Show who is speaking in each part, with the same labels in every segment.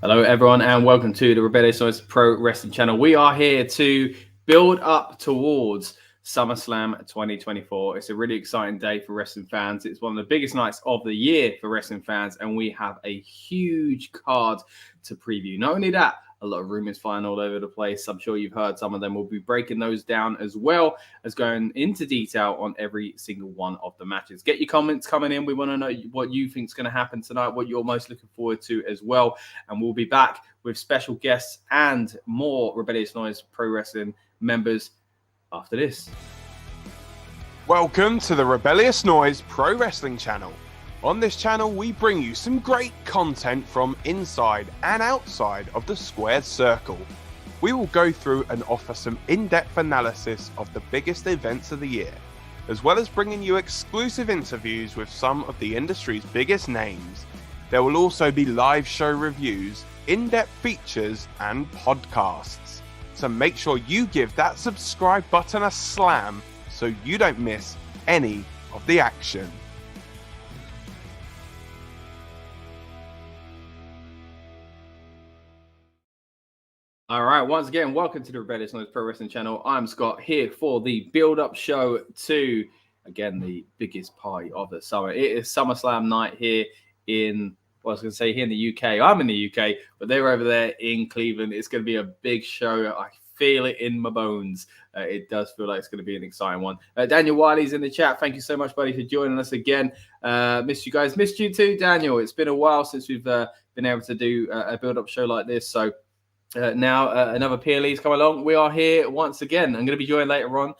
Speaker 1: Hello, everyone, and welcome to the Rebellious Noise Pro Wrestling channel. We are here to build up towards SummerSlam 2024. It's a really exciting day for wrestling fans. It's one of the biggest nights of the year for wrestling fans, and we have a huge card to preview. Not only that, a lot of rumors flying all over the place. I'm sure you've heard some of them. We'll be breaking those down as well as going into detail on every single one of the matches. Get your comments coming in. We want to know what you think is going to happen tonight, what you're most looking forward to as well. And we'll be back with special guests and more Rebellious Noise Pro Wrestling members after this.
Speaker 2: Welcome to the Rebellious Noise Pro Wrestling channel. On this channel, we bring you some great content from inside and outside of the squared circle. We will go through and offer some in-depth analysis of the biggest events of the year, as well as bringing you exclusive interviews with some of the industry's biggest names. There will also be live show reviews, in-depth features, and podcasts. So make sure you give that subscribe button a slam so you don't miss any of the action.
Speaker 1: All right, once again, welcome to the Rebellious Noise Pro Wrestling channel. I'm Scott here for the build-up show to, again, the biggest party of the summer. It is SummerSlam night here in, well, I was going to say here in the UK. I'm in the UK, but they're over there in Cleveland. It's going to be a big show. I feel it in my bones. It does feel like it's going to be an exciting one. Daniel Wiley's in the chat. Thank you so much, buddy, for joining us again. Missed you guys. Missed you too, Daniel. It's been a while since we've been able to do a build-up show like this, so now another PLE's come along. We are here once again. I'm going to be joined later on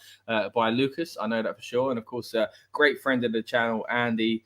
Speaker 1: by Lucas. I know that for sure. And of course, great friend of the channel, Andy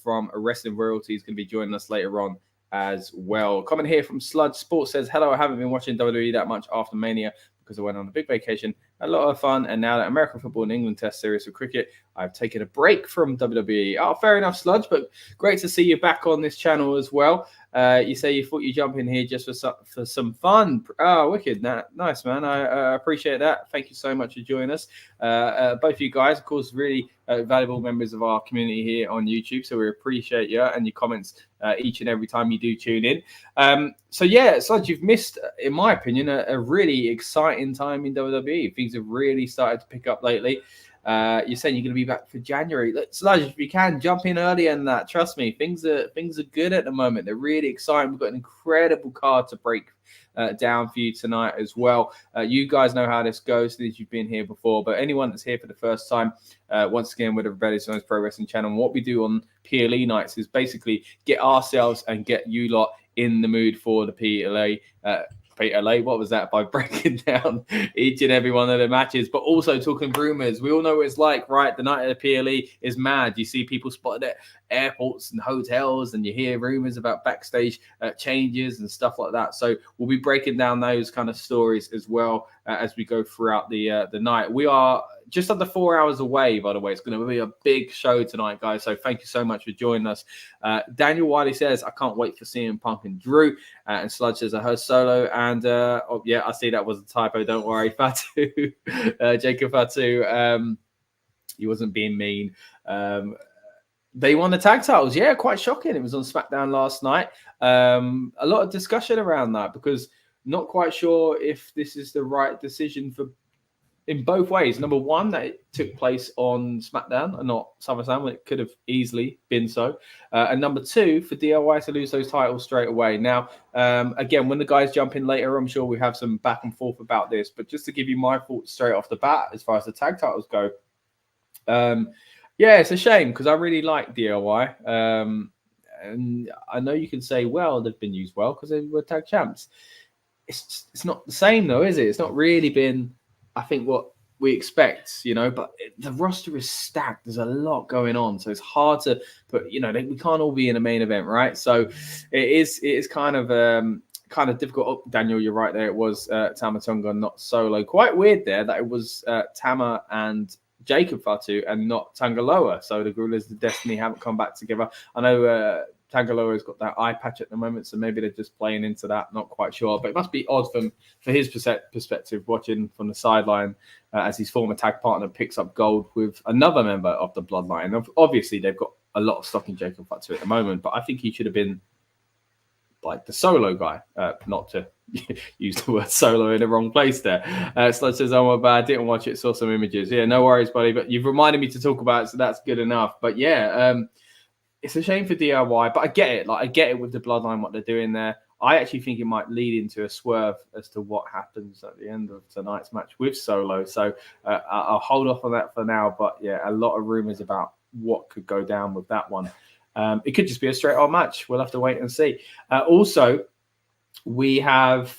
Speaker 1: from Wrestling Royalty, is going to be joining us later on as well. Comment here from Sludge Sports says, hello, I haven't been watching WWE that much after Mania because I went on a big vacation. A lot of fun. And now that American football and England test series for cricket, I've taken a break from WWE. Oh, fair enough, Sludge, but great to see you back on this channel as well. You say you thought you'd jump in here just for some fun. Oh, wicked. Nice, man. I appreciate that. Thank you so much for joining us. Both of you guys, of course, really valuable members of our community here on YouTube. So we appreciate you and your comments each and every time you do tune in. So, yeah, Sludge, you've missed, in my opinion, a really exciting time in WWE. Things have really started to pick up lately. You're saying you're going to be back for January. Sludge, if you can, jump in earlier than that. Trust me, things are good at the moment. They're really exciting. We've got an incredible card to break down for you tonight as well. You guys know how this goes since you've been here before, but anyone that's here for the first time, once again, with the Rebellious Noise Pro Wrestling channel, and what we do on PLE nights is basically get ourselves and get you lot in the mood for the PLE. What was that? By breaking down each and every one of the matches, but also talking rumors. We all know what it's like, right? The night of the PLE is mad. You see people spotted at airports and hotels, and you hear rumors about backstage changes and stuff like that. So we'll be breaking down those kind of stories as well as we go throughout the night. We are just under 4 hours away, by the way. It's going to be a big show tonight, guys. So thank you so much for joining us. Daniel Wiley says, I can't wait for CM Punk and Drew. And Sludge says, I heard Solo. And yeah, I see that was a typo. Don't worry. Fatu, Jacob Fatu, he wasn't being mean. They won the tag titles. Yeah, quite shocking. It was on SmackDown last night. A lot of discussion around that because not quite sure if this is the right decision for in both ways. Number one, that it took place on SmackDown and not SummerSlam, when it could have easily been so. And number two, for DIY to lose those titles straight away. Now, again, when the guys jump in later, I'm sure we have some back and forth about this. But just to give you my thoughts straight off the bat, as far as the tag titles go, yeah, it's a shame because I really like DIY. And I know you can say, well, they've been used well because they were tag champs. It's not the same, though, is it? It's not really been, I think, what we expect, you know, but the roster is stacked. There's a lot going on. So it's hard to put, you know, we can't all be in a main event, right? So it is kind of difficult. Oh, Daniel, you're right there. It was Tama Tonga, not Solo. Quite weird there that it was Tama and Jacob Fatu and not Tangaloa. So the Gorillas of Destiny haven't come back together. I know Tangaloa's got that eye patch at the moment, so maybe they're just playing into that. Not quite sure, but it must be odd for his perspective watching from the sideline as his former tag partner picks up gold with another member of the Bloodline. Obviously, they've got a lot of stock in Jacob Fatu at the moment, but I think he should have been like the solo guy, not to use the word solo in the wrong place there. Slud says, oh, my bad, didn't watch it, saw some images. Yeah, no worries, buddy, but you've reminded me to talk about it, so that's good enough. But yeah, it's a shame for DIY, but I get it. Like, I get it with the Bloodline, what they're doing there. I actually think it might lead into a swerve as to what happens at the end of tonight's match with Solo. So I'll hold off on that for now. But yeah, a lot of rumors about what could go down with that one. It could just be a straight on match. We'll have to wait and see. Also, we have,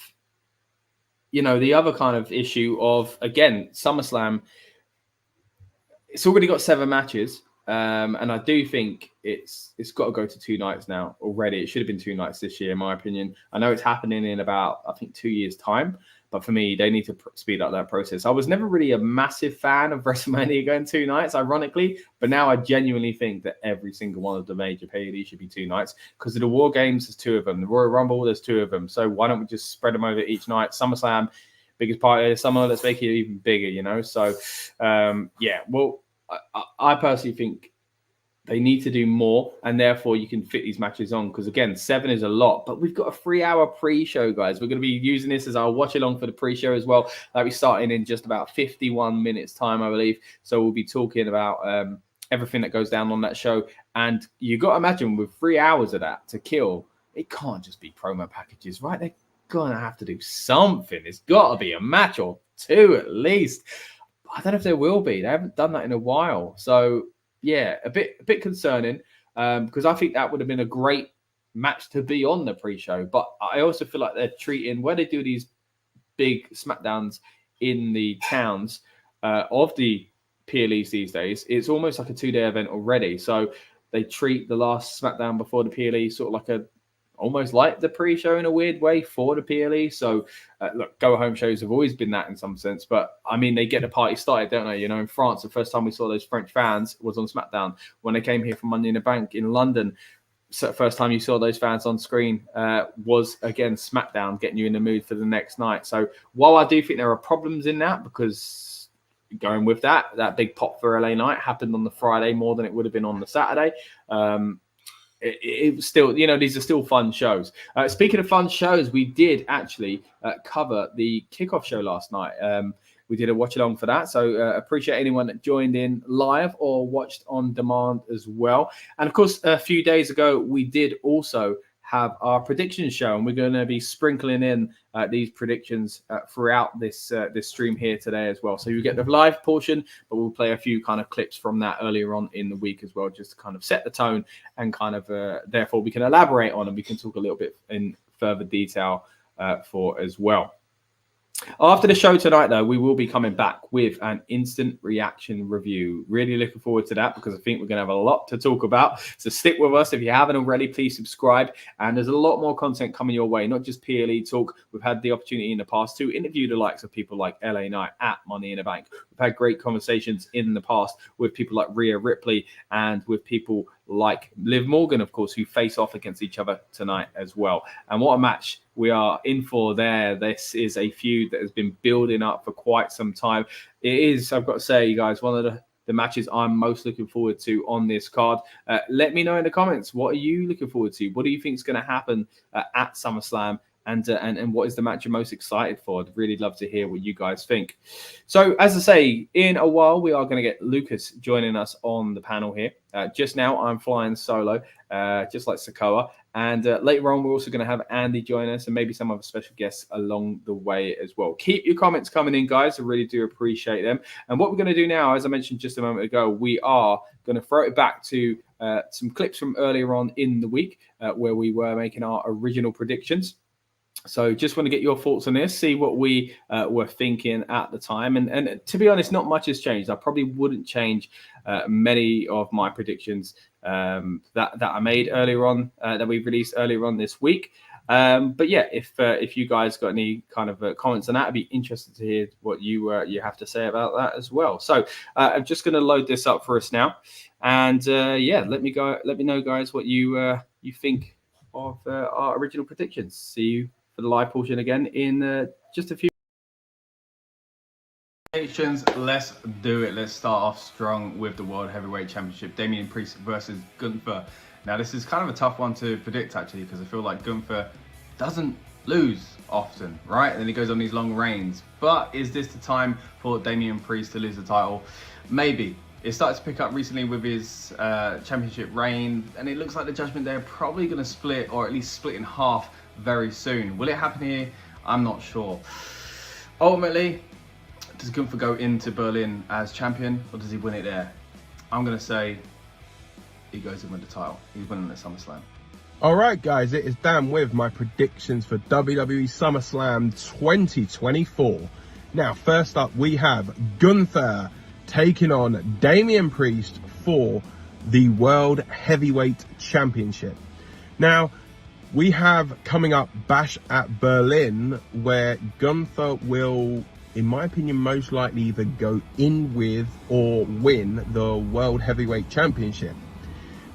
Speaker 1: the other kind of issue of, again, SummerSlam. It's already got 7 matches. And I do think it's got to go to 2 nights now already. It should have been 2 nights this year, in my opinion. I know it's happening in about, I think, 2 years' time. But for me, they need to speed up that process. I was never really a massive fan of WrestleMania going 2 nights, ironically. But now I genuinely think that every single one of the major PLEs should be 2 nights. Because of the War Games, there's 2 of them. The Royal Rumble, there's 2 of them. So why don't we just spread them over each night? SummerSlam, biggest party of the summer. Let's make it even bigger, So, yeah, well, I personally think they need to do more, and therefore you can fit these matches on. Because again, 7 is a lot, but we've got a 3-hour pre-show, guys. We're going to be using this as our watch along for the pre-show as well. That'll be starting in just about 51 minutes time, I believe. So we'll be talking about everything that goes down on that show. And you got to imagine with 3 hours of that to kill, it can't just be promo packages, right? They're gonna have to do something. It's got to be a match or 2 at least. I don't know if there will be. They haven't done that in a while. So, yeah, a bit concerning because I think that would have been a great match to be on the pre-show. But I also feel like they're treating, where they do these big SmackDowns in the towns of the PLEs these days, it's almost like a 2-day event already. So they treat the last SmackDown before the PLE sort of like almost like the pre-show in a weird way for the PLE. So, look, go-home shows have always been that in some sense. But, I mean, they get the party started, don't they? In France, the first time we saw those French fans was on SmackDown. When they came here from Money in the Bank in London, so first time you saw those fans on screen was, again, SmackDown, getting you in the mood for the next night. So, while I do think there are problems in that, because going with that big pop for LA Knight happened on the Friday more than it would have been on the Saturday. It was still, these are still fun shows. Speaking of fun shows, we did actually cover the kickoff show last night. We did a watch along for that. So appreciate anyone that joined in live or watched on demand as well. And of course, a few days ago, we did also have our predictions show, and we're going to be sprinkling in these predictions throughout this stream here today as well. So you get the live portion, but we'll play a few kind of clips from that earlier on in the week as well, just to kind of set the tone and kind of therefore we can elaborate on and we can talk a little bit in further detail for as well. After the show tonight, though, we will be coming back with an instant reaction review. Really looking forward to that because I think we're going to have a lot to talk about. So stick with us. If you haven't already, please subscribe. And there's a lot more content coming your way, not just PLE talk. We've had the opportunity in the past to interview the likes of people like LA Knight at Money in the Bank. We've had great conversations in the past with people like Rhea, Ripley, and with people like Liv Morgan, of course, who face off against each other tonight as well. And what a match we are in for there. This is a feud that has been building up for quite some time. It is, I've got to say, you guys, one of the matches I'm most looking forward to on this card. Let me know in the comments, what are you looking forward to? What do you think is going to happen at SummerSlam? And what is the match you're most excited for? I'd really love to hear what you guys think. So, as I say, in a while, we are going to get Lucas joining us on the panel here. Just now, I'm flying solo, just like Sikoa. And later on, we're also going to have Andy join us and maybe some other special guests along the way as well. Keep your comments coming in, guys. I really do appreciate them. And what we're going to do now, as I mentioned just a moment ago, we are going to throw it back to some clips from earlier on in the week where we were making our original predictions. So just want to get your thoughts on this, see what we were thinking at the time. And to be honest, not much has changed. I probably wouldn't change many of my predictions that I made earlier on, that we released earlier on this week. But yeah, if you guys got any kind of comments on that, I'd be interested to hear what you have to say about that as well. So I'm just going to load this up for us now. And yeah, let me know, guys, what you think of our original predictions. See you for the live portion again in just a few. Let's do it. Let's start off strong with the World Heavyweight Championship. Damian Priest versus Gunther. Now, this is kind of a tough one to predict, actually, because I feel like Gunther doesn't lose often, right? And then he goes on these long reigns. But is this the time for Damian Priest to lose the title? Maybe. It started to pick up recently with his championship reign, and it looks like the Judgment Day are probably going to split, or at least split in half very soon. Will it happen here? I'm not sure. Ultimately, does Gunther go into Berlin as champion, or does he win it there? I'm going to say he goes in with the title. He's winning at SummerSlam.
Speaker 2: Alright guys, it is Dan with my predictions for WWE SummerSlam 2024. Now, first up we have Gunther taking on Damian Priest for the World Heavyweight Championship. Now, we have coming up Bash at Berlin, where Gunther will, in my opinion, most likely either go in with or win the World Heavyweight Championship.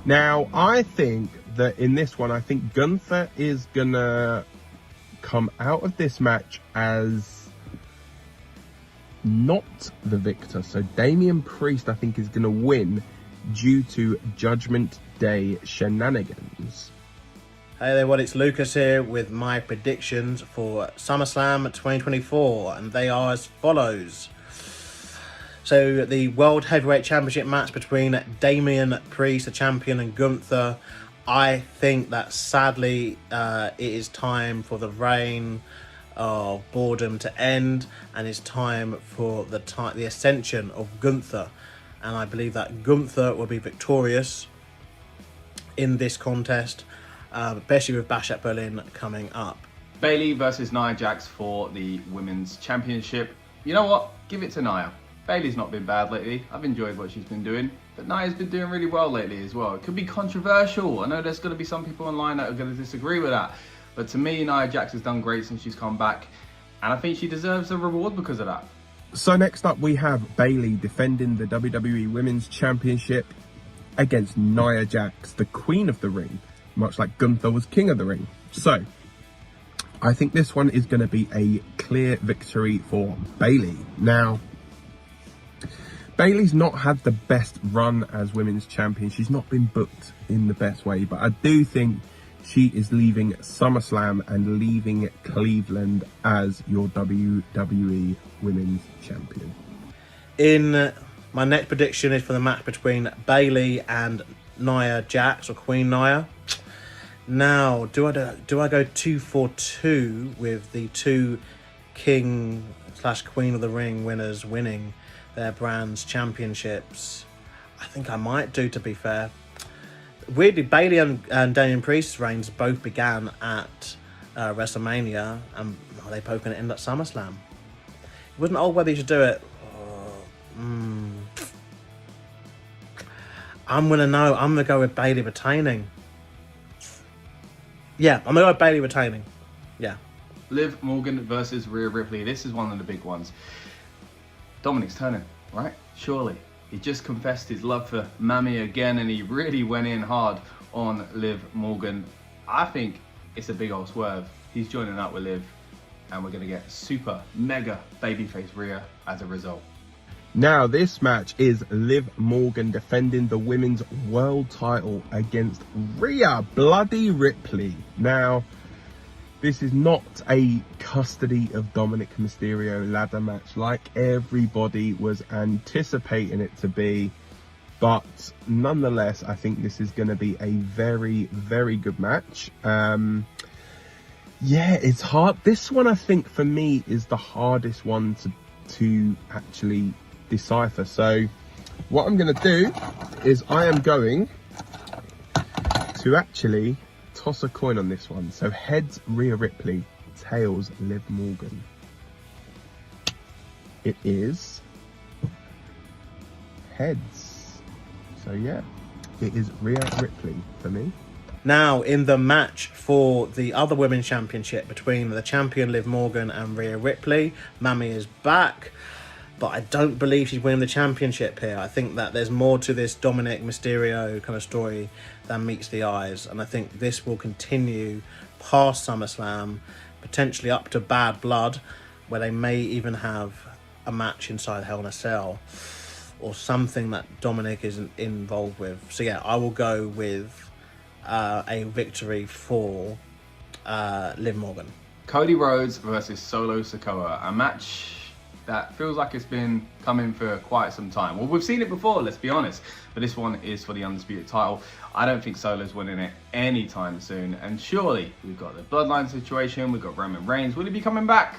Speaker 2: Now, I think that in this one, I think Gunther is gonna come out of this match as not the victor. So Damian Priest, I think, is gonna win due to Judgment Day shenanigans.
Speaker 3: Hey there, what, it's Lucas here with my predictions for SummerSlam 2024, and they are as follows. So the World Heavyweight Championship match between Damian Priest, the champion, and Gunther. I think that sadly it is time for the reign of boredom to end, and it's time for the ascension of Gunther. And I believe that Gunther will be victorious in this contest, especially with Bash at Berlin coming up.
Speaker 1: Bayley versus Nia Jax for the Women's Championship. You know what? Give it to Nia. Bayley's not been bad lately. I've enjoyed what she's been doing. But Nia's been doing really well lately as well. It could be controversial. I know there's going to be some people online that are going to disagree with that. But to me, Nia Jax has done great since she's come back. And I think she deserves a reward because of that.
Speaker 2: So next up we have Bayley defending the WWE Women's Championship against Nia Jax, the Queen of the Ring, much like Gunther was King of the Ring. So I think this one is going to be a clear victory for Bayley. Now, Bayley's not had the best run as Women's Champion. She's not been booked in the best way, but I do think she is leaving SummerSlam and leaving Cleveland as your WWE Women's Champion. in my next prediction is for the match between Bayley and Nia Jax, or Queen Nia. Now, do I go 2-for-2 with the two King/Queen of the Ring winners winning their brands championships? I think I might do, to be fair. Weirdly, Bayley and Damian Priest's reigns both began at WrestleMania, and they both going to end at SummerSlam. It wasn't old whether you should do it. I'm going to go with Bayley retaining. Yeah, I'm going to go with Bayley retaining. Yeah.
Speaker 1: Liv Morgan versus Rhea Ripley. This is one of the big ones. Dominic's turning, right? Surely. He just confessed his love for Mami again, and he really went in hard on Liv Morgan. I think it's a big old swerve. He's joining up with Liv, and we're going to get super mega babyface Rhea as a result.
Speaker 2: Now, this match is Liv Morgan defending the women's world title against Rhea Bloody Ripley. Now, this is not a custody of Dominic Mysterio ladder match like everybody was anticipating it to be. But nonetheless, I think this is going to be a very, very good match. Yeah, it's hard. This one, I think, for me, is the hardest one to actually decipher. So what I'm going to do is I am going to actually toss a coin on this one. So heads Rhea Ripley, tails Liv Morgan. It is heads. So yeah, it is Rhea Ripley for me.
Speaker 3: Now, in the match for the other women's championship between the champion Liv Morgan and Rhea Ripley, Mami is back, but I don't believe she's winning the championship here. I think that there's more to this Dominic Mysterio kind of story than meets the eyes, and I think this will continue past SummerSlam, potentially up to Bad Blood, where they may even have a match inside Hell in a Cell or something that Dominic isn't involved with. So yeah, I will go with a victory for Liv Morgan.
Speaker 1: Cody Rhodes versus Solo Sikoa, a match that feels like it's been coming for quite some time. Well, we've seen it before, let's be honest, but this one is for the Undisputed title. I don't think Solo's winning it anytime soon, and surely we've got the Bloodline situation, we've got Roman Reigns. Will he be coming back?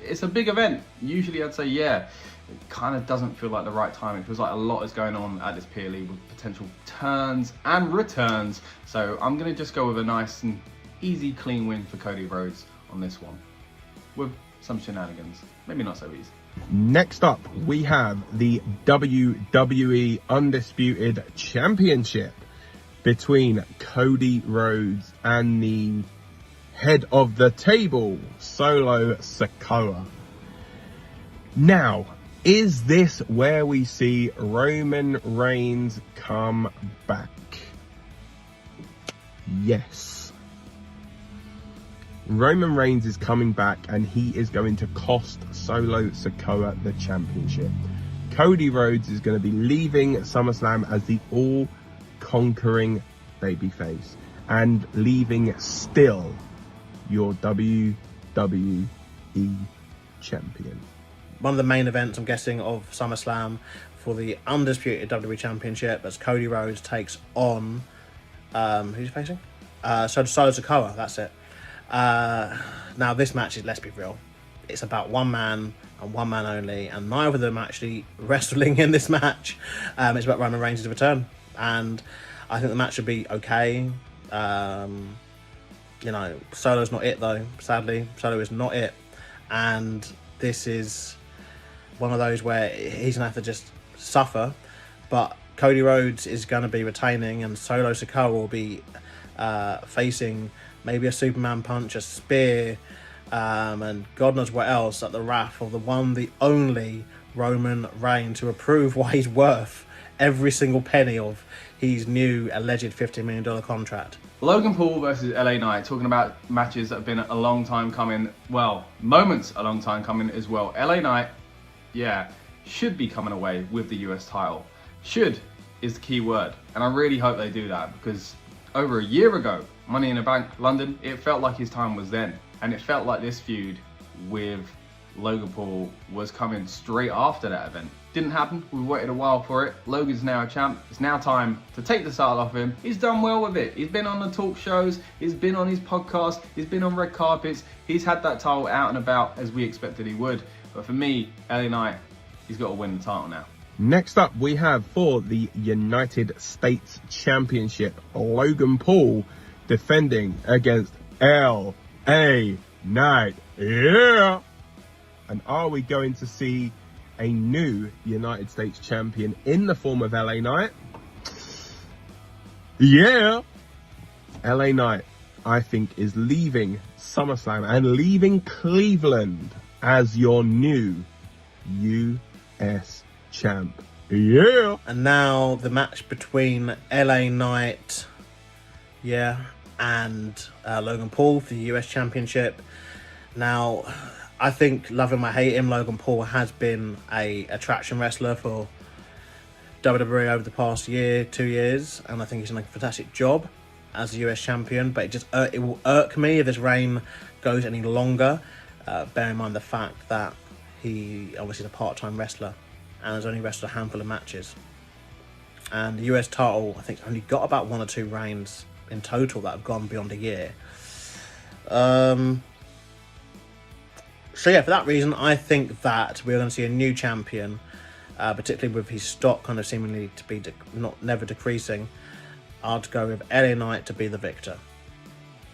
Speaker 1: It's a big event. Usually I'd say yeah. It kind of doesn't feel like the right time. It feels like a lot is going on at this PLE with potential turns and returns. So I'm going to just go with a nice and easy, clean win for Cody Rhodes on this one, with some shenanigans. Maybe not so easy.
Speaker 2: Next up, we have the WWE Undisputed Championship between Cody Rhodes and the head of the table, Solo Sikoa. Now, is this where we see Roman Reigns come back? Yes. Roman Reigns is coming back, and he is going to cost Solo Sikoa the championship. Cody Rhodes is going to be leaving SummerSlam as the all-conquering babyface and leaving still your WWE champion.
Speaker 3: One of the main events, I'm guessing, of SummerSlam for the Undisputed WWE Championship as Cody Rhodes takes on... who's he facing? Solo Sikoa, that's it. Now, this match is, let's be real, it's about one man and one man only, and neither of them actually wrestling in this match. It's about Roman Reigns' return, and I think the match should be okay. You know, Solo's not it though, sadly. Solo is not it, and this is one of those where he's gonna have to just suffer, but Cody Rhodes is going to be retaining, and Solo Sikoa will be facing maybe a Superman punch, a spear, and God knows what else at the wrath of the one, the only Roman Reigns, to prove why he's worth every single penny of his new alleged $50 million contract.
Speaker 1: Logan Paul versus LA Knight, talking about matches that have been a long time coming. Well, moments a long time coming as well. LA Knight, yeah, should be coming away with the US title. Should is the key word, and I really hope they do that, because over a year ago, Money in the Bank London, it felt like his time was then, and it felt like this feud with Logan Paul was coming straight after that event. Didn't happen. We waited a while for it. Logan's now a champ. It's now time to take the title off him. He's done well with it. He's been on the talk shows. He's been on his podcast. He's been on red carpets. He's had that title out and about as we expected he would. But for me, LA Knight, he's got to win the title now.
Speaker 2: Next up, we have for the United States Championship, Logan Paul defending against LA Knight. Yeah! And are we going to see a new United States champion in the form of LA Knight? Yeah! LA Knight, I think, is leaving SummerSlam and leaving Cleveland as your new US champ. Yeah!
Speaker 3: And now the match between LA Knight, and Logan Paul for the US Championship. Now, I think, love him or hate him, Logan Paul has been a attraction wrestler for WWE over the past year, 2 years, and I think he's done a fantastic job as a US champion. But it will irk me if this reign goes any longer. Bear in mind the fact that he obviously is a part-time wrestler and has only wrestled a handful of matches. And the US title, I think, only got about 1 or 2 reigns in total that have gone beyond a year. So yeah, for that reason, I think that we're going to see a new champion, particularly with his stock kind of seemingly to be never decreasing. I'd go with LA Knight to be the victor.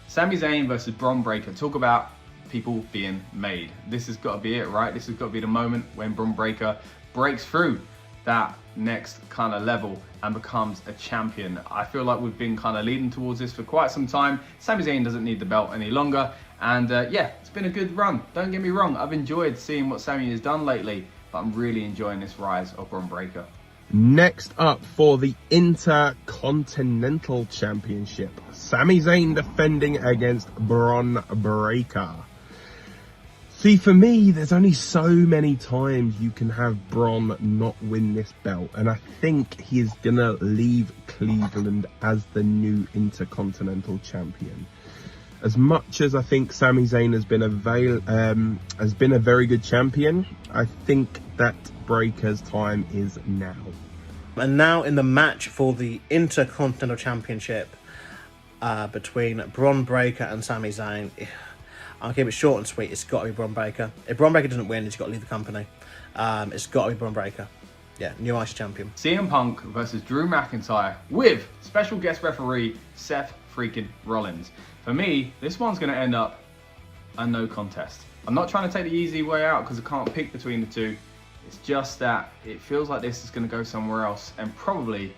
Speaker 1: Sami Zayn versus Bron Breakker. Talk about people being made. This has got to be it, right? This has got to be the moment when Bron Breakker breaks through that next kind of level and becomes a champion. I feel like we've been kind of leading towards this for quite some time. Sami Zayn doesn't need the belt any longer, and yeah, it's been a good run. Don't get me wrong, I've enjoyed seeing what Sami has done lately, but I'm really enjoying this rise of Bron Breakker.
Speaker 2: Next up for the Intercontinental Championship, Sami Zayn defending against Bron Breakker. See, for me, there's only so many times you can have Bron not win this belt. And I think he is going to leave Cleveland as the new Intercontinental Champion. As much as I think Sami Zayn has been a very good champion, I think that Breaker's time is now.
Speaker 3: And now in the match for the Intercontinental Championship between Bron Breakker and Sami Zayn, I'll keep it short and sweet. It's got to be Bron Breakker. If Bron Breakker doesn't win, he's got to leave the company. It's got to be Bron Breakker. Yeah, new IC champion.
Speaker 1: CM Punk versus Drew McIntyre with special guest referee Seth freaking Rollins. For me, this one's going to end up a no contest. I'm not trying to take the easy way out because I can't pick between the two. It's just that it feels like this is going to go somewhere else and probably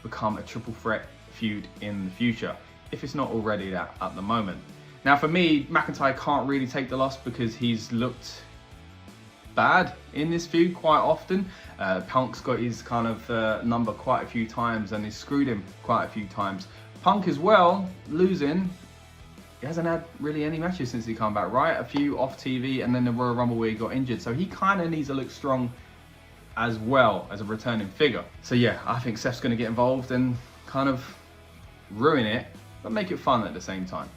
Speaker 1: become a triple threat feud in the future, if it's not already that at the moment. Now for me, McIntyre can't really take the loss because he's looked bad in this feud quite often. Punk's got his kind of number quite a few times and he's screwed him quite a few times. Punk as well, losing. He hasn't had really any matches since he came back, right? A few off TV and then the Royal Rumble where he got injured. So he kind of needs to look strong as well as a returning figure. So yeah, I think Seth's going to get involved and kind of ruin it, but make it fun at the same time.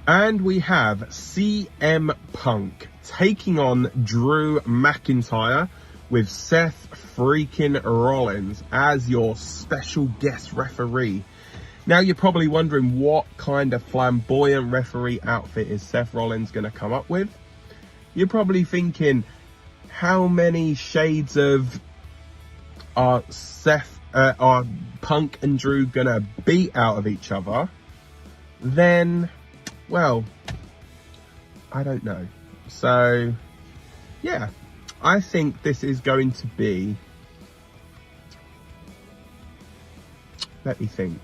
Speaker 2: And we have CM Punk taking on Drew McIntyre with Seth freaking Rollins as your special guest referee. Now you're probably wondering what kind of flamboyant referee outfit is Seth Rollins going to come up with. You're probably thinking, how many shades of are Punk and Drew going to beat out of each other? Then, well, I don't know. So, yeah, I think this is going to be, let me think.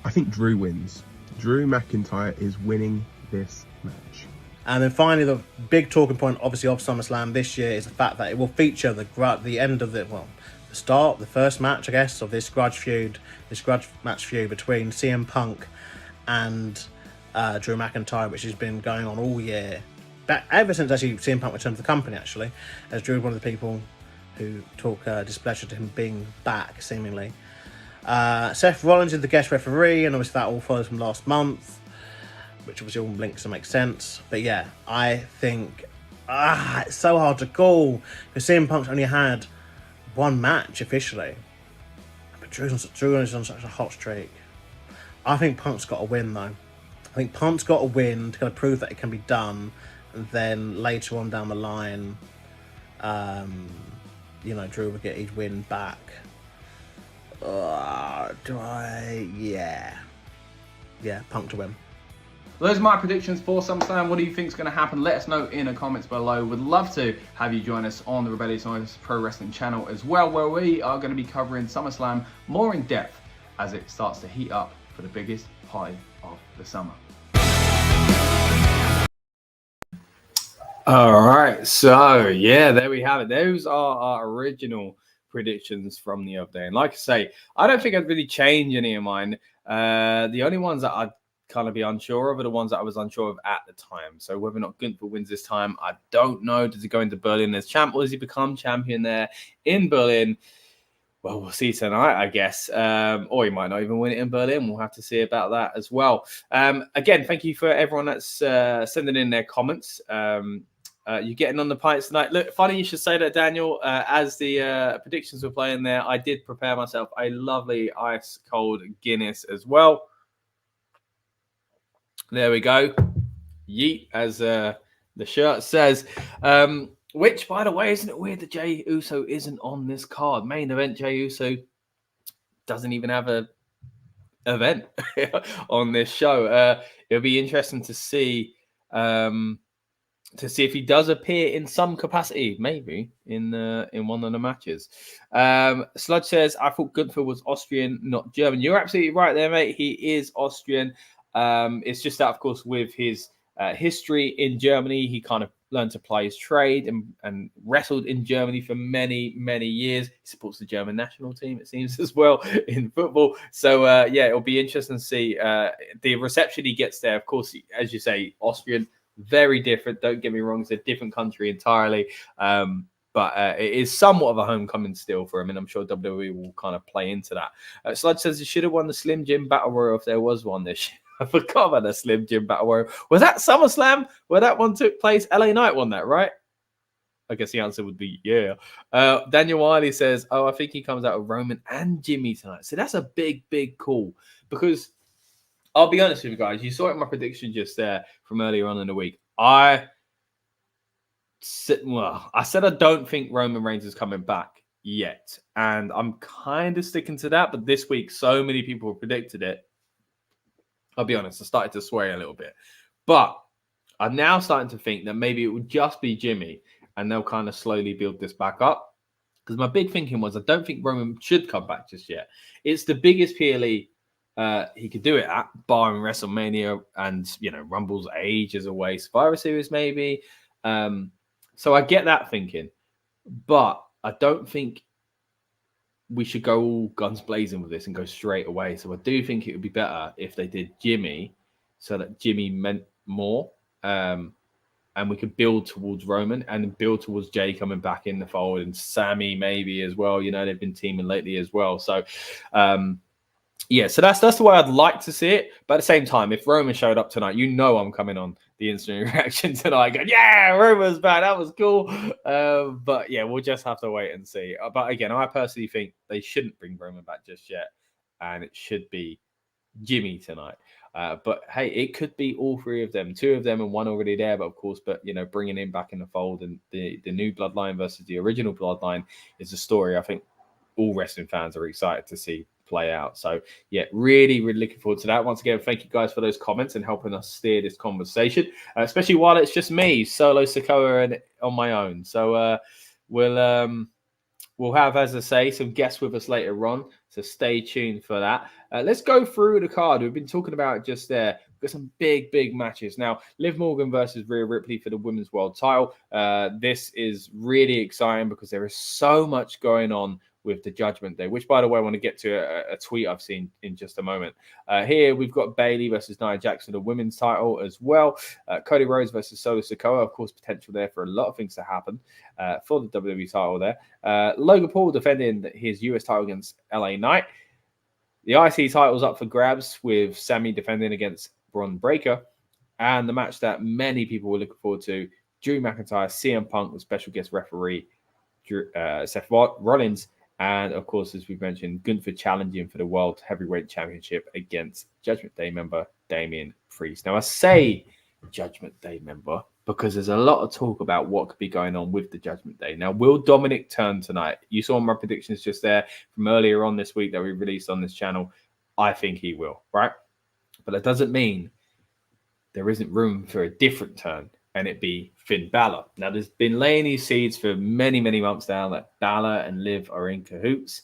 Speaker 2: I think Drew wins. Drew McIntyre is winning this match.
Speaker 3: And then finally, the big talking point, obviously, of SummerSlam this year is the fact that it will feature the end of the first match, I guess, of this grudge match feud between CM Punk and Drew McIntyre, which has been going on all year, ever since actually CM Punk returned to the company. Actually, as Drew was one of the people who talk displeasure to him being back, seemingly. Seth Rollins is the guest referee, and obviously that all follows from last month, which obviously all links to make sense. But yeah, I think it's so hard to call because CM Punk's only had one match officially, but Drew is on such a hot streak. I think Punk's got to win though. I think Punk's got to win to kind of prove that it can be done, and then later on down the line, Drew will get his win back. Yeah, Punk to win.
Speaker 1: Those are my predictions for SummerSlam. What do you think is going to happen? Let us know in the comments below. Would love to have you join us on the Rebellious Noise Pro Wrestling channel as well, where we are going to be covering SummerSlam more in depth as it starts to heat up for the biggest party of the summer. All right, so yeah, there we have it. Those are our original predictions from the other day, and like I say, I don't think I'd really change any of mine. The only ones that I'd kind of be unsure of are the ones that I was unsure of at the time. So whether or not Gunther wins this time, I don't know. Does he go into Berlin as champ, or does he become champion there in Berlin? Well, we'll see tonight, I guess. Or he might not even win it in Berlin. We'll have to see about that as well. Again, thank you for everyone that's sending in their comments. You're getting on the pints tonight. Look, funny you should say that, Daniel. As the predictions were playing there, I did prepare myself a lovely ice cold Guinness as well. There we go. Yeet, as the shirt says. Which, by the way, isn't it weird that Jey Uso isn't on this card? Main event, Jey Uso doesn't even have a event on this show. It'll be interesting to see if he does appear in some capacity, maybe in one of the matches. Sludge says, I thought Gunther was Austrian, not German. You're absolutely right there, mate. He is Austrian. It's just that, of course, with his history in Germany, he kind of learned to play his trade and wrestled in Germany for many, many years. He supports the German national team, it seems, as well in football. So, yeah, it'll be interesting to see the reception he gets there. Of course, as you say, Austrian, Very different. Don't get me wrong. It's a different country entirely. But it is somewhat of a homecoming still for him, and I'm sure WWE will kind of play into that. Sludge says he should have won the Slim Jim Battle Royal if there was one this year. I forgot about the Slim Jim Battle Royal. Was that SummerSlam where that one took place? LA Knight won that, right? I guess the answer would be yeah. Daniel Wiley says, oh, I think he comes out with Roman and Jimmy tonight. So that's a big, big call. Because I'll be honest with you guys. You saw it in my prediction just there from earlier on in the week. I said I don't think Roman Reigns is coming back yet. And I'm kind of sticking to that. But this week, so many people have predicted it. I'll be honest, I started to sway a little bit. But I'm now starting to think that maybe it would just be Jimmy. And they'll kind of slowly build this back up. Because my big thinking was, I don't think Roman should come back just yet. It's the biggest PLE he could do it at, barring WrestleMania and, Rumble's ages away. Survivor Series, maybe. So I get that thinking. But I don't think we should go all guns blazing with this and go straight away. So I do think it would be better if they did Jimmy so that Jimmy meant more. And we could build towards Roman and build towards Jay coming back in the fold and Sami maybe as well. They've been teaming lately as well. So, so that's the way I'd like to see it. But at the same time, if Roman showed up tonight, I'm coming on the instant reaction tonight going, yeah, Roman's back. That was cool. But yeah, we'll just have to wait and see. But again, I personally think they shouldn't bring Roman back just yet. And it should be Jimmy tonight. But hey, it could be all three of them, two of them and one already there. But of course, bringing him back in the fold and the new bloodline versus the original bloodline is a story I think all wrestling fans are excited to see play out. So yeah, really, really looking forward to that. Once again, thank you guys for those comments and helping us steer this conversation, especially while it's just me, solo Sikoa, and on my own. So we'll have, as I say, some guests with us later on. So stay tuned for that. Let's go through the card. We've been talking about it just there. We've got some big, big matches. Now, Liv Morgan versus Rhea Ripley for the Women's World title. This is really exciting because there is so much going on with the Judgment Day, which, by the way, I want to get to a tweet I've seen in just a moment. Here, we've got Bayley versus Nia Jax for the women's title as well. Cody Rhodes versus Solo Sikoa. Of course, potential there for a lot of things to happen for the WWE title there. Logan Paul defending his US title against LA Knight. The IC title's up for grabs with Sami defending against Bron Breakker. And the match that many people were looking forward to, Drew McIntyre, CM Punk with special guest referee Seth Rollins. And, of course, as we've mentioned, Gunther challenging for the World Heavyweight Championship against Judgment Day member Damian Priest. Now, I say Judgment Day member because there's a lot of talk about what could be going on with the Judgment Day. Now, will Dominic turn tonight? You saw my predictions just there from earlier on this week that we released on this channel. I think he will, right? But that doesn't mean there isn't room for a different turn, and it be Finn Balor. Now, there's been laying these seeds for many, many months now that Balor and Liv are in cahoots.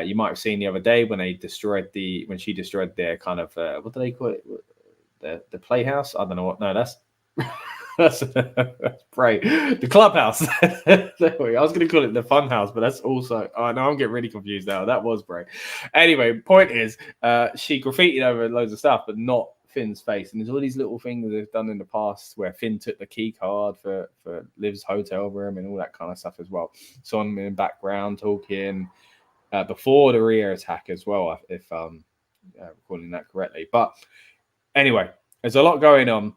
Speaker 1: You might have seen the other day when she destroyed their kind of what do they call it? The playhouse? I don't know what. No, that's that's Bray. The clubhouse. I was going to call it the fun house, but that's also. Oh no, I'm getting really confused now. That was Bray. Anyway, point is, she graffitied over loads of stuff, but not Finn's face. And there's all these little things they've done in the past where Finn took the key card for Liv's hotel room and all that kind of stuff as well. So I'm in the background talking before the Rhea attack as well, if recording that correctly. But anyway, there's a lot going on,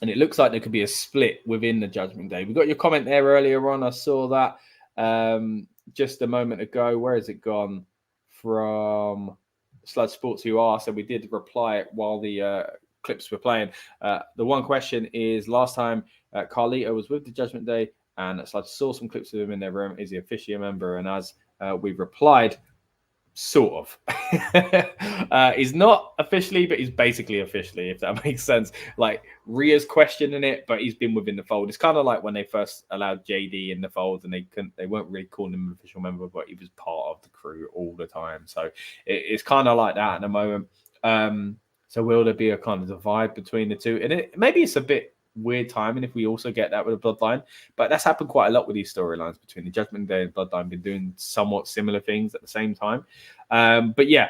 Speaker 1: and it looks like there could be a split within the Judgment Day. We got your comment there earlier on. I saw that just a moment ago. Where has it gone? From Sludge Sports who asked, and we did reply it while the clips were playing. The one question is, last time Carlito was with the Judgment Day and Sludge saw some clips of him in their room, is he officially a member? And as we've replied, sort of. He's not officially, but he's basically officially, if that makes sense. Like, Rhea's questioning it, but he's been within the fold. It's kind of like when they first allowed JD in the fold and they weren't really calling him an official member, but he was part of the crew all the time. So it's kind of like that at the moment. So will there be a kind of divide between the two? And maybe it's a bit weird timing if we also get that with a Bloodline, but that's happened quite a lot with these storylines between the Judgment Day and Bloodline, been doing somewhat similar things at the same time. But yeah,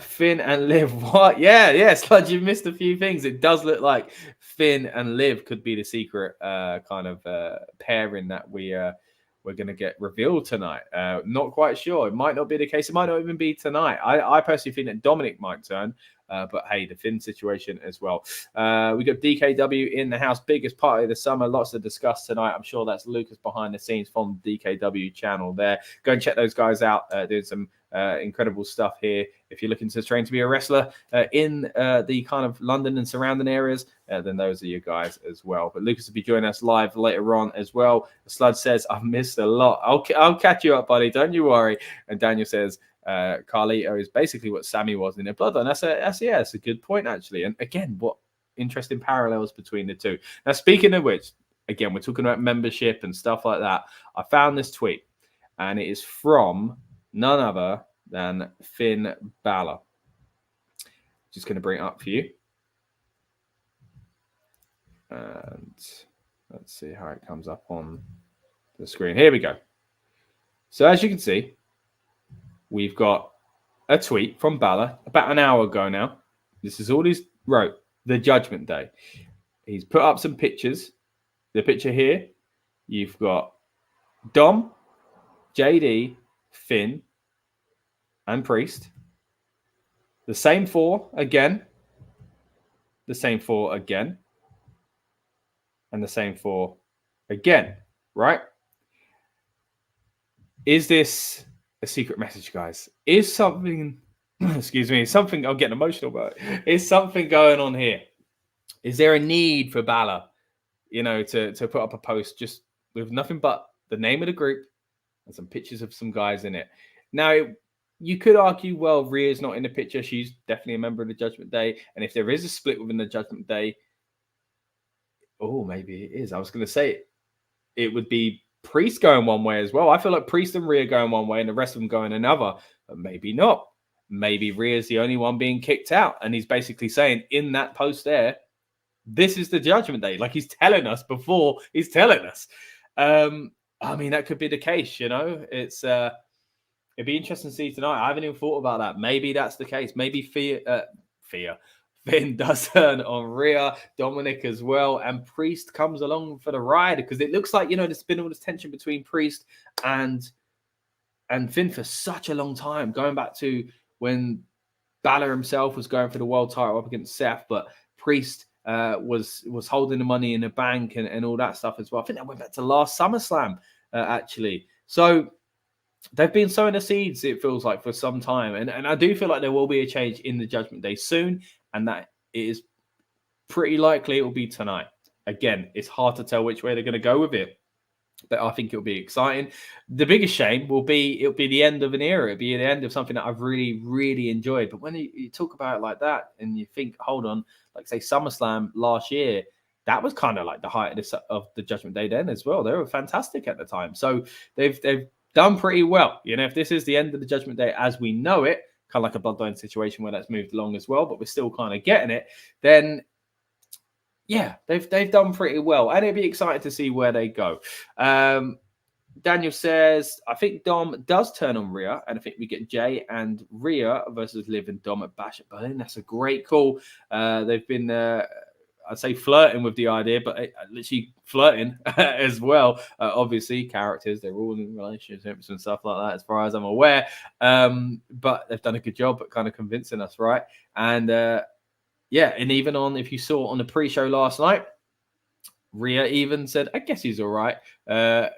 Speaker 1: Finn and Liv. What? Yeah. Sludge, you missed a few things. It does look like Finn and Liv could be the secret kind of pairing that we're going to get revealed tonight. Not quite sure. It might not be the case. It might not even be tonight. I personally think that Dominic might turn. But hey, the Finn situation as well. We got DKW in the house, biggest party of the summer. Lots to discuss tonight. I'm sure that's Lucas behind the scenes from the DKW channel there. Go and check those guys out. Doing some incredible stuff here. If you're looking to train to be a wrestler in the kind of London and surrounding areas, then those are your guys as well. But Lucas will be joining us live later on as well. Sludge says, I've missed a lot. I'll catch you up, buddy. Don't you worry. And Daniel says, Carlito is basically what Sami was in their bloodline. That's a good point, actually. And again, what interesting parallels between the two. Now, speaking of which, again, we're talking about membership and stuff like that. I found this tweet, and it is from none other than Finn Balor. Just going to bring it up for you. And let's see how it comes up on the screen. Here we go. So as you can see, we've got a tweet from Balor about an hour ago now. This is all he's wrote, the Judgment Day. He's put up some pictures. The picture here, you've got Dom, JD, Finn, and Priest. The same four again. The same four again. And the same four again, right? Is this a secret message, guys? Is something, excuse me, something, I'm getting emotional about it. Is something going on here? Is there a need for Balor, to put up a post just with nothing but the name of the group and some pictures of some guys in it? Now, you could argue, well, Rhea's not in the picture. She's definitely a member of the Judgment Day. And if there is a split within the Judgment Day, maybe it is. I was going to say it would be Priest going one way as well. I feel like Priest and Rhea going one way and the rest of them going another, but maybe not. Maybe Rhea's the only one being kicked out. And he's basically saying in that post there, this is the Judgment Day. Like he's telling us before he's telling us. That could be the case, It's it'd be interesting to see tonight. I haven't even thought about that. Maybe that's the case. Maybe Finn does turn on Rhea, Dominic as well, and Priest comes along for the ride because it looks like, there's been all this tension between Priest and Finn for such a long time, going back to when Balor himself was going for the world title up against Seth, but Priest was holding the money in the bank and all that stuff as well. I think that went back to last SummerSlam, actually. So they've been sowing the seeds, it feels like, for some time. And I do feel like there will be a change in the Judgment Day soon. And that is pretty likely it will be tonight. Again, it's hard to tell which way they're going to go with it. But I think it'll be exciting. The biggest shame it'll be the end of an era. It'll be the end of something that I've really, really enjoyed. But when you talk about it like that and you think, hold on, like say SummerSlam last year, that was kind of like the height of the Judgment Day then as well. They were fantastic at the time. So they've done pretty well. If this is the end of the Judgment Day as we know it, kind of like a Bloodline situation where that's moved along as well, but we're still kind of getting it, then yeah, they've done pretty well. And it'd be exciting to see where they go. Daniel says, I think Dom does turn on Rhea, and I think we get Jay and Rhea versus Liv and Dom at Bash at Berlin. That's a great call. They've been I'd say flirting with the idea, but literally flirting as well. Obviously, characters, they're all in relationships and stuff like that, as far as I'm aware. But they've done a good job at kind of convincing us, right? And and even if you saw on the pre-show last night, Rhea even said, I guess he's all right,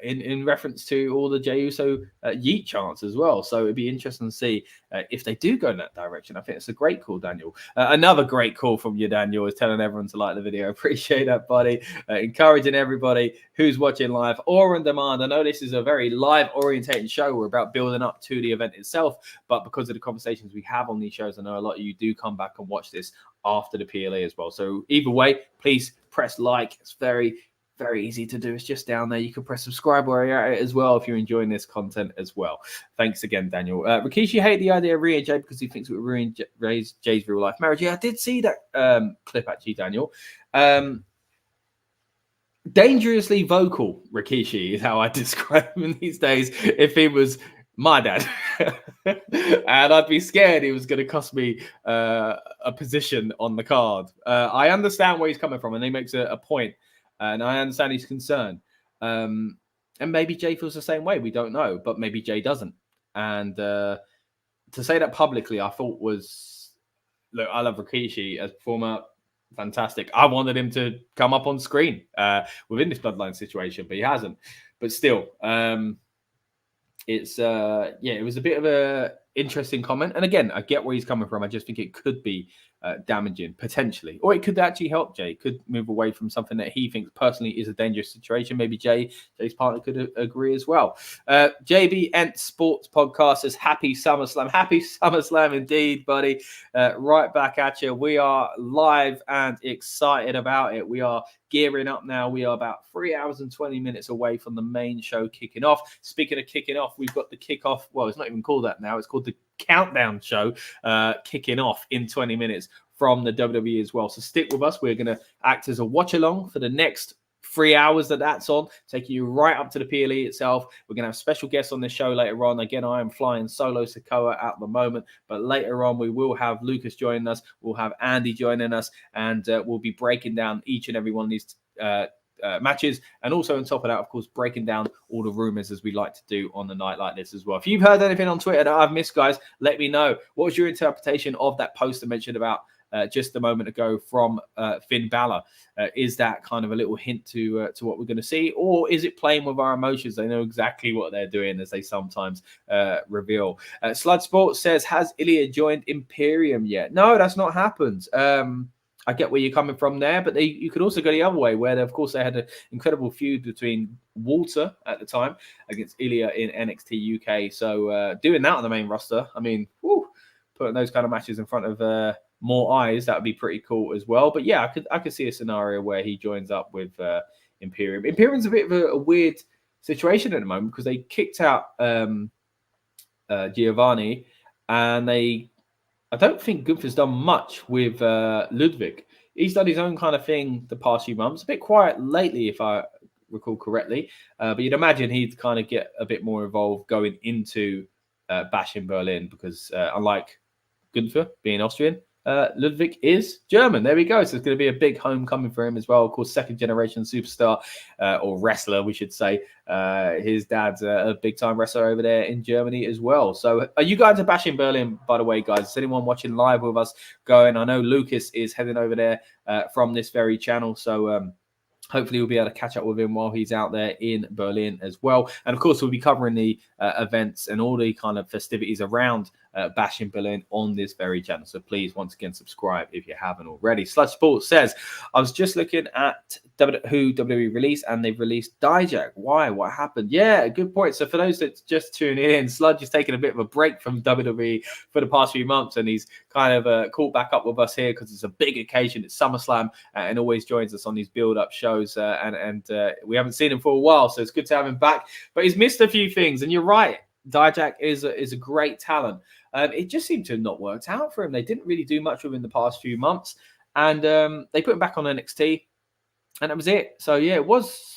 Speaker 1: in reference to all the Jey Uso yeet chants as well. So it'd be interesting to see if they do go in that direction. I think it's a great call, Daniel. Another great call from you, Daniel, is telling everyone to like the video. Appreciate that, buddy. Encouraging everybody who's watching live or on demand. I know this is a very live-orientated show. We're about building up to the event itself, but because of the conversations we have on these shows, I know a lot of you do come back and watch this after the PLE as well. So either way, please press like. It's very, very easy to do. It's just down there. You can press subscribe where you're at it as well if you're enjoying this content as well. Thanks again, Daniel. Rikishi hated the idea of Rhea and Jay because he thinks it would ruin Jay's real life marriage. Yeah, I did see that clip actually, Daniel. Dangerously vocal Rikishi is how I describe him these days. If he was my dad. And I'd be scared it was going to cost me a position on the card. I understand where he's coming from, and he makes a point, and I understand his concern. And maybe Jay feels the same way. We don't know, but maybe Jay doesn't. And to say that publicly, I thought was, look, I love Rikishi as a performer. Fantastic. I wanted him to come up on screen within this bloodline situation, but he hasn't. But still, it's it was a bit of a interesting comment. And again, I get where he's coming from. I just think it could be damaging potentially, or it could actually help Jay. Could move away from something that he thinks personally is a dangerous situation. Maybe Jay's partner could agree as well. JB Ent Sports Podcast says happy SummerSlam indeed, buddy. Right back at you. We are live and excited about it. We are gearing up now. We are about 3 hours and 20 minutes away from the main show kicking off. Speaking of kicking off, we've got the kickoff. Well, it's not even called that now. It's called the countdown show kicking off in 20 minutes from the WWE as well. So stick with us. We're going to act as a watch along for the next 3 hours that's on, taking you right up to the PLE itself. We're going to have special guests on this show later on. Again, I am flying solo Sikoa at the moment, but later on we will have Lucas joining us. We'll have Andy joining us, and we'll be breaking down each and every one of these matches, and also on top of that, of course, breaking down all the rumors as we like to do on the night like this as well. If you've heard anything on Twitter that I've missed, guys, let me know. What was your interpretation of that post I mentioned about just a moment ago from Finn Balor? Is that kind of a little hint to what we're going to see, or is it playing with our emotions? They know exactly what they're doing, as they sometimes reveal. Slud Sports says, has Ilya joined Imperium yet? No, that's not happened. I get where you're coming from there, but you could also go the other way, where, of course, they had an incredible feud between Walter at the time against Ilya in NXT UK. So doing that on the main roster, I mean, putting those kind of matches in front of more eyes, that would be pretty cool as well. But yeah, I could see a scenario where he joins up with Imperium. Imperium's a bit of a weird situation at the moment, because they kicked out Giovanni, and I don't think Gunther's done much with Ludwig. He's done his own kind of thing the past few months. A bit quiet lately, if I recall correctly. But you'd imagine he'd kind of get a bit more involved going into Bash in Berlin, because unlike Gunther being Austrian, Ludwig is German. There we go. So it's going to be a big homecoming for him as well. Of course, second generation superstar or wrestler, we should say. His dad's a big time wrestler over there in Germany as well. So are you going to Bash in Berlin, by the way, guys? Is anyone watching live with us going? I know Lucas is heading over there from this very channel. So hopefully we'll be able to catch up with him while he's out there in Berlin as well. And of course, we'll be covering the events and all the kind of festivities around Bash in Berlin on this very channel. So please, once again, subscribe if you haven't already. Sludge Sports says, I was just looking at who WWE released, and they've released Dijak. Why? What happened? Yeah, good point. So for those that just tuning in, Sludge is taking a bit of a break from WWE for the past few months, and he's kind of caught back up with us here because it's a big occasion. It's SummerSlam, and always joins us on these build-up shows, and we haven't seen him for a while, so it's good to have him back. But he's missed a few things, and you're right. Dijak is a great talent. It just seemed to have not worked out for him. They didn't really do much with him in the past few months, and they put him back on NXT, and that was it. So yeah,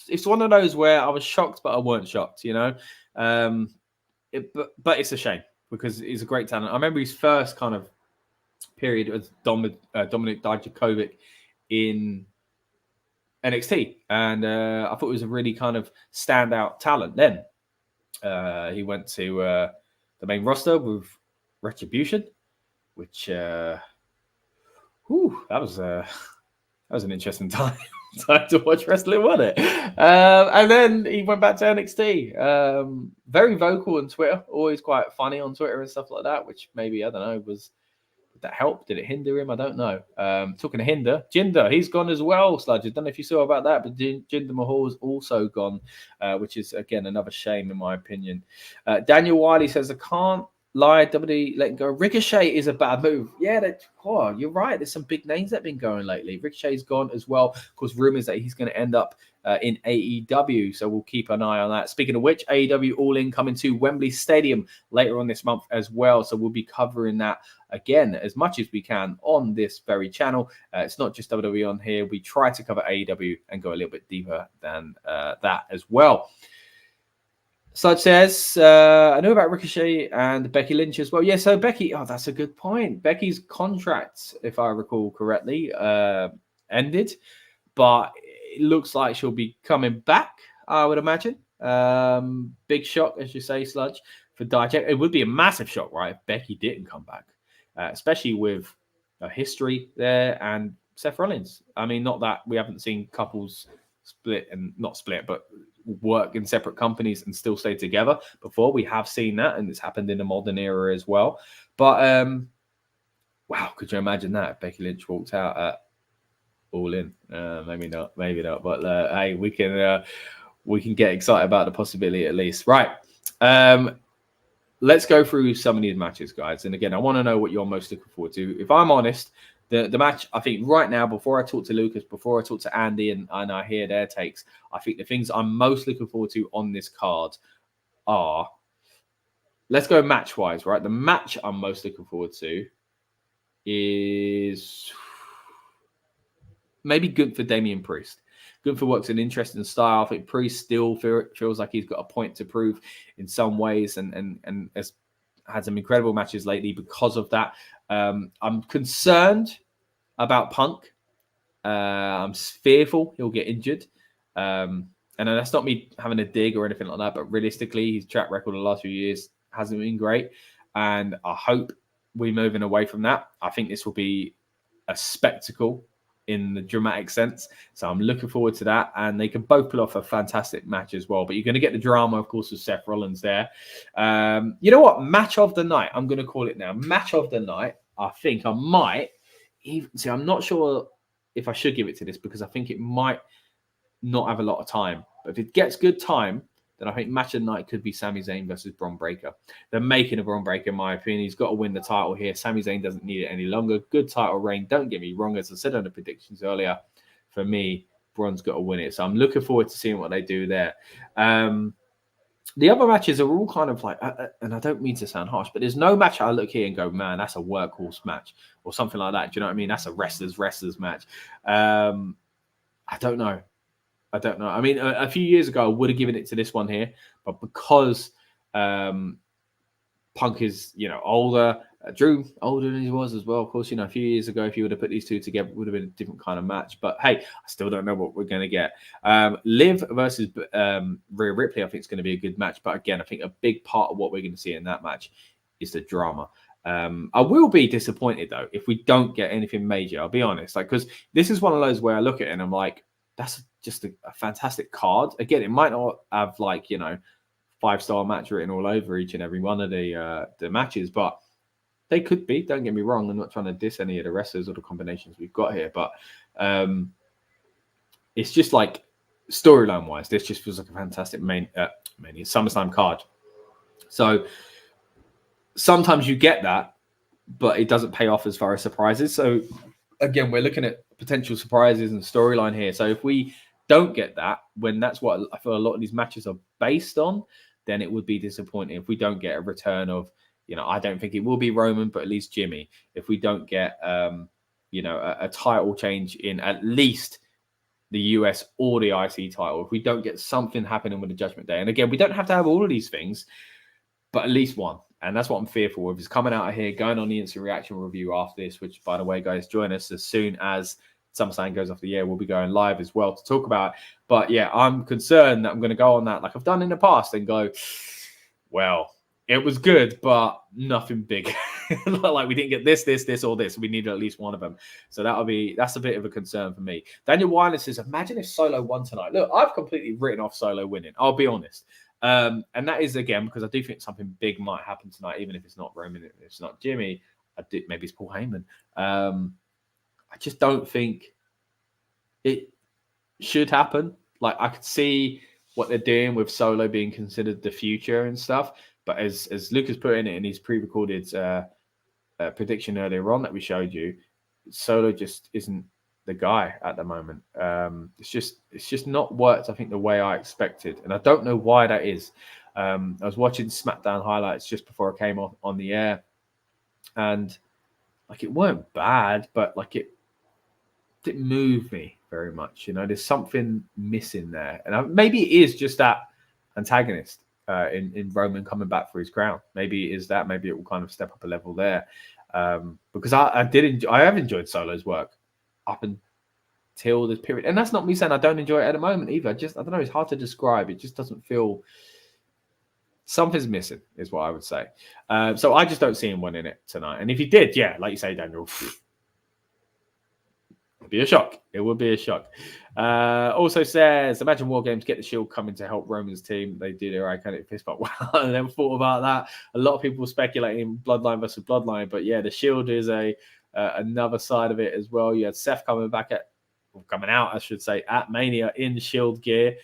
Speaker 1: it's one of those where I was shocked, but I weren't shocked, you know. But it's a shame, because he's a great talent. I remember his first kind of period as Dominic Dijakovic in NXT, and I thought it was a really kind of standout talent. Then he went to the main roster with Retribution, which that was an interesting time to watch wrestling, wasn't it? And then he went back to NXT. Very vocal on Twitter, always quite funny on Twitter and stuff like that, which maybe, I don't know, did that help? Did it hinder him? I don't know. Talking to hinder, Jinder, he's gone as well, Sludge. I don't know if you saw about that, but Jinder Mahal's also gone, which is, again, another shame in my opinion. Daniel Wiley says, I can't lie, WWE letting go. Ricochet is a bad move. Yeah, you're right. There's some big names that have been going lately. Ricochet's gone as well. Of course, rumors that he's going to end up in AEW, so we'll keep an eye on that. Speaking of which, AEW All In coming to Wembley Stadium later on this month as well, so we'll be covering that again as much as we can on this very channel. It's not just WWE on here. We try to cover AEW and go a little bit deeper than that as well. Sludge says, I know about Ricochet and Becky Lynch as well. Yeah, so Becky, that's a good point. Becky's contract, if I recall correctly, ended, but it looks like she'll be coming back, I would imagine. Big shock, as you say, Sludge, for Dijak. It would be a massive shock, right, if Becky didn't come back, especially with a history there and Seth Rollins. I mean, not that we haven't seen couples split and not split, but work in separate companies and still stay together before. We have seen that, and it's happened in the modern era as well. But wow, could you imagine that if Becky Lynch walked out at All In? Maybe not. But hey, we can get excited about the possibility at least. Right. Let's go through some of these matches, guys. And again, I want to know what you're most looking forward to. If I'm honest, the match, I think right now, before I talk to Lucas, before I talk to Andy and I hear their takes, I think the things I'm most looking forward to on this card are, let's go match-wise, right? The match I'm most looking forward to is maybe Gunther Damian Priest. Gunther works an interesting style. I think Priest still feels like he's got a point to prove in some ways and has had some incredible matches lately because of that. I'm concerned about Punk. I'm fearful he'll get injured. And that's not me having a dig or anything like that, but realistically, his track record the last few years hasn't been great. And I hope we're moving away from that. I think this will be a spectacle in the dramatic sense. So I'm looking forward to that. And they can both pull off a fantastic match as well. But you're going to get the drama, of course, with Seth Rollins there. You know what? Match of the night. I'm going to call it now. Match of the night. I think I might even see. I'm not sure if I should give it to this because I think it might not have a lot of time. But if it gets good time, then I think match of the night could be Sami Zayn versus Bron Breakker. They're making a Bron Breakker, in my opinion. He's got to win the title here. Sami Zayn doesn't need it any longer. Good title reign. Don't get me wrong. As I said on the predictions earlier, for me, Bron's got to win it. So I'm looking forward to seeing what they do there. The other matches are all kind of like, and I don't mean to sound harsh, but there's no match I look here and go, man, that's a workhorse match or something like that. Do you know what I mean? That's a wrestlers match. I don't know. I mean, a few years ago, I would have given it to this one here, but because Punk is, older, Drew older than he was as well. Of course, a few years ago, if you would have put these two together, it would have been a different kind of match. But hey, I still don't know what we're going to get. Liv versus Rhea Ripley, I think it's going to be a good match. But again, I think a big part of what we're going to see in that match is the drama. I will be disappointed though if we don't get anything major. I'll be honest, because this is one of those where I look at it and I'm like, that's just a fantastic card. Again, it might not have 5-star match written all over each and every one of the matches, but they could be. Don't get me wrong. I'm not trying to diss any of the wrestlers or the combinations we've got here, but it's just like storyline wise, this just feels like a fantastic main SummerSlam card. So sometimes you get that, but it doesn't pay off as far as surprises. So again, we're looking at potential surprises and storyline here. So if we don't get that, when that's what I feel a lot of these matches are based on, then it would be disappointing if we don't get a return of, I don't think it will be Roman, but at least Jimmy. If we don't get, a title change in at least the US or the IC title, if we don't get something happening with the Judgment Day, and again, we don't have to have all of these things, but at least one. And that's what I'm fearful of, is coming out of here, going on the instant reaction review after this, which, by the way, guys, join us as soon as SummerSlam goes off the air. We'll be going live as well to talk about it. But yeah, I'm concerned that I'm going to go on that like I've done in the past and go, well, it was good, but nothing big. Like we didn't get this, or this. We needed at least one of them. So that's a bit of a concern for me. Daniel Wyler says, imagine if Solo won tonight. Look, I've completely written off Solo winning. I'll be honest. And that is, again, because I do think something big might happen tonight, even if it's not Roman, if it's not Jimmy. Maybe it's Paul Heyman. I just don't think it should happen. Like, I could see what they're doing with Solo being considered the future and stuff. But as Lucas put in it in his pre-recorded prediction earlier on that we showed you, Solo just isn't the guy at the moment. It's just not worked, I think, the way I expected. And I don't know why that is. I was watching SmackDown highlights just before I came on the air. And it weren't bad, but it didn't move me very much. There's something missing there. And maybe it is just that antagonist. in Roman coming back for his crown. Maybe it is that. Maybe it will kind of step up a level there. Because I have enjoyed Solo's work up until this period. And that's not me saying I don't enjoy it at the moment either. I don't know. It's hard to describe. It just doesn't feel... Something's missing is what I would say. So I just don't see him winning it tonight. And if he did, yeah, like you say, Daniel, it'd be a shock. It would be a shock. Also says, imagine War Games get the Shield coming to help Roman's team. They do their iconic fist bump. Wow, I never thought about that. A lot of people speculating Bloodline versus Bloodline, but yeah, the Shield is another side of it as well. You had Seth coming out, I should say, at Mania in Shield gear.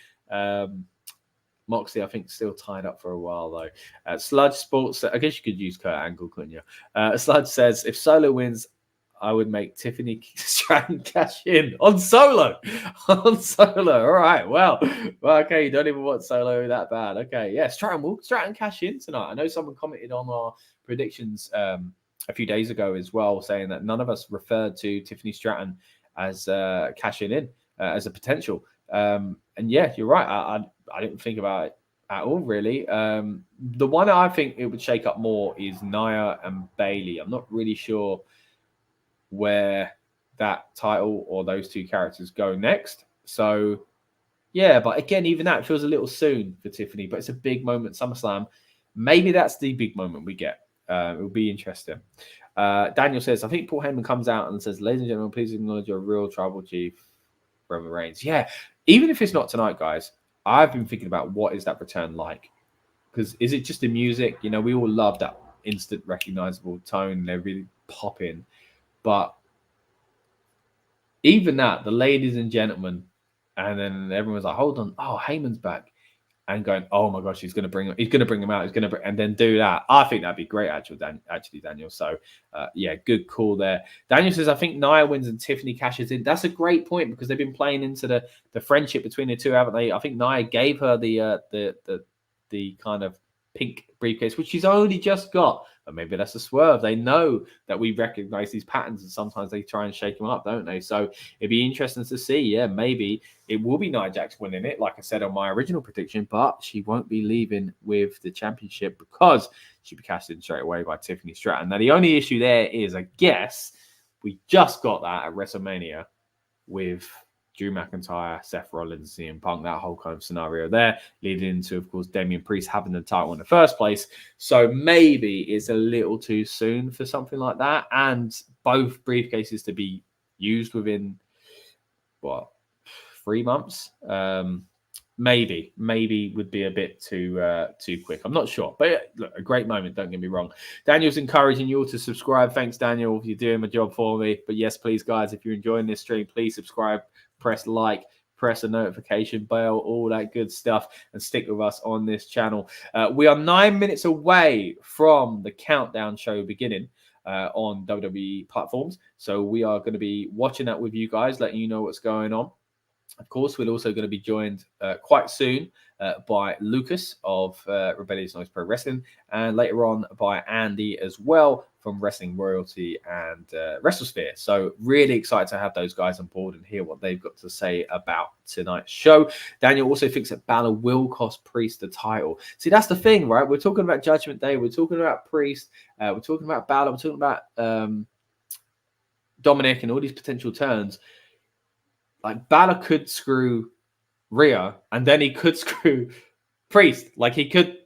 Speaker 1: Moxley, I think, still tied up for a while, though. Sludge Sports, I guess you could use Kurt Angle, couldn't you? Sludge says, if Solo wins, I would make Tiffany Stratton cash in on Solo. On Solo. All right. Well, okay. You don't even want Solo that bad. Okay. Yeah. Stratton cash in tonight. I know someone commented on our predictions a few days ago as well, saying that none of us referred to Tiffany Stratton as cashing in as a potential. And yeah, you're right. I didn't think about it at all, really. The one I think it would shake up more is Nia and Bayley. I'm not really sure where that title or those two characters go next. So, yeah, but again, even that feels a little soon for Tiffany, but it's a big moment, SummerSlam. Maybe that's the big moment we get. It will be interesting. Daniel says, I think Paul Heyman comes out and says, ladies and gentlemen, please acknowledge your real tribal chief, Roman Reigns. Yeah, even if it's not tonight, guys, I've been thinking about what is that return like? Because is it just the music? You know, we all love that instant recognizable tone. They're really popping. But even that, the ladies and gentlemen, and then everyone's like, hold on, oh, Heyman's back. And going, oh my gosh, he's going to bring him out. And then do that. I think that'd be great, actually, Daniel. So, yeah, good call there. Daniel says, I think Nia wins and Tiffany cashes in. That's a great point because they've been playing into the friendship between the two, haven't they? I think Nia gave her the kind of pink briefcase, which she's only just got. But maybe that's a swerve. They know that we recognize these patterns, and sometimes they try and shake them up, don't they? So it'd be interesting to see. Yeah, maybe it will be Nia Jax winning it, like I said on my original prediction, but she won't be leaving with the championship because she'll be cashed in straight away by Tiffany Stratton. Now, the only issue there is, I guess, we just got that at WrestleMania with Drew McIntyre, Seth Rollins, CM Punk, that whole kind of scenario there, leading into, of course, Damian Priest having the title in the first place. So maybe it's a little too soon for something like that. And both briefcases to be used within, 3 months? Maybe would be a bit too quick. I'm not sure. But look, a great moment, don't get me wrong. Daniel's encouraging you all to subscribe. Thanks, Daniel. You're doing my job for me. But yes, please, guys, if you're enjoying this stream, please subscribe. Press like, press a notification bell, all that good stuff, and stick with us on this channel. We are 9 minutes away from the countdown show beginning on WWE platforms. So we are going to be watching that with you guys, letting you know what's going on. Of course, we're also going to be joined quite soon by Lucas of Rebellious Noise Pro Wrestling, and later on by Andy as well from Wrestling Royalty and WrestleSphere. So really excited to have those guys on board and hear what they've got to say about tonight's show. Daniel also thinks that Balor will cost Priest the title. See, that's the thing, right? We're talking about Judgment Day. We're talking about Priest. We're talking about Balor. We're talking about Dominic and all these potential turns. Like, Balor could screw Rhea, and then he could screw Priest. Like, he could...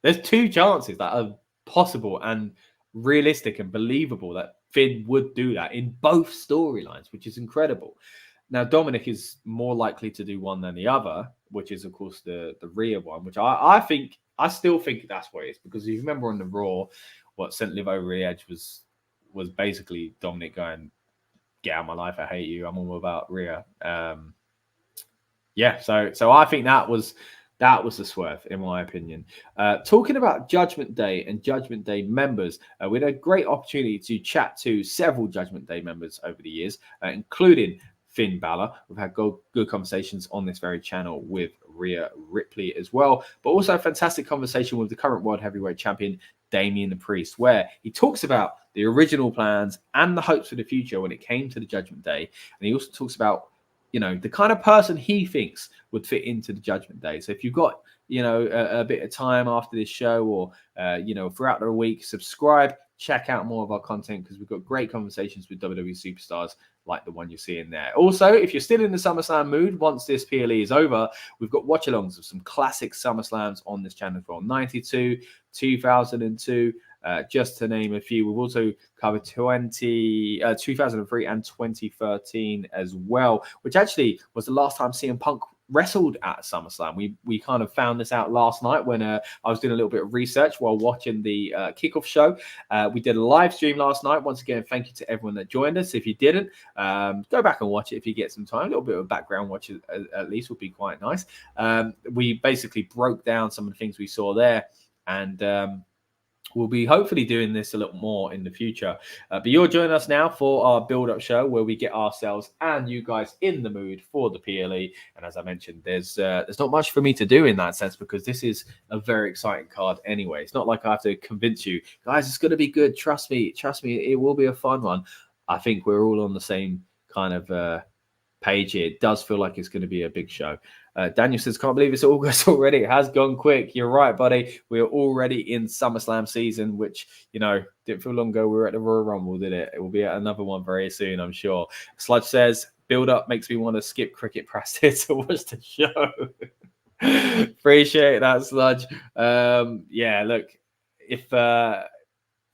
Speaker 1: There's two chances that are possible and realistic and believable that Finn would do that in both storylines, which is incredible. Now, Dominic is more likely to do one than the other, which is, of course, the Rhea one, which I still think that's what it is. Because if you remember on the Raw, what sent Liv over the edge was basically Dominic going, get out of my life, I hate you, I'm all about Rhea. Yeah, so I think that was the swerve, in my opinion. Talking about Judgment Day and Judgment Day members, we had a great opportunity to chat to several Judgment Day members over the years, including Finn Balor. We've had good conversations on this very channel with Rhea Ripley as well, but also a fantastic conversation with the current World Heavyweight Champion, Damian the Priest, where he talks about the original plans and the hopes for the future when it came to the Judgment Day. And he also talks about, the kind of person he thinks would fit into the Judgment Day. So if you've got a bit of time after this show, or throughout the week, subscribe, check out more of our content, because we've got great conversations with WWE superstars like the one you're seeing there. Also, if you're still in the SummerSlam mood, once this PLE is over, we've got watch-alongs of some classic SummerSlams on this channel from 92, 2002, just to name a few. We've also covered 2003 and 2013 as well, which actually was the last time CM Punk wrestled at SummerSlam. We kind of found this out last night when I was doing a little bit of research while watching the kickoff show. We did a live stream last night. Once again, thank you to everyone that joined us. If you didn't, go back and watch it if you get some time. A little bit of background watch at least would be quite nice. We basically broke down some of the things we saw there, and we'll be hopefully doing this a little more in the future. But you're joining us now for our build-up show, where we get ourselves and you guys in the mood for the PLE. And as I mentioned, there's not much for me to do in that sense, because this is a very exciting card anyway. It's not like I have to convince you, guys, it's going to be good. Trust me, it will be a fun one. I think we're all on the same kind of page here. It does feel like it's going to be a big show. Daniel says, can't believe it's August already. It has gone quick. You're right, buddy. We're already in SummerSlam season, which, didn't feel long ago we were at the Royal Rumble, did it? It will be at another one very soon, I'm sure. Sludge says, build up makes me want to skip cricket practice to watch the show. Appreciate that, Sludge. Look,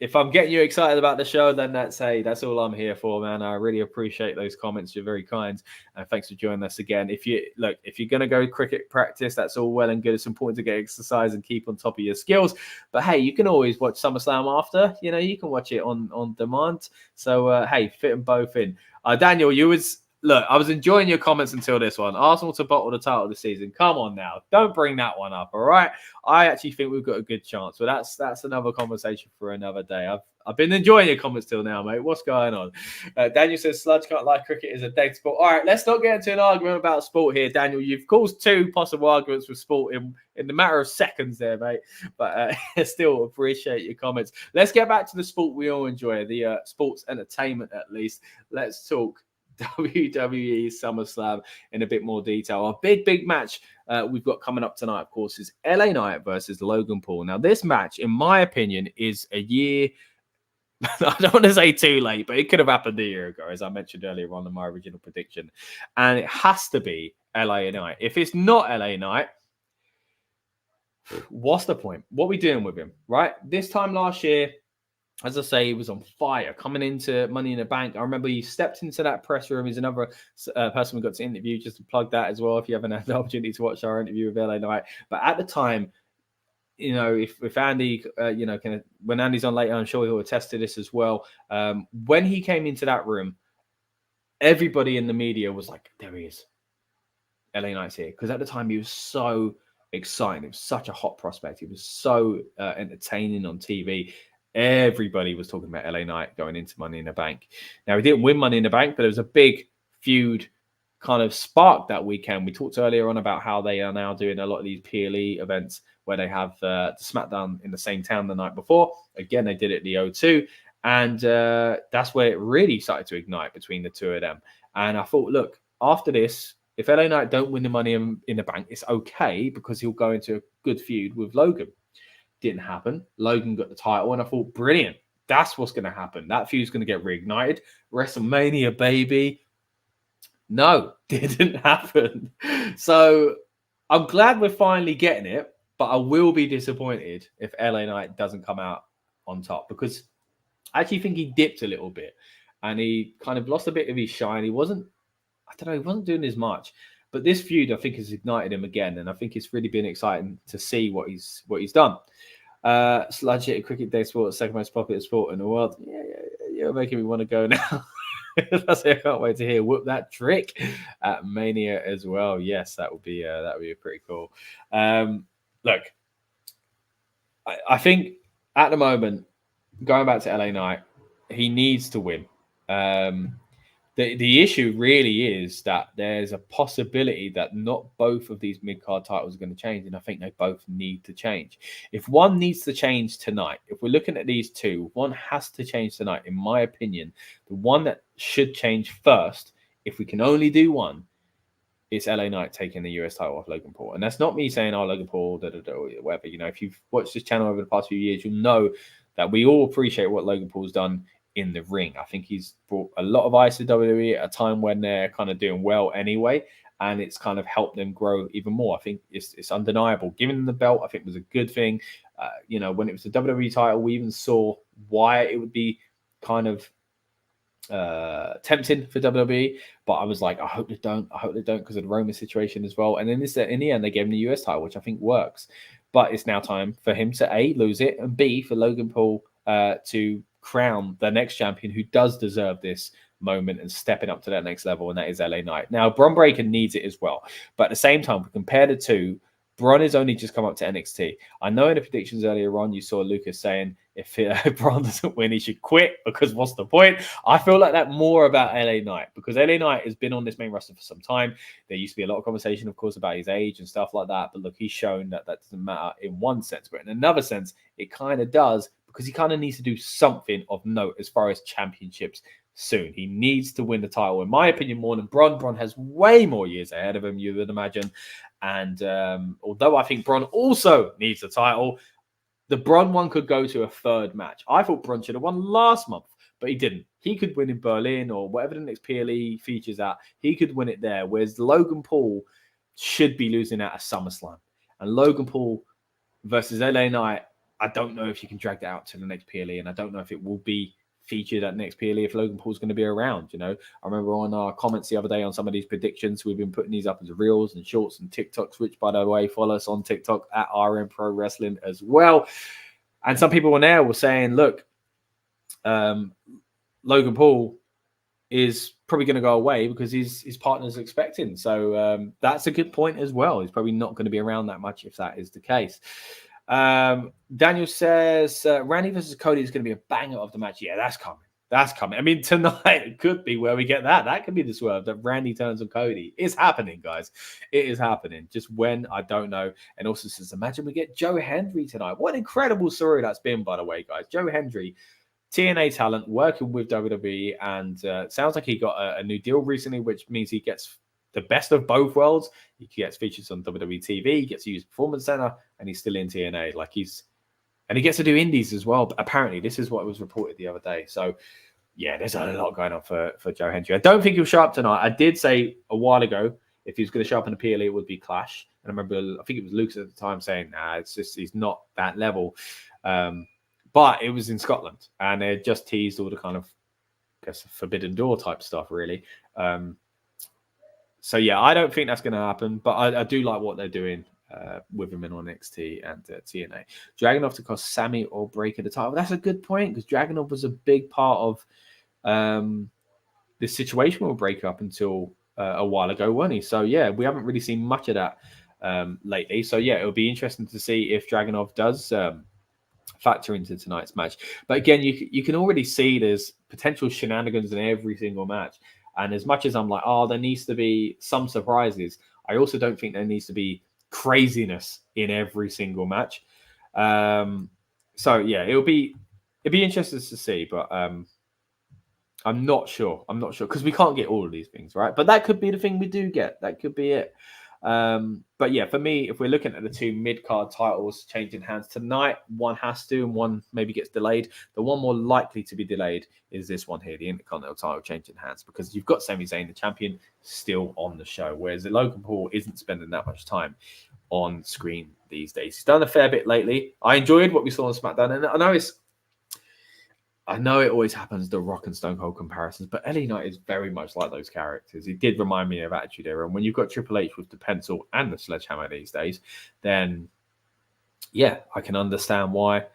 Speaker 1: if I'm getting you excited about the show, then that's all I'm here for, man. I really appreciate those comments. You're very kind. And thanks for joining us again. If you're going to go cricket practice, that's all well and good. It's important to get exercise and keep on top of your skills. But hey, you can always watch SummerSlam after. You can watch it on demand. So, hey, fit them both in. Daniel, I was enjoying your comments until this one. Arsenal to bottle the title this season. Come on now. Don't bring that one up, all right? I actually think we've got a good chance. But that's another conversation for another day. I've been enjoying your comments till now, mate. What's going on? Daniel says, Sludge can't lie, cricket is a dead sport. All right, let's not get into an argument about sport here, Daniel. You've caused two possible arguments with sport in the matter of seconds there, mate. But still appreciate your comments. Let's get back to the sport we all enjoy, the sports entertainment at least. Let's talk WWE SummerSlam in a bit more detail. Our big match we've got coming up tonight, of course, is LA Knight versus Logan Paul. Now, this match, in my opinion, is a year... I don't want to say too late, but it could have happened a year ago, as I mentioned earlier on in my original prediction. And it has to be LA Knight. If it's not LA Knight, what's the point? What are we doing with him, right? This time last year, as I say, he was on fire coming into Money in the Bank. I remember he stepped into that press room. He's another person we got to interview, just to plug that as well, if you haven't had the opportunity to watch our interview with LA Knight. But at the time, if Andy, when Andy's on later, I'm sure he'll attest to this as well. When he came into that room, everybody in the media was like, there he is. LA Knight's here. Because at the time, he was so exciting. He was such a hot prospect. He was so entertaining on TV. Everybody was talking about LA Knight going into Money in the Bank. Now, he didn't win Money in the Bank, but there was a big feud kind of sparked that weekend. We talked earlier on about how they are now doing a lot of these PLE events where they have the SmackDown in the same town the night before. Again, they did it at the O2. And that's where it really started to ignite between the two of them. And I thought, look, after this, if LA Knight don't win the Money in the Bank, it's okay, because he'll go into a good feud with Logan. Didn't happen. Logan got the title, and I thought, brilliant. That's what's going to happen. That feud's going to get reignited. WrestleMania, baby. No, didn't happen. So I'm glad we're finally getting it, but I will be disappointed if LA Knight doesn't come out on top, because I actually think he dipped a little bit and he kind of lost a bit of his shine. He wasn't doing as much. But this feud, I think, has ignited him again, and I think it's really been exciting to see what he's done. Sludge hit cricket day sport, second most popular sport in the world. Yeah, you're making me want to go now. That's it. I can't wait to hear whoop that trick at Mania as well. Yes, that would be pretty cool. Look, I think at the moment, going back to LA Knight, he needs to win. The issue really is that there's a possibility that not both of these mid-card titles are going to change, and I think they both need to change. If one needs to change tonight, if we're looking at these two, one has to change tonight, in my opinion. The one that should change first, if we can only do one, it's LA Knight taking the US title off Logan Paul. And that's not me saying, oh, Logan Paul, whatever. You know, if you've watched this channel over the past few years, you'll know that we all appreciate what Logan Paul's done in the ring. I think he's brought a lot of eyes to WWE at a time when they're kind of doing well anyway. And it's kind of helped them grow even more. I think it's undeniable. Giving them the belt, I think, was a good thing. You know, when it was the WWE title, we even saw why it would be kind of tempting for WWE, but I was like, I hope they don't because of the Roman situation as well. And then in the end, they gave him the US title, which I think works. But it's now time for him to A, lose it, and B, for Logan Paul to crown the next champion who does deserve this moment and stepping up to that next level, and that is LA Knight. Now, Bron Breakker needs it as well. But at the same time, compare the two, Bron has only just come up to NXT. I know in the predictions earlier on, you saw Lucas saying if Bron doesn't win, he should quit because what's the point? I feel like that more about LA Knight because LA Knight has been on this main roster for some time. There used to be a lot of conversation, of course, about his age and stuff like that. But look, he's shown that doesn't matter in one sense. But in another sense, it kind of does because he kind of needs to do something of note as far as championships soon. He needs to win the title, in my opinion, more than Bron. Bron has way more years ahead of him, you would imagine. And although I think Bron also needs the title, the Bron one could go to a third match. I thought Bron should have won last month, but he didn't. He could win in Berlin or whatever the next PLE features at. He could win it there, whereas Logan Paul should be losing at a SummerSlam. And Logan Paul versus LA Knight, I don't know if you can drag that out to the next PLE, and I don't know if it will be featured at next PLE if Logan Paul's going to be around. You know, I remember on our comments the other day on some of these predictions, we've been putting these up as reels and shorts and TikToks, which, by the way, follow us on TikTok at RN Pro Wrestling as well. And some people on there were saying, look, Logan Paul is probably going to go away because his partner's expecting. So that's a good point as well. He's probably not going to be around that much if that is the case. Daniel says Randy versus Cody is going to be a banger of the match. Yeah, that's coming. That's coming. I mean, tonight it could be where we get that. That could be the swerve that Randy turns on Cody. It's happening, guys. It is happening. Just when, I don't know. And also says, imagine we get Joe Hendry tonight. What an incredible story that's been, by the way, guys. Joe Hendry, TNA talent, working with WWE, and sounds like he got a new deal recently, which means he gets the best of both worlds. He gets features on WWE TV, he gets to use Performance Center, and he's still in TNA. And he gets to do indies as well. But apparently, this is what was reported the other day. So, yeah, there's a lot going on for Joe Hendry. I don't think he'll show up tonight. I did say a while ago, if he was going to show up in the PLE, it would be Clash. And I remember, I think it was Lucas at the time saying, nah, it's just, he's not that level. But it was in Scotland, and they just teased all the kind of, I guess, Forbidden Door type stuff, really. So, yeah, I don't think that's going to happen, but I do like what they're doing with him in on NXT and TNA. Dragunov to cost Sami or Breakker the title. That's a good point, because Dragunov was a big part of this situation with Breakker up until a while ago, wasn't he? So, yeah, we haven't really seen much of that lately. So, yeah, it'll be interesting to see if Dragunov does factor into tonight's match. But again, you can already see there's potential shenanigans in every single match. And as much as I'm like, oh, there needs to be some surprises, I also don't think there needs to be craziness in every single match. So yeah, it'd be interesting to see, but I'm not sure because we can't get all of these things, right? But that could be the thing we do get. That could be it. But yeah, for me, if we're looking at the two mid-card titles changing hands tonight, one has to and one maybe gets delayed. The one more likely to be delayed is this one here, the Intercontinental title changing hands, because you've got Sami Zayn, the champion, still on the show, whereas Logan Paul isn't spending that much time on screen these days. He's done a fair bit lately. I enjoyed what we saw on SmackDown, and I know it always happens, the Rock and Stone Cold comparisons, but LA Knight is very much like those characters. He did remind me of Attitude Era. And when you've got Triple H with the pencil and the sledgehammer these days, then, yeah, I can understand why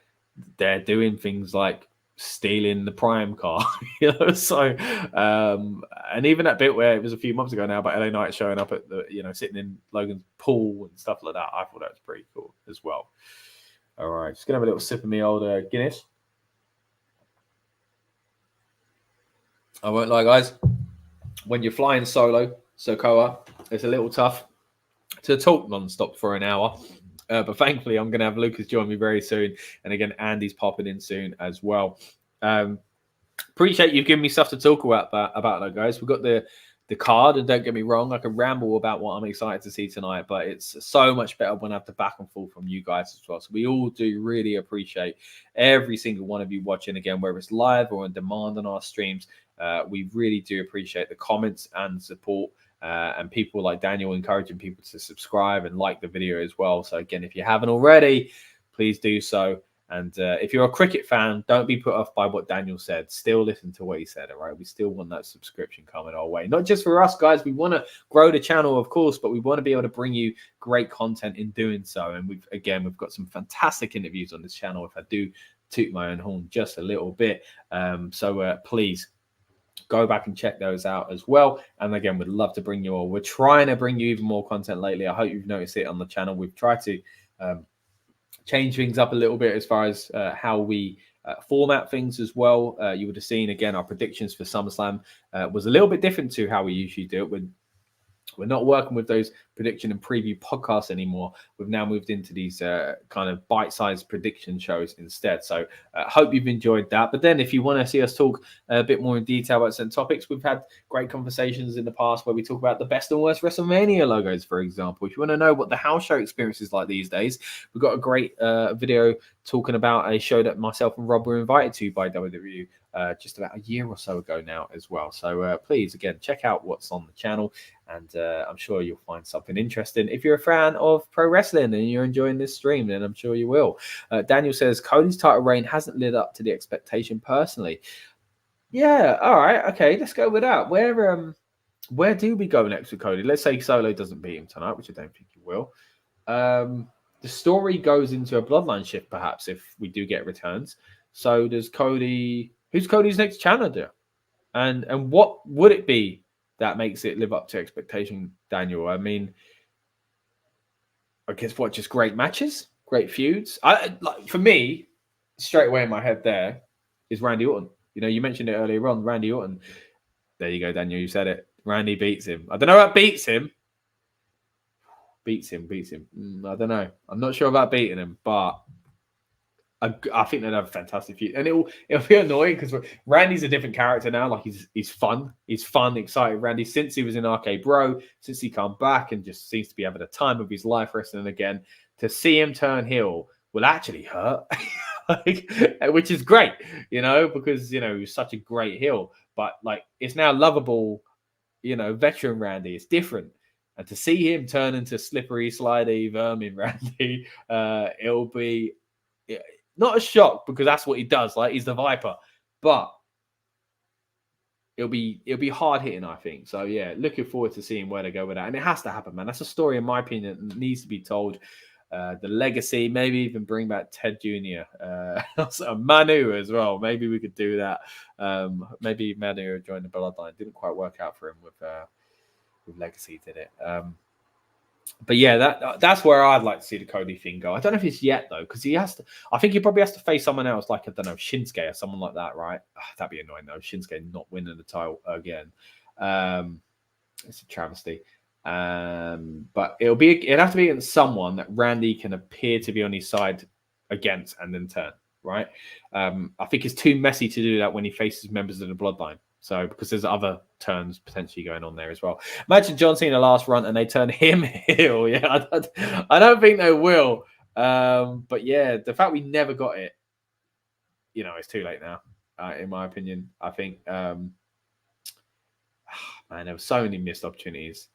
Speaker 1: they're doing things like stealing the Prime car. So, and even that bit where it was a few months ago now, but LA Knight showing up at the, sitting in Logan's pool and stuff like that, I thought that was pretty cool as well. All right, just going to have a little sip of me old Guinness. I won't lie, guys. When you're flying solo, Sikoa, it's a little tough to talk non-stop for an hour. But thankfully, I'm going to have Lucas join me very soon. And again, Andy's popping in soon as well. Appreciate you giving me stuff to talk about that, guys. We've got the the card. And don't get me wrong, I can ramble about what I'm excited to see tonight, but it's so much better when I have the back and forth from you guys as well. So we all do really appreciate every single one of you watching, again, whether it's live or on demand on our streams. We really do appreciate the comments and support, and people like Daniel encouraging people to subscribe and like the video as well. So again, if you haven't already, please do so. And if you're a cricket fan, don't be put off by what Daniel said. Still listen to what he said, all right? We still want that subscription coming our way. Not just for us, guys. We want to grow the channel, of course, but we want to be able to bring you great content in doing so. And we've got some fantastic interviews on this channel, if I do toot my own horn just a little bit. So please go back and check those out as well. And again, we'd love to bring you all. We're trying to bring you even more content lately. I hope you've noticed it on the channel. We've tried to change things up a little bit as far as how we format things as well. You would have seen, again, our predictions for SummerSlam was a little bit different to how we usually do it. We're not working with those prediction and preview podcasts anymore. We've now moved into these kind of bite-sized prediction shows instead. So hope you've enjoyed that. But then if you want to see us talk a bit more in detail about certain topics, we've had great conversations in the past where we talk about the best and worst WrestleMania logos, for example. If you want to know what the house show experience is like these days, we've got a great video talking about a show that myself and Rob were invited to by WWE just about a year or so ago now as well. So please, again, check out what's on the channel, and I'm sure you'll find something interesting. If you're a fan of pro wrestling and you're enjoying this stream, then I'm sure you will. Daniel says, Cody's title reign hasn't lived up to the expectation personally. Yeah, all right, okay, let's go with that. Where do we go next with Cody? Let's say Solo doesn't beat him tonight, which I don't think he will. The story goes into a bloodline shift, perhaps, if we do get returns. So does Cody... Who's Cody's next challenger? And what would it be that makes it live up to expectation, Daniel? I mean, I guess what, just great matches, great feuds? For me, straight away in my head there is Randy Orton. You know, you mentioned it earlier on, Randy Orton. There you go, Daniel, you said it. Randy beats him. I don't know about beats him. Beats him. I don't know. I'm not sure about beating him, but I think they'd have a fantastic feud, and it'll be annoying because Randy's a different character now. Like he's fun, excited. Randy, since he was in RK Bro, since he come back and just seems to be having a time of his life wrestling again. To see him turn heel will actually hurt, which is great, you know, because you know he's such a great heel. But like it's now lovable, you know, veteran Randy. It's different, and to see him turn into slippery, slidey vermin Randy, it'll be. Not a shock because that's what he does. Like he's the Viper, but it'll be hard hitting, I think. So yeah, looking forward to seeing where they go with that, and it has to happen, man. That's a story, in my opinion, that needs to be told. The legacy, maybe even bring back Ted Jr. Manu as well. Maybe we could do that. Maybe Manu joined the Bloodline. Didn't quite work out for him with Legacy, did it? But yeah, that's where I'd like to see the Cody thing go. I don't know if it's yet though, because he has to. I think he probably has to face someone else, like I don't know, Shinsuke or someone like that, right? That'd be annoying though. Shinsuke not winning the title again. It's a travesty. But it'd have to be against someone that Randy can appear to be on his side against and then turn, right? I think it's too messy to do that when he faces members of the Bloodline. So, because there's other turns potentially going on there as well. Imagine John Cena last run and they turn him heel. Yeah, I don't think they will. But yeah, the fact we never got it, you know, it's too late now, in my opinion. I think, man, there were so many missed opportunities.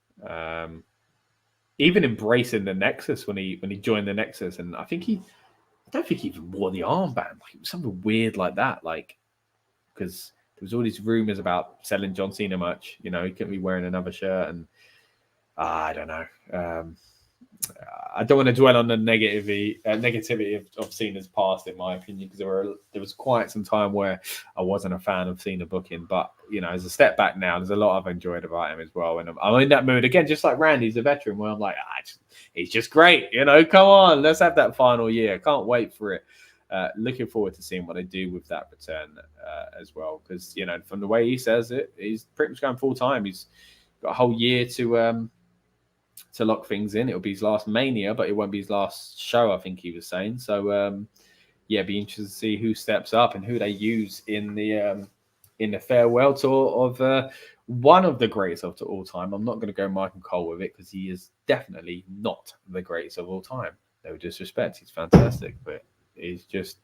Speaker 1: Even embracing the Nexus when he joined the Nexus, and I don't think he even wore the armband. Like, it was something weird like that, like because. There was all these rumors about selling John Cena merch. You know, he couldn't be wearing another shirt, and I don't know. I don't want to dwell on the negativity of Cena's past, in my opinion, because there was quite some time where I wasn't a fan of Cena booking. But you know, as a step back now, there's a lot I've enjoyed about him as well, and I'm in that mood again, just like Randy's a veteran, where I'm like, he's just great. You know, come on, let's have that final year. Can't wait for it. Looking forward to seeing what they do with that return as well, because you know, from the way he says it, he's pretty much going full time. He's got a whole year to lock things in. It'll be his last Mania, but it won't be his last show, I think he was saying. So yeah, be interested to see who steps up and who they use in the farewell tour of one of the greatest of all time. I'm not going to go Michael Cole with it because he is definitely not the greatest of all time. No disrespect, he's fantastic, but he's just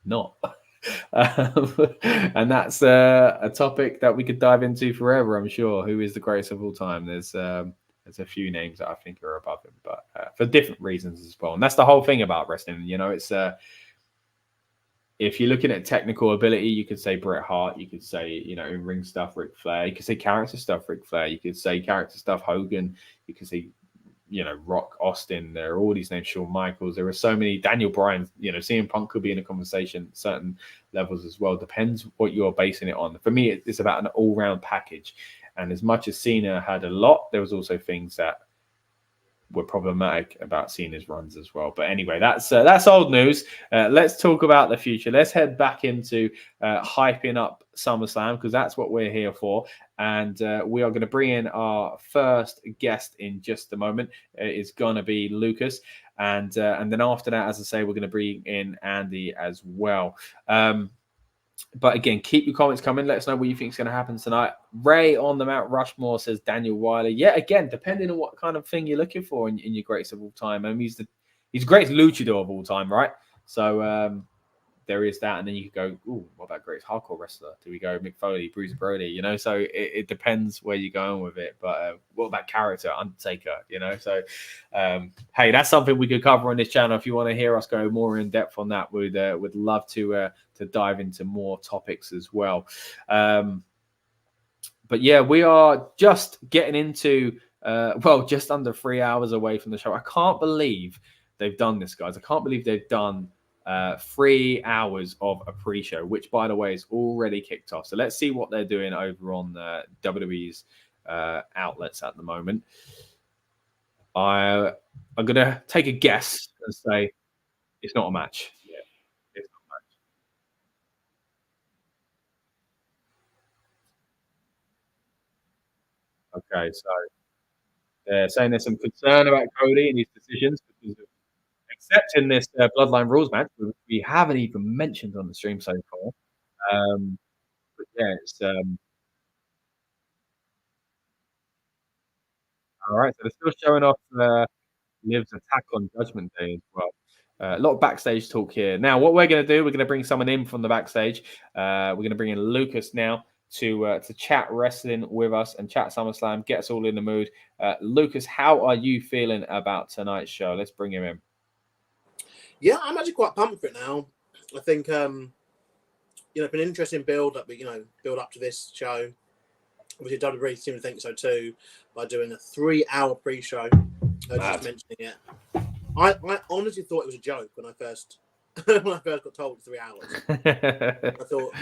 Speaker 1: not. And that's a topic that we could dive into forever, I'm sure. Who is the greatest of all time? There's a few names that I think are above him, but for different reasons as well. And that's the whole thing about wrestling. You know, it's if you're looking at technical ability, you could say Bret Hart. You could say, you know, in ring stuff, Ric Flair. You could say character stuff, Ric Flair. You could say character stuff, Hogan. You could say, you know, Rock, Austin. There are all these names, Shawn Michaels. There are so many. Daniel Bryan, you know, CM Punk could be in a conversation at certain levels as well. Depends what you're basing it on. For me, it's about an all-round package. And as much as Cena had a lot, there was also things that were problematic about Cena's runs as well. But anyway, that's old news. Let's talk about the future. Let's head back into hyping up SummerSlam, because that's what we're here for. And we are going to bring in our first guest in just a moment. It's going to be Lucas. And then after that, as I say, we're going to bring in Andy as well. But again, keep your comments coming. Let us know what you think is going to happen tonight. Ray on the Mount Rushmore says Daniel Wiley. Yeah, again, depending on what kind of thing you're looking for in your greatest of all time. I mean, he's the greatest luchador of all time, right? So there is that. And then you could go, ooh, what about greatest hardcore wrestler? Do we go Mick Foley, Bruce Brody? You know, so it depends where you're going with it. But what about character? Undertaker, you know? So, hey, that's something we could cover on this channel. If you want to hear us go more in depth on that, we'd love to dive into more topics as well. But yeah, we are just getting into, just under 3 hours away from the show. I can't believe they've done this, guys. I can't believe they've done 3 hours of a pre-show, which, by the way, is already kicked off. So let's see what they're doing over on WWE's outlets at the moment. I'm going to take a guess and say it's not a match. Yeah, it's not a match. Okay, so they're saying there's some concern about Cody and his decisions because of accepting this Bloodline Rules match, which we haven't even mentioned on the stream so far. But yeah, it's all right. So they're still showing off Liv's attack on Judgment Day as well. A lot of backstage talk here. Now, what we're going to do, we're going to bring someone in from the backstage. We're going to bring in Lucas now to chat wrestling with us and chat SummerSlam, get us all in the mood. Lucas, how are you feeling about tonight's show? Let's bring him in.
Speaker 3: Yeah, I'm actually quite pumped for it now. I think, it's been an interesting build up to this show. Obviously, WWE seem to think so too by doing a 3 hour pre-show. Just mentioning it. I honestly thought it was a joke when I first got told 3 hours. I thought,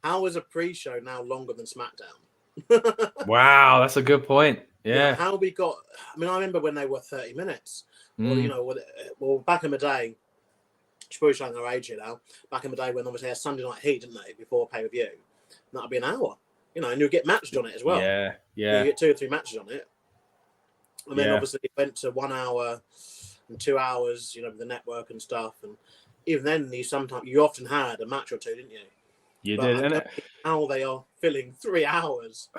Speaker 3: how is a pre-show now longer than SmackDown?
Speaker 1: Wow, that's a good point. Yeah.
Speaker 3: How we got? I mean, I remember when they were 30 minutes. Well, back in the day, it's probably showing our age here now. Back in the day when obviously they had Sunday Night Heat, didn't they, before pay-per-view? That'd be an hour. And you get matches on it as well.
Speaker 1: Yeah.
Speaker 3: You get 2 or 3 matches on it. And then obviously it went to 1 hour and 2 hours, with the network and stuff. And even then, you often had a match or two, didn't you?
Speaker 1: You did, and
Speaker 3: how they are filling 3 hours.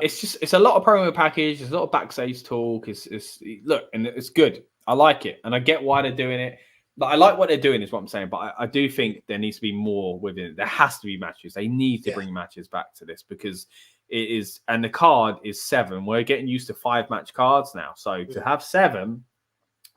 Speaker 1: It's a lot of promo package. There's a lot of backstage talk. It's look, and it's good. I like it, and I get why they're doing it. But I like what they're doing, is what I'm saying. But I do think there needs to be more within it. There has to be matches. They need to bring matches back to this, because it is, and the card is 7. We're getting used to 5-match cards now. So to have 7,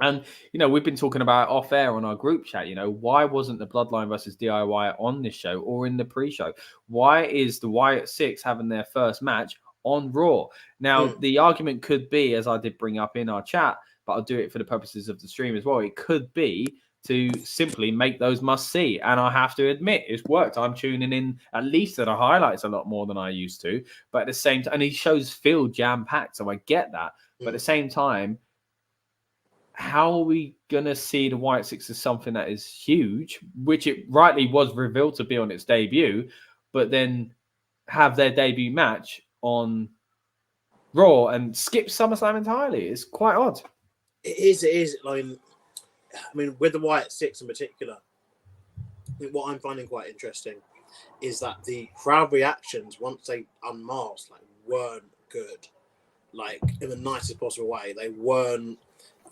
Speaker 1: and we've been talking about off air on our group chat, why wasn't the Bloodline versus DIY on this show or in the pre-show? Why is the Wyatt Six having their first match on Raw? Now, the argument could be, as I did bring up in our chat, but I'll do it for the purposes of the stream as well. It could be to simply make those must see. And I have to admit, it's worked. I'm tuning in at least to the highlights a lot more than I used to. But at the same time, and these shows feel jam-packed, so I get that. But at the same time, how are we going to see the Wyatt Six as something that is huge, which it rightly was revealed to be on its debut, but then have their debut match on Raw and skip SummerSlam entirely? It's quite odd.
Speaker 3: It is. I mean, with the Wyatt Six in particular, what I'm finding quite interesting is that the crowd reactions once they unmask, like weren't good, like in the nicest possible way. They weren't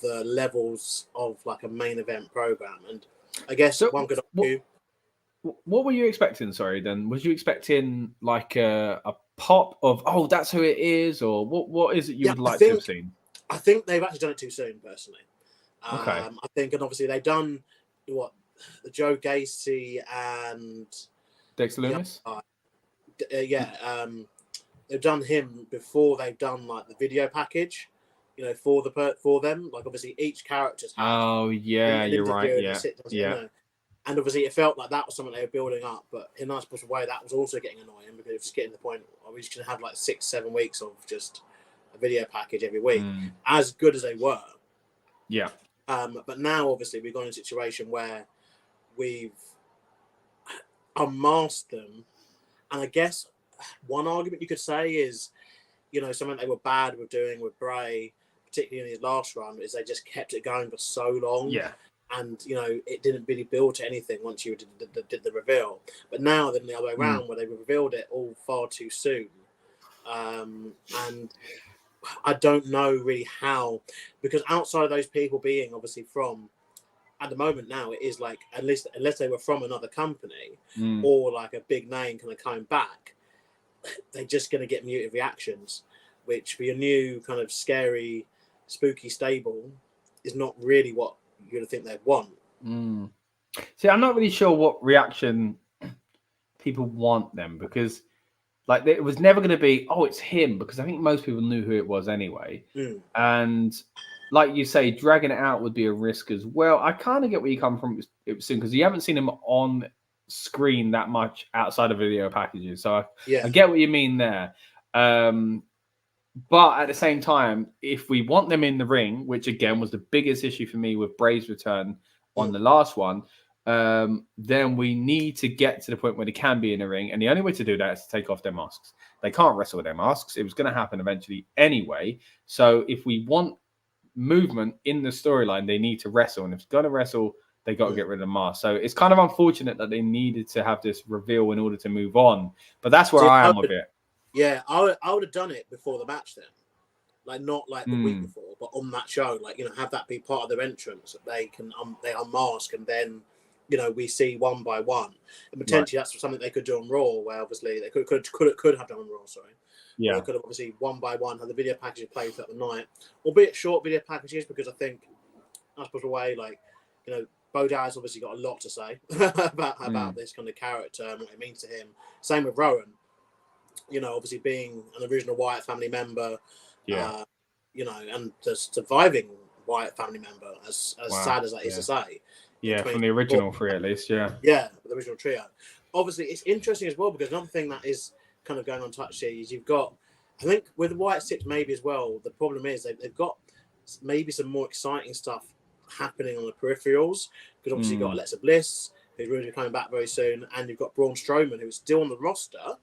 Speaker 3: the levels of like a main event program. And I guess one could argue.
Speaker 1: What were you expecting? Sorry, then was you expecting like a pop of that's who it is, or what is it you would like to have seen?
Speaker 3: I think they've actually done it too soon, personally.
Speaker 1: Okay.
Speaker 3: I think, and obviously they've done the Joe Gacy and
Speaker 1: Dexter Lumis.
Speaker 3: They've done him before they've done like the video package, for them. Like obviously each character's had.
Speaker 1: Oh yeah, you're right. Yeah.
Speaker 3: And obviously it felt like that was something they were building up, but in a nice possible way, that was also getting annoying because it was getting to the point where we just going to have like 6-7 weeks of just a video package every week, as good as they were.
Speaker 1: Yeah.
Speaker 3: But now obviously we've gone in a situation where we've unmasked them, and I guess one argument you could say is, something they were bad with doing with Bray, particularly in his last run, is they just kept it going for so long.
Speaker 1: Yeah.
Speaker 3: And, it didn't really build to anything once you did the reveal. But now, then the other way around, where they revealed it all far too soon. And I don't know really how, because outside of those people being obviously from, at the moment now, it is like, unless they were from another company or like a big name kind of coming back, they're just going to get muted reactions, which for your new kind of scary, spooky stable is not really what you're going to think they'd want.
Speaker 1: See, I'm not really sure what reaction people want them, because like it was never going to be, it's him, because I think most people knew who it was anyway. And like you say, dragging it out would be a risk as well. I kind of get where you come from it soon, because you haven't seen him on screen that much outside of video packages. So I get what you mean there. But at the same time, if we want them in the ring, which again was the biggest issue for me with Bray's return on the last one, then we need to get to the point where they can be in the ring. And the only way to do that is to take off their masks. They can't wrestle with their masks. It was going to happen eventually anyway. So if we want movement in the storyline, they need to wrestle. And if it's going to wrestle, they got to get rid of the mask. So it's kind of unfortunate that they needed to have this reveal in order to move on. But that's where I am with it.
Speaker 3: Yeah, I would have done it before the match then. Like, not like the week before, but on that show, like, have that be part of their entrance, that they can they unmask, and then, we see one by one. And potentially that's something they could do on Raw, where obviously they could have done on Raw, sorry. Yeah. They could have obviously one by one had the video packages played throughout the night, albeit short video packages, because I think that's put away, like, Bodai's obviously got a lot to say about this kind of character and what it means to him. Same with Rowan. Obviously being an original Wyatt family member, and the surviving Wyatt family member, as sad as that is to say.
Speaker 1: Yeah, from the original three at least, Yeah,
Speaker 3: the original trio. Obviously, it's interesting as well, because another thing that is kind of going untouched here is you've got, I think with Wyatt Six maybe as well, the problem is they've got maybe some more exciting stuff happening on the peripherals, because obviously you've got Alexa Bliss, who's really coming back very soon, and you've got Braun Strowman, who's still on the roster,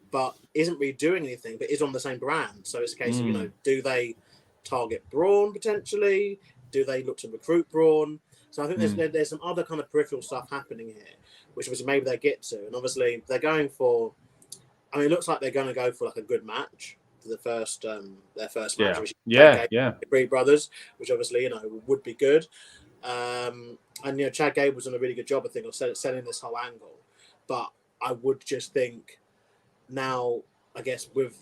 Speaker 3: but isn't really doing anything, but is on the same brand. So it's a case of, do they target Braun potentially? Do they look to recruit Braun? So I think there's some other kind of peripheral stuff happening here, which obviously maybe they get to. And obviously they're going for, it looks like they're going to go for like a good match for the first, their first match. Which the Breed brothers, which obviously, would be good. And, Chad Gable's done a really good job, I think, of selling this whole angle. But I would just think, now, I guess with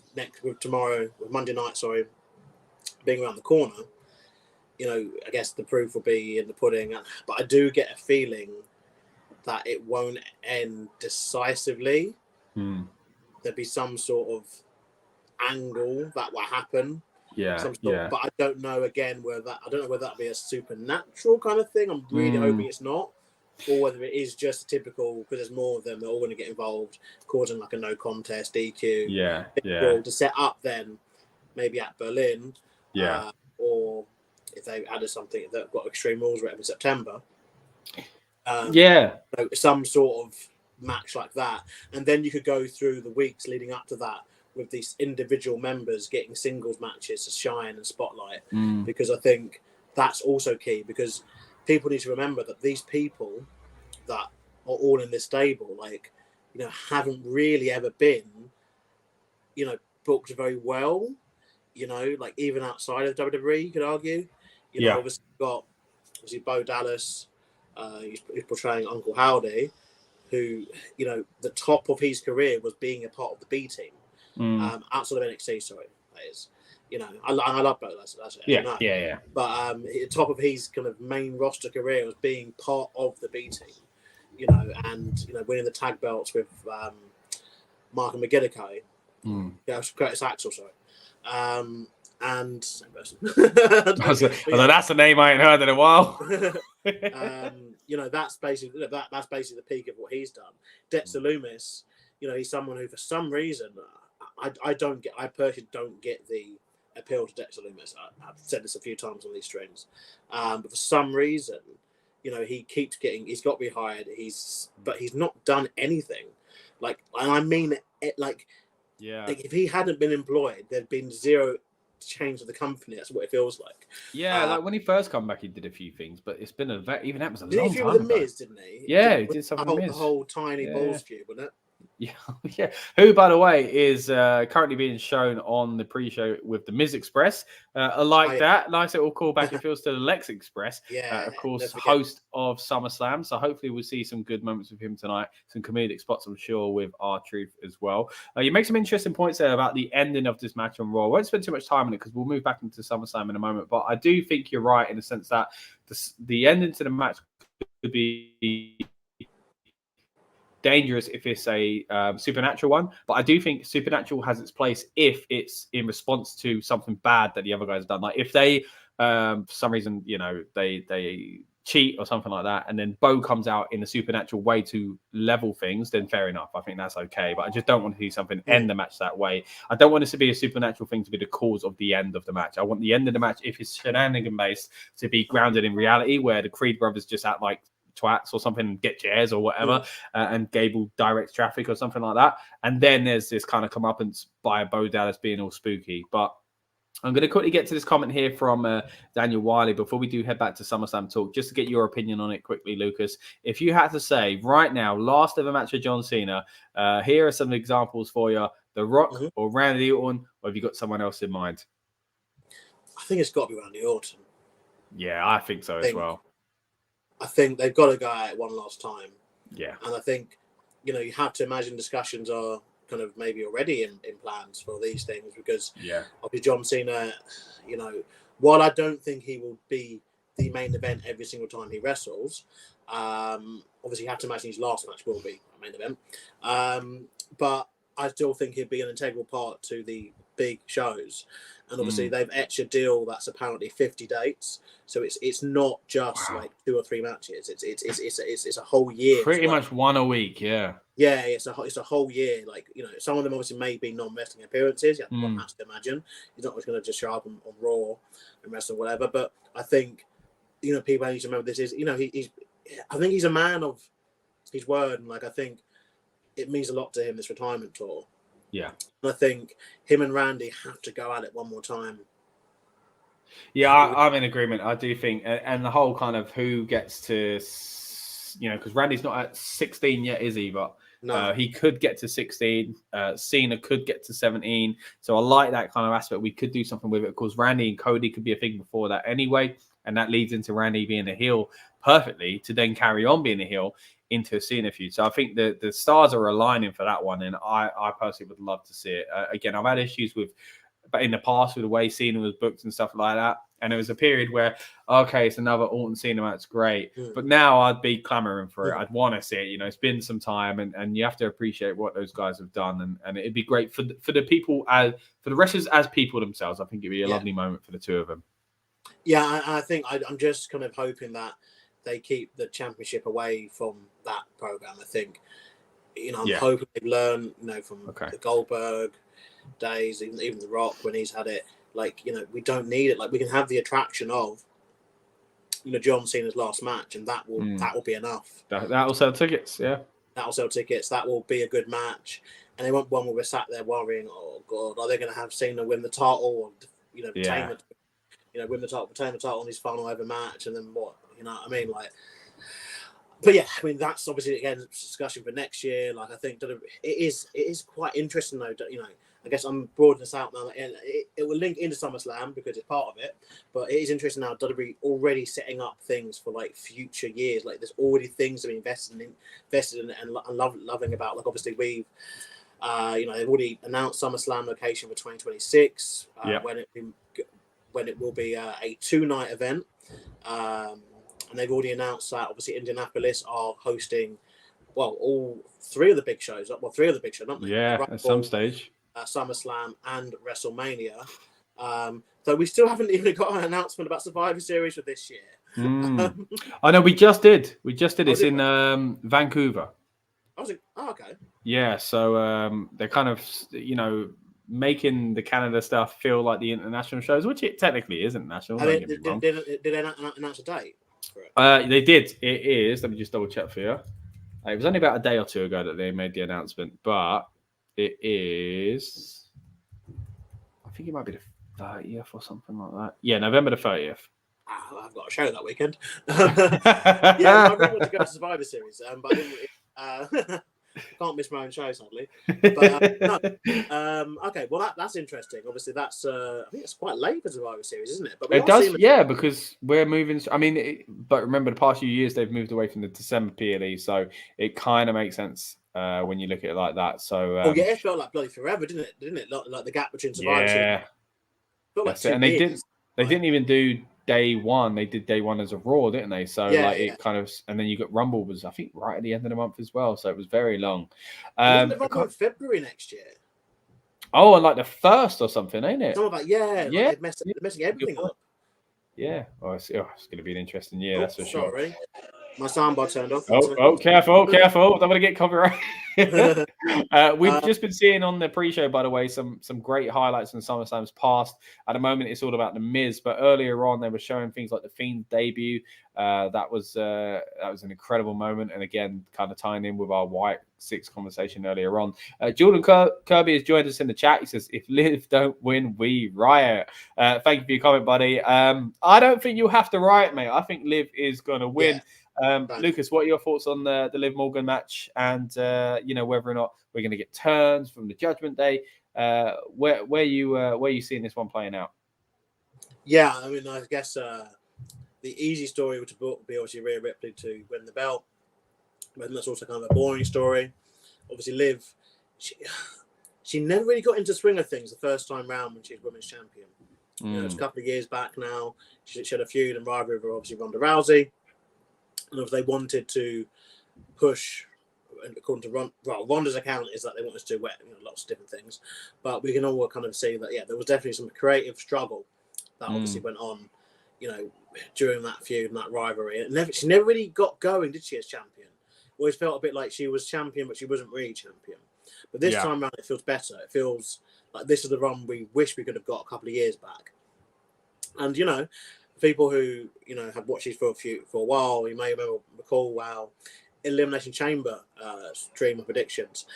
Speaker 3: Monday night, being around the corner, I guess the proof will be in the pudding. But I do get a feeling that it won't end decisively. There'll be some sort of angle that will happen. But I don't know whether that'll be a supernatural kind of thing. I'm really hoping it's not. Or whether it is just a typical, because there's more of them, they're all going to get involved, causing like a no contest, DQ. To set up then, maybe at Berlin. Or if they added something that got Extreme Rules rep in September. Some sort of match like that. And then you could go through the weeks leading up to that with these individual members getting singles matches to shine and spotlight. Because I think that's also key, because people need to remember that these people that are all in this stable, haven't really ever been, booked very well. Like even outside of WWE, you could argue. Obviously got Bo Dallas. He's portraying Uncle Howdy, who the top of his career was being a part of the B team. Outside of NXT, sorry, that is. I love Bo. That's
Speaker 1: yeah.
Speaker 3: But the top of his kind of main roster career was being part of the B team. And winning the tag belts with Mark and McGillicuddy. Curtis Axel, sorry. And same person.
Speaker 1: That's a name I ain't heard in a while.
Speaker 3: That's basically the peak of what he's done. Dexter Lumis, he's someone who, for some reason, I personally don't get the appeal to Dexter Lumis. I've said this a few times on these streams, but for some reason, he keeps he's got rehired. But he's not done anything. And I mean it. If he hadn't been employed, there'd been zero change of the company. That's what it feels like.
Speaker 1: Like when he first come back, he did a few things, but it's been even that was a long time
Speaker 3: ago. Did he with the Miz, didn't he?
Speaker 1: Yeah, he did something with
Speaker 3: the whole tiny balls feud, wasn't it?
Speaker 1: Yeah. Who, by the way, is currently being shown on the pre-show with the Miz Express. That. Nice little callback. It feels to the Lex Express.
Speaker 3: Of
Speaker 1: course, host of SummerSlam. So hopefully we'll see some good moments with him tonight. Some comedic spots, I'm sure, with R-Truth as well. You make some interesting points there about the ending of this match on Raw. I won't spend too much time on it because we'll move back into SummerSlam in a moment. But I do think you're right in the sense that the ending to the match could be dangerous if it's a supernatural one, but I do think supernatural has its place if it's in response to something bad that the other guys have done. Like if they for some reason they cheat or something like that, and then Bo comes out in a supernatural way to level things, then fair enough. I think that's okay, but I just don't want to see something end the match that way. I don't want this to be a supernatural thing to be the cause of the end of the match. I want the end of the match, if it's shenanigan based, to be grounded in reality, where the Creed brothers just act like twats or something, get chairs or whatever, and Gable directs traffic or something like that. And then there's this kind of comeuppance by Bo Dallas being all spooky. But I'm going to quickly get to this comment here from Daniel Wiley before we do head back to SummerSlam talk, just to get your opinion on it quickly, Lucas. If you had to say right now, last ever match of John Cena, here are some examples for you: The Rock or Randy Orton, or have you got someone else in mind?
Speaker 3: I think it's got to be Randy Orton.
Speaker 1: Yeah, I think so as well.
Speaker 3: I think they've got to go at it one last time.
Speaker 1: Yeah.
Speaker 3: And I think, you have to imagine discussions are kind of maybe already in plans for these things because obviously John Cena, while I don't think he will be the main event every single time he wrestles, obviously you have to imagine his last match will be a main event. But I still think he'd be an integral part to the big shows. And obviously they've etched a deal that's apparently 50 dates, so it's not just like 2 or 3 matches. It's a whole year.
Speaker 1: Pretty much one a week, yeah.
Speaker 3: Yeah, it's a whole year. Like some of them obviously may be non-wrestling appearences. One has to imagine he's not going to just show up on Raw and wrestle whatever. But I think people need to remember this is I think he's a man of his word, and I think it means a lot to him, this retirement tour.
Speaker 1: Yeah.
Speaker 3: And I think him and Randy have to go at it one more time.
Speaker 1: Yeah, I'm in agreement. I do think, and the whole kind of who gets to, because Randy's not at 16 yet, is he? But no. He could get to 16. Cena could get to 17. So I like that kind of aspect. We could do something with it. Of course, Randy and Cody could be a thing before that anyway. And that leads into Randy being a heel perfectly to then carry on being a heel into a Cena feud. So I think the stars are aligning for that one. And I personally would love to see it. Again, I've had issues but in the past with the way Cena was booked and stuff like that. And it was a period where, okay, it's another Orton Cena match, great. But now I'd be clamoring for it. I'd want to see it. It's been some time and you have to appreciate what those guys have done. And it'd be great for the people, for the wrestlers as people themselves. I think it'd be a lovely moment for the two of them. Yeah,
Speaker 3: I think I'm just kind of hoping that they keep the championship away from that program. I think, I'm hoping they've learned, from the Goldberg days, even The Rock when he's had it. We don't need it. We can have the attraction of, John Cena's last match, and that will be enough.
Speaker 1: That'll sell tickets. Yeah,
Speaker 3: that'll sell tickets. That will be a good match, and they won't one where we're sat there worrying, oh God, are they going to have Cena win the title, or retain win the title, retain the title on his final ever match, and then what? You know what I mean? But yeah, I mean that's obviously again a discussion for next year. I think that it is quite interesting though. I guess I'm broadening this out now, and it will link into SummerSlam because it's part of it. But it is interesting now, WWE already setting up things for like future years. Like there's already things to be invested in and loving about. Like obviously we've, they've already announced SummerSlam location for 2026 when it will be a 2-night event. And they've already announced that obviously Indianapolis are hosting, well, all three of the big shows, not they?
Speaker 1: Yeah,
Speaker 3: Rumble,
Speaker 1: at some stage.
Speaker 3: SummerSlam and WrestleMania. So we still haven't even got an announcement about Survivor Series for this year.
Speaker 1: I know we just did. It's in Vancouver.
Speaker 3: I was like, oh, okay.
Speaker 1: Yeah, so they're kind of, making the Canada stuff feel like the international shows, which it technically isn't national.
Speaker 3: Did they announce a date for it?
Speaker 1: They did. It is. Let me just double check for you. It was only about a day or two ago that they made the announcement, but it is. I think it might be the 30th or something like that. Yeah, November the 30th.
Speaker 3: I've got a show that weekend. I really want to go to Survivor Series, but I didn't. Can't miss my own show, sadly. But, okay, well that's interesting. Obviously, that's I think it's quite late for Survivor Series, isn't it? But
Speaker 1: it does, because we're moving. I mean, but remember, the past few years they've moved away from the December PLE, so it kind of makes sense when you look at it like that. So,
Speaker 3: it felt like bloody forever, didn't it? Like the gap between Survivor Series.
Speaker 1: Yeah,
Speaker 3: felt like
Speaker 1: and they didn't even do day one. They did day one as a Raw, didn't they? So it kind of, and then you got Rumble was, I think, right at the end of the month as well. So it was very long.
Speaker 3: The Rumble in February next year.
Speaker 1: Oh, and like the 1st or something, ain't it?
Speaker 3: Something like they're messing everything up.
Speaker 1: Yeah, it's going to be an interesting year. That's for sure.
Speaker 3: Sorry, my soundbar turned off.
Speaker 1: Careful! Don't want to get copyright. We've just been seeing on the pre-show, by the way, some great highlights from SummerSlam's past. At the moment, it's all about the Miz, but earlier on, they were showing things like the Fiend's debut. That was an incredible moment, and again, kind of tying in with our Wyatt Six conversation earlier on. Jordan Kirby has joined us in the chat. He says, "If Liv don't win, we riot." Thank you for your comment, buddy. I don't think you'll have to riot, mate. I think Liv is going to win. Yeah. Lucas, what are your thoughts on the Liv Morgan match, and whether or not we're going to get turns from the Judgment Day? Where you seeing this one playing out?
Speaker 3: Yeah, I mean, I guess the easy story would be obviously Rhea Ripley to win the belt, but that's also kind of a boring story. Obviously, Liv, she never really got into swing of things the first time round when she was women's champion. It's a couple of years back now. She had a feud and rivalry with obviously Ronda Rousey. And if they wanted to push, according to Ronda's account is that they wanted to do lots of different things, but we can all kind of see that there was definitely some creative struggle that obviously went on, during that feud and that rivalry. And she never really got going, did she? As champion, always felt a bit like she was champion, but she wasn't really champion. But this time around, it feels better. It feels like this is the run we wish we could have got a couple of years back. And people who have watched these for a while, you may recall our Elimination Chamber stream of predictions,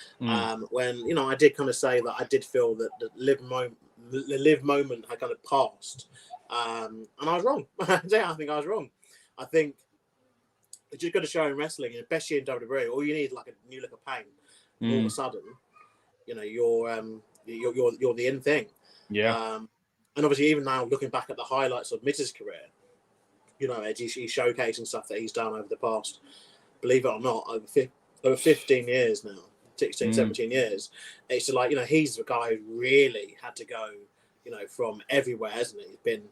Speaker 3: when I did kind of say that I did feel that the Liv moment had kind of passed, and I was wrong. I think I was wrong. I think it's just got to show in wrestling, especially in WWE, all you need is like a new look of paint. All of a sudden, you're the in thing. Yeah. And obviously, even now, looking back at the highlights of Miz's career, he's showcasing stuff that he's done over the past, believe it or not, over 15 years now, 16, 17 years. It's like, he's the guy who really had to go, from everywhere, hasn't he? He's been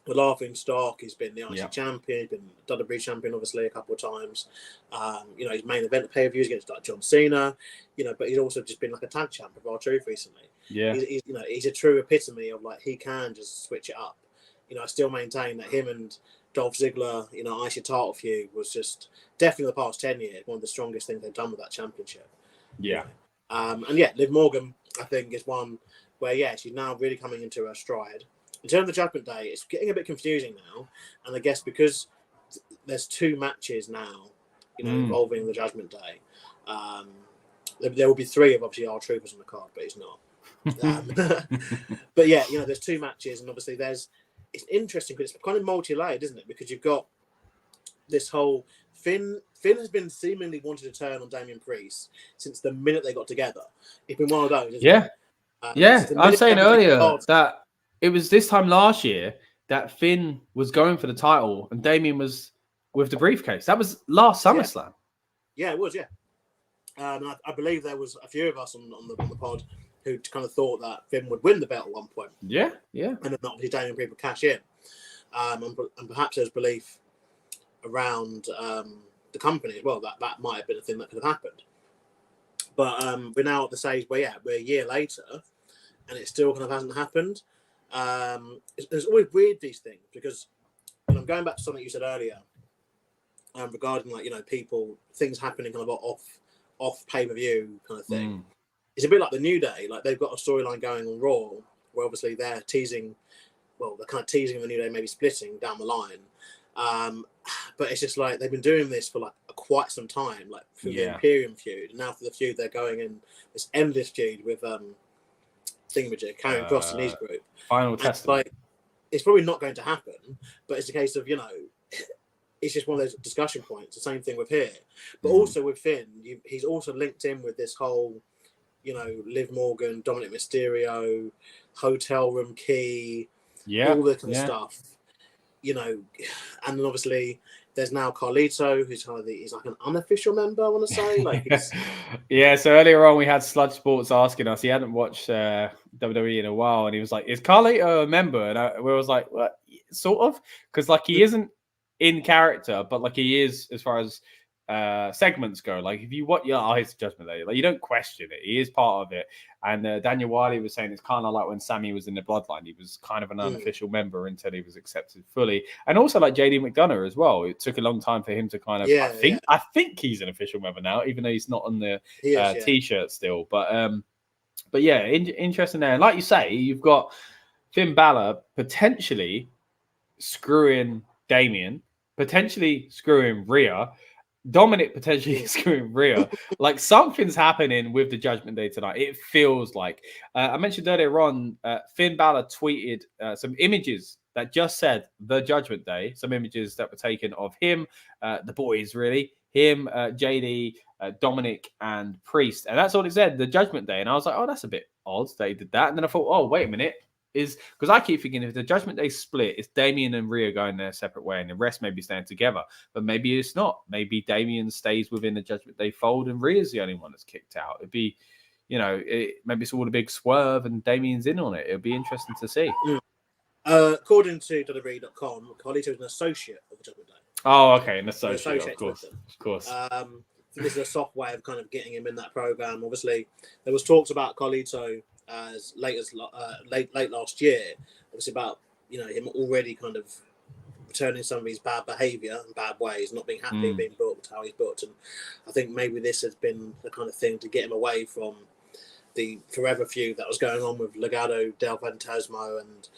Speaker 3: the laughing stock, he's been the IC champion, he's been WWE champion, obviously, a couple of times. His main event pay-per-views against like John Cena, but he's also just been like a tag champ of R-Truth recently. Yeah, he's a true epitome of like he can just switch it up. I still maintain that him and Dolph Ziggler, IC title feud was just definitely the past 10 years one of the strongest things they've done with that championship. Yeah, Liv Morgan, I think, is one where she's now really coming into her stride. In terms of the Judgment Day, it's getting a bit confusing now, and I guess because there's 2 matches now, involving the Judgment Day. There will be 3 of obviously R-Troopers on the card, but it's not. But there's 2 matches, and obviously it's interesting because it's kind of multi-layered, isn't it? Because you've got this whole Finn has been seemingly wanting to turn on Damian Priest since the minute they got together. It's been one of those, isn't it?
Speaker 1: Yeah, I was saying earlier
Speaker 3: card.
Speaker 1: that it was this time last year that Finn was going for the title and Damian was with the briefcase. That was last SummerSlam.
Speaker 3: Yeah, it was. Yeah, I believe there was a few of us on the pod who kind of thought that Finn would win the belt at one point.
Speaker 1: Yeah.
Speaker 3: And then obviously Damian people cash in, and perhaps there's belief around the company as well that might have been a thing that could have happened. But we're now at the stage where we're a year later, and it still kind of hasn't happened. It's always weird, these things, because I'm going back to something you said earlier regarding things happening kind of off pay-per-view kind of thing. It's a bit like the New Day. Like, they've got a storyline going on Raw where obviously they're teasing the New Day maybe splitting down the line. But it's just like they've been doing this for like quite some time, like through the Imperium feud. And now for the feud, they're going in this endless feud with Thingamajig, Karrion Kross and his group.
Speaker 1: Final Testament.
Speaker 3: It's probably not going to happen, but it's a case of, it's just one of those discussion points. The same thing with here. But also with Finn, he's also linked in with this whole, Liv Morgan, Dominic Mysterio, hotel room key, all that kind of stuff. And then obviously there's now Carlito, who's he's like an unofficial member, I want to say.
Speaker 1: So earlier on we had Sludge Sports asking us, he hadn't watched WWE in a while, and he was like, is Carlito a member? And we was like, what? Sort of, because he isn't in character, but he is as far as segments go. Like, if you watch his Judgment Day, you don't question it, he is part of it. And Daniel Wiley was saying it's kind of like when Sami was in the Bloodline, he was kind of an unofficial member until he was accepted fully. And also like JD McDonough as well, it took a long time for him to kind of I think he's an official member now, even though he's not on the t-shirt still. But interesting there. And like you say, you've got Finn Balor potentially screwing Damian, potentially screwing Rhea, Dominic potentially screwing Rhea. Like, something's happening with the Judgment Day tonight. It feels like. I mentioned earlier on, Finn Balor tweeted some images that just said the Judgment Day. Some images that were taken of him, the boys, really. Him, JD, Dominic, and Priest. And that's all it said, the Judgment Day. And I was like, oh, that's a bit odd they did that. And then I thought, oh, wait a minute. Because I keep thinking if the Judgment Day split, it's Damian and Rhea going their separate way and the rest may be staying together. But maybe it's not. Maybe Damian stays within the Judgment Day fold and Rhea's the only one that's kicked out. It'd be, maybe it's all a big swerve and Damian's in on it. It'll be interesting to see.
Speaker 3: According to WWE.com, Carlito is an associate of the Judgment Day.
Speaker 1: Oh, okay, an associate, of course.
Speaker 3: This is a soft way of kind of getting him in that program. Obviously, there was talks about Carlito as late last year, obviously, about him already kind of returning some of his bad behaviour and bad ways, not being happy being booked, how he's booked. And I think maybe this has been the kind of thing to get him away from the forever feud that was going on with Legado del Fantasma and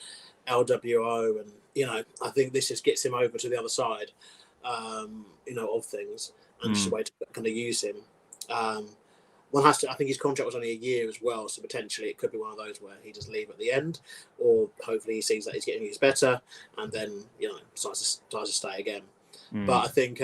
Speaker 3: LWO, and I think this just gets him over to the other side, of things, and just a way to kind of use him. One has to. I think his contract was only a year as well, so potentially it could be one of those where he just leave at the end, or hopefully he sees that he's getting used better, and then decides to stay again. But I think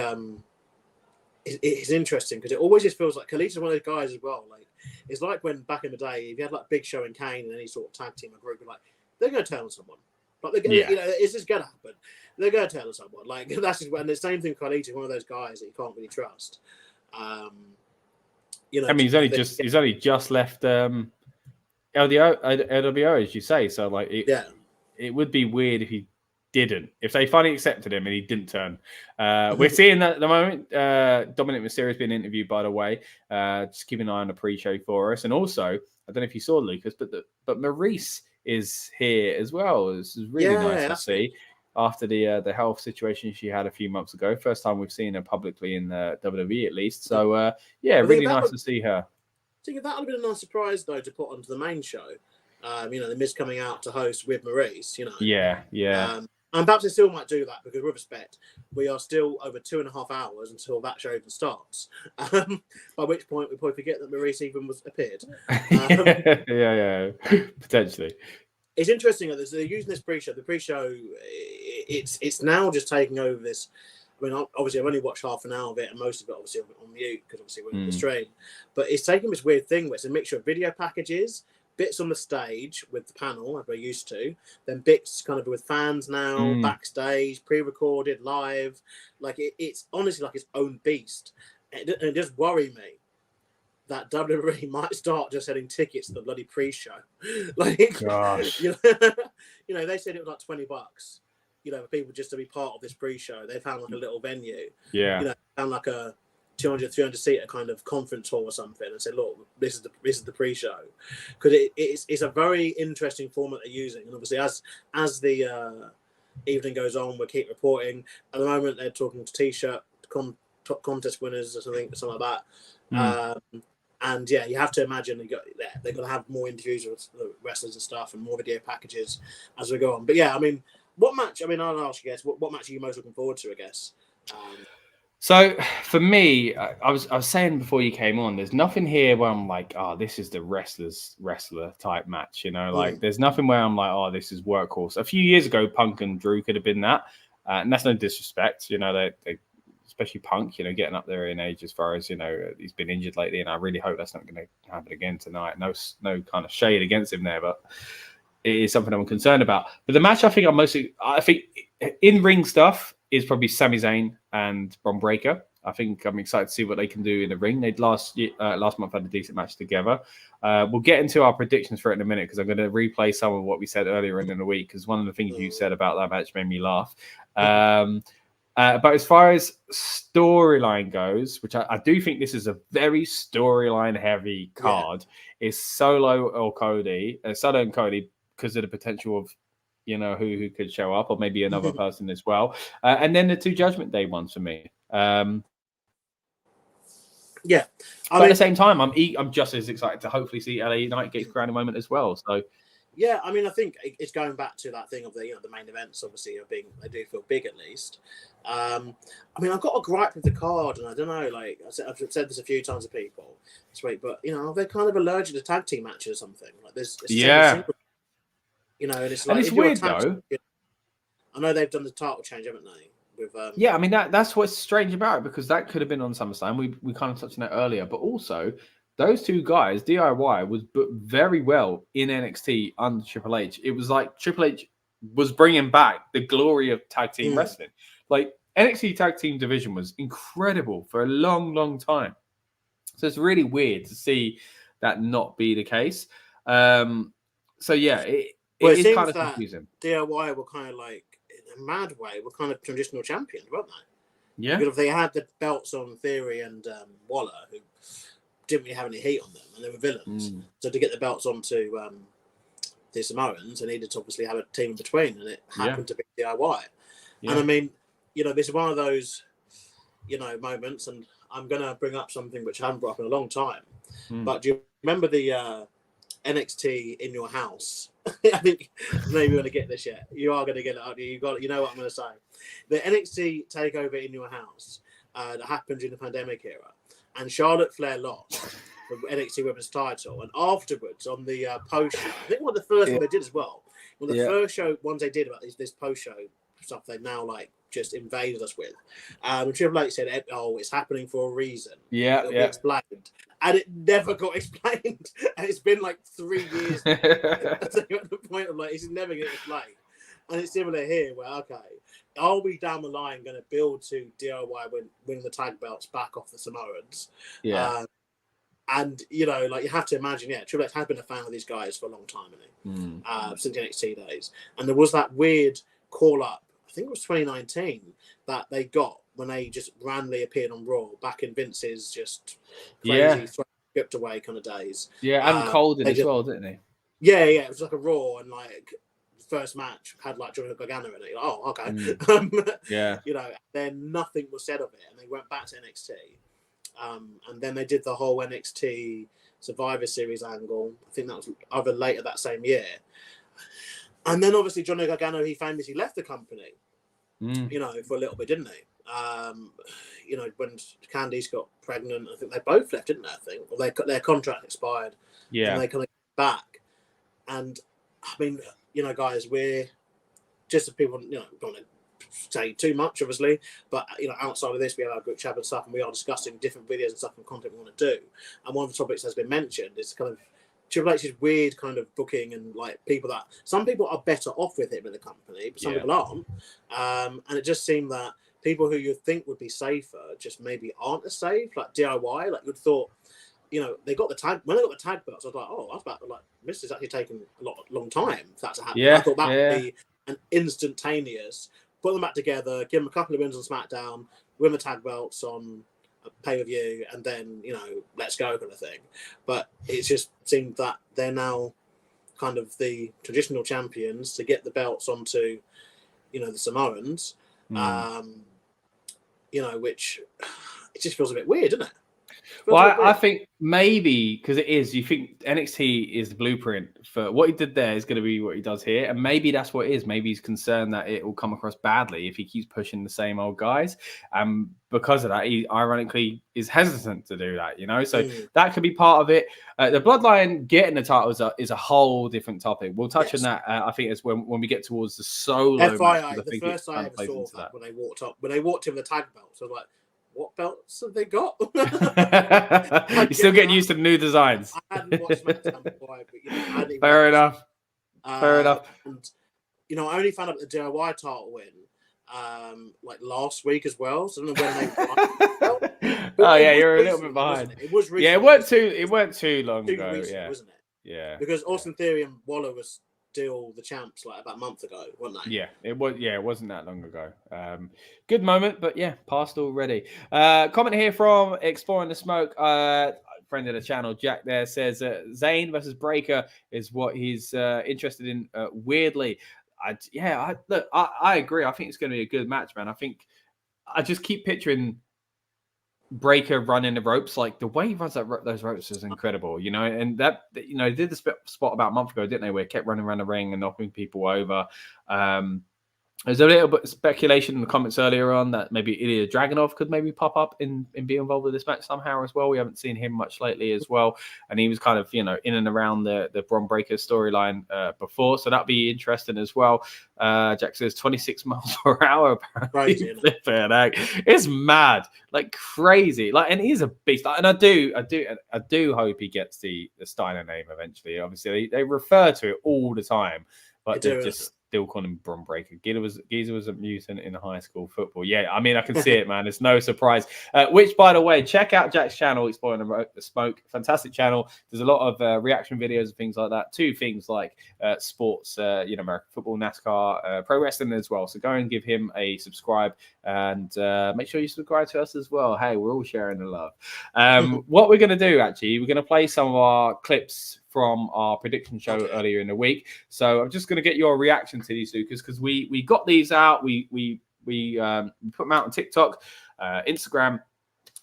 Speaker 3: it's interesting because it always just feels like Khalid's one of those guys as well. Like, it's like when back in the day, if you had like Big Show and Kane and any sort of tag team or group, like they're going to turn on someone. Like they're gonna, it's just going to happen. They're going to turn on someone. Like that's just, and the same thing. Khalid is one of those guys that you can't really trust.
Speaker 1: I mean, he's only just left LWO, as you say. So, like, it would be weird if he didn't. If they finally accepted him and he didn't turn, we're seeing that at the moment. Dominic Mysterio has been interviewed, by the way. Just keep an eye on the pre-show for us. And also, I don't know if you saw Lucas, but Maurice is here as well. This is really nice to see. After the health situation she had a few months ago. First time we've seen her publicly in the WWE, at least. So, really nice to see her.
Speaker 3: I think that would have been a nice surprise, though, to put onto the main show. The Miz coming out to host with Maurice,
Speaker 1: Yeah.
Speaker 3: And perhaps they still might do that because, with respect, we are still over 2.5 hours until that show even starts. By which point we probably forget that Maurice even appeared.
Speaker 1: Potentially.
Speaker 3: It's interesting that they're using this pre-show. The pre-show, it's now just taking over this. I mean, obviously, I've only watched half an hour of it, and most of it, obviously, on mute because obviously we're in the stream. But it's taking this weird thing where it's a mixture of video packages, bits on the stage with the panel, as we're used to, then bits kind of with fans now, backstage, pre-recorded, live. Like it's honestly like its own beast. It just worry me that WWE might start just selling tickets to the bloody pre-show. Like,
Speaker 1: Gosh.
Speaker 3: you know, they said it was like $20, you know, for people just to be part of this pre-show. They found like a little venue,
Speaker 1: Yeah,
Speaker 3: you know, found like a 200, 300 seater kind of conference hall or something, and said, look, this is the pre-show, because it's a very interesting format they're using. And obviously, as the evening goes on, we'll keep reporting. At the moment, they're talking to t-shirt contest winners or something like that. And yeah, you have to imagine they're going to have more interviews with the wrestlers and stuff, and more video packages as we go on. But yeah, I mean, what match? I mean, I'll ask you guys, what match are you most looking forward to? I guess.
Speaker 1: So for me, I was saying before you came on, there's nothing here where I'm like, oh, this is the wrestler type match, you know, like there's nothing where I'm like, oh, this is workhorse. A few years ago, Punk and Drew could have been that, and that's no disrespect, you know, they especially Punk, you know, getting up there in age as far as, you know, he's been injured lately, and I really hope that's not going to happen again tonight. No kind of shade against him there, but it is something I'm concerned about. But the match I think in ring stuff is probably Sami Zayn and Bron Breakker. I think I'm excited to see what they can do in the ring. They'd last month had a decent match together. We'll get into our predictions for it in a minute, because I'm going to replay some of what we said earlier in the week, because one of the things you said about that match made me laugh. But as far as storyline goes, which I do think this is a very storyline heavy card, is Solo and Cody, because of the potential of, you know, who could show up, or maybe another person as well. And then the two Judgment Day ones for me.
Speaker 3: But
Speaker 1: at the same time, I'm just as excited to hopefully see LA United get crowned moment as well. So
Speaker 3: yeah, I mean, I think it's going back to that thing of the main events, obviously, they do feel big at least. I mean, I've got a gripe with the card, and I don't know, like I've said this a few times to people this week, but you know, they're kind of allergic to tag team matches or something. Like there's single, you know, and it's like,
Speaker 1: and it's weird though.
Speaker 3: I know they've done the title change, haven't they? With
Speaker 1: yeah, I mean that's what's strange about it, because that could have been on SummerSlam. We kind of touched on that earlier, but also those two guys, DIY, was booked very well in NXT under Triple H. It was like Triple H was bringing back the glory of tag team wrestling. Like NXT tag team division was incredible for a long, long time. So it's really weird to see that not be the case. So yeah, it is kind of confusing.
Speaker 3: DIY were kind of like, in a mad way, were kind of traditional champions, weren't they?
Speaker 1: Yeah.
Speaker 3: Because if they had the belts on Theory and Waller, who didn't really have any heat on them, and they were villains. So to get the belts onto the Samoans, they needed to obviously have a team in between, and it happened to be DIY. And I mean, you know, this is one of those, you know, moments, and I'm going to bring up something which I haven't brought up in a long time. But do you remember the NXT In Your House? I think maybe you're going to get this yet. You are going to get it. You know what I'm going to say. The NXT Takeover In Your House that happened during the pandemic era, and Charlotte Flair lost the NXT Women's title, and afterwards on the post show, I think one of the first one they did as well. One of the first ones they did about this post show stuff, they now like just invaded us with. Triple H said, "Oh, it's happening for a reason. It'll be explained," and it never got explained. And it's been like 3 years at the point of like, it's never going to explain. And it's similar here, where are we down the line going to build to DIY winning the tag belts back off the Samoans?
Speaker 1: Yeah.
Speaker 3: And you know, like you have to imagine, Triple H has been a fan of these guys for a long time, hasn't he? Since the NXT days. And there was that weird call up, I think it was 2019, that they got when they just randomly appeared on Raw back in Vince's just crazy script away kind of days.
Speaker 1: Yeah, and Colden as well, didn't he?
Speaker 3: Yeah, it was like a Raw, and like first match had like Johnny Gargano in it. Like, oh, okay. You know, then nothing was said of it, and they went back to NXT. And then they did the whole NXT Survivor Series angle. I think that was either later that same year. And then obviously Johnny Gargano, he famously left the company, you know, for a little bit, didn't he? You know, when Candice got pregnant, I think they both left, didn't they? I think, or their contract expired. Yeah. And they kind of back. And I mean, you know, guys, we're just as people, you know, don't want to say too much, obviously, but you know, outside of this, we have our group chat and stuff, and we are discussing different videos and stuff and content we want to do. And one of the topics that's been mentioned is kind of Triple H's weird kind of booking and like some people are better off with him in the company, but some people aren't. And it just seemed that people who you think would be safer just maybe aren't as safe. Like DIY, like you'd thought, they got the tag when they got the tag belts. I was like, oh, that's about like this is actually taking a long time for that to happen. I thought that would be an instantaneous. Put them back together, give them a couple of wins on SmackDown, win the tag belts on pay-per-view, and then let's go kind of thing. But it just seemed that they're now kind of the traditional champions to get the belts onto the Samoans, which it just feels a bit weird, doesn't it?
Speaker 1: Well, I think maybe because it is, you think NXT is the blueprint for what he did there is going to be what he does here. And maybe that's what it is. Maybe he's concerned that it will come across badly if he keeps pushing the same old guys. Because of that, he ironically is hesitant to do that, So that could be part of it. The Bloodline getting the titles is a whole different topic. We'll touch on that, I think, as when we get towards the solo
Speaker 3: FYI,
Speaker 1: match.
Speaker 3: The first I ever saw that when they walked in the tag belts, I was like, what belts have they got?
Speaker 1: You're still getting used to the new designs.
Speaker 3: I hadn't watched SmackDown before, but
Speaker 1: Fair enough.
Speaker 3: And I only found out the DIY title win like last week as well. So I don't know when they
Speaker 1: you're a little bit behind.
Speaker 3: It was recently.
Speaker 1: Yeah, it weren't too long ago.
Speaker 3: Recent, wasn't it?
Speaker 1: Yeah.
Speaker 3: Because Austin Theory and Waller was still the champs like about a month ago, weren't they?
Speaker 1: Yeah, it was. Yeah, it wasn't that long ago. Good moment, but past already. Comment here from Exploring the Smoke. Friend of the channel, Jack there says Zayn versus Breaker is what he's interested in. Weirdly, I agree. I think it's going to be a good match, man. I just keep picturing Breaker running the ropes, like the way he runs those ropes is incredible, and that they did the spot about a month ago, didn't they, where he kept running around the ring and knocking people over. There's a little bit of speculation in the comments earlier on that maybe Ilya Dragunov could maybe pop up and be involved with this match somehow as well. We haven't seen him much lately as well. And he was kind of, in and around the Bron Breakker storyline before. So that'll be interesting as well. Jack says 26 miles per hour. Apparently. It's mad, like crazy. And he's a beast. And I do hope he gets the Steiner name eventually. Obviously, they refer to it all the time, but they're just still calling him Bron Breakker. Geezer was a mutant in high school football. Yeah, I mean, I can see it, man. It's no surprise. Which, by the way, check out Jack's channel, Exploring the Smoke. Fantastic channel. There's a lot of reaction videos and things like that to things like sports, American football, NASCAR, pro wrestling as well. So go and give him a subscribe and make sure you subscribe to us as well. Hey, we're all sharing the love. What we're going to do, actually, we're going to play some of our clips from our prediction show earlier in the week. So I'm just going to get your reaction to these, Lucas, because we got these out. We put them out on TikTok, Instagram,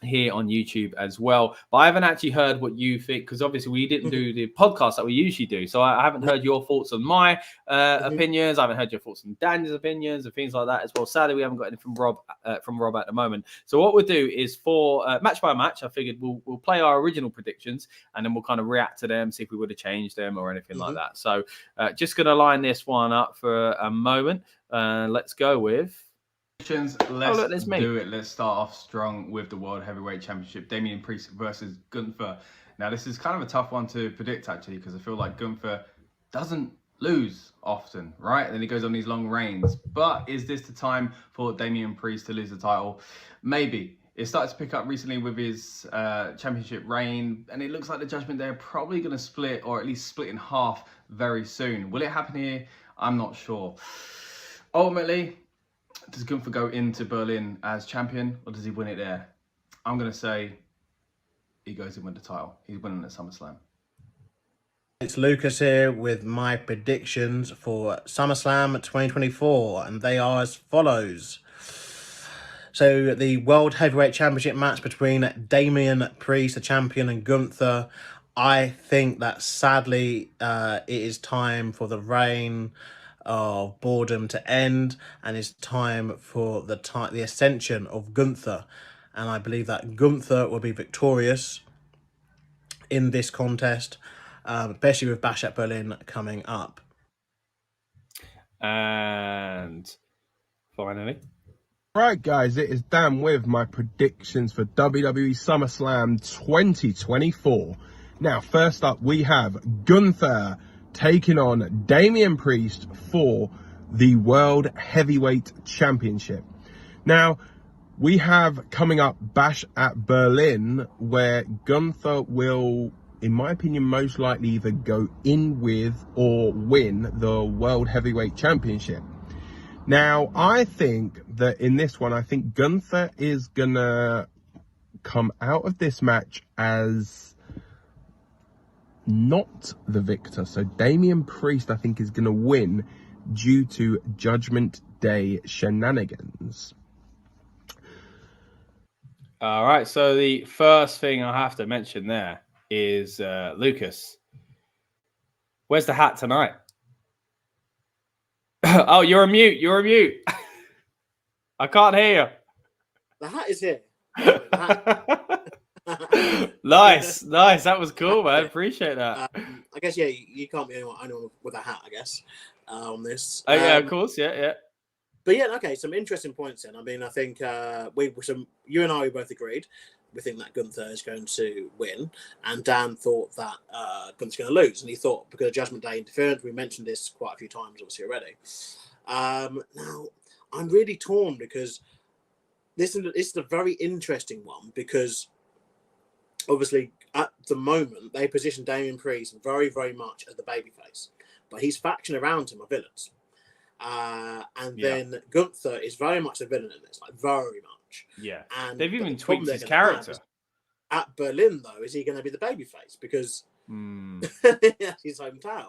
Speaker 1: here on YouTube as well. But I haven't actually heard what you think, because obviously we didn't do the podcast that we usually do. So I haven't heard your thoughts on my opinions. I haven't heard your thoughts on Daniel's opinions and things like that as well. Sadly, we haven't got anything from Rob at the moment. So what we'll do is for match by match, I figured we'll play our original predictions and then we'll kind of react to them, see if we would have changed them or anything like that. So just going to line this one up for a moment. Let's go with...
Speaker 4: Let's do it. Let's start off strong with the World Heavyweight Championship. Damian Priest versus Gunther. Now, this is kind of a tough one to predict, actually, because I feel like Gunther doesn't lose often, right? And then he goes on these long reigns. But is this the time for Damian Priest to lose the title? Maybe. It started to pick up recently with his championship reign, and it looks like the Judgment Day are probably going to split, or at least split in half very soon. Will it happen here? I'm not sure. Ultimately, does Gunther go into Berlin as champion, or does he win it there? I'm going to say he goes and win the title. He's winning at SummerSlam.
Speaker 3: It's Lucas here with my predictions for SummerSlam 2024, and they are as follows. So the World Heavyweight Championship match between Damian Priest, the champion, and Gunther. I think that sadly it is time for the reign of boredom to end, and it's time for the ascension of Gunther, and I believe that Gunther will be victorious in this contest, especially with Bash at Berlin coming up.
Speaker 1: And finally,
Speaker 2: right, guys, it is Dan with my predictions for WWE SummerSlam 2024. Now, first up, we have Gunther taking on Damian Priest for the World Heavyweight Championship. Now, we have coming up Bash at Berlin, where Gunther will, in my opinion, most likely either go in with or win the World Heavyweight Championship. Now, I think that in this one, I think Gunther is going to come out of this match as not the victor. So Damian Priest, I think, is going to win due to Judgment Day shenanigans.
Speaker 1: All right. So the first thing I have to mention there is Lucas. Where's the hat tonight? Oh, you're a mute. You're a mute. I can't hear you.
Speaker 3: The hat is here.
Speaker 1: Nice. That was cool, man. Appreciate that.
Speaker 3: I guess, yeah, you can't be anyone with a hat, I guess, on this.
Speaker 1: Oh, yeah, of course. Yeah.
Speaker 3: But yeah, okay, some interesting points then. I mean, I think you and I, we both agreed. We think that Gunther is going to win, and Dan thought that Gunther's going to lose, and he thought because of Judgment Day interference. We mentioned this quite a few times, obviously already. Now, I'm really torn because this is a very interesting one because obviously at the moment they position Damian Priest very, very much as the babyface, but his faction around him are villains. Then Gunther is very much a villain in this, like very much.
Speaker 1: Yeah,
Speaker 3: and
Speaker 1: they've even tweaked his character.
Speaker 3: At Berlin, though, is he going to be the babyface because that's his hometown?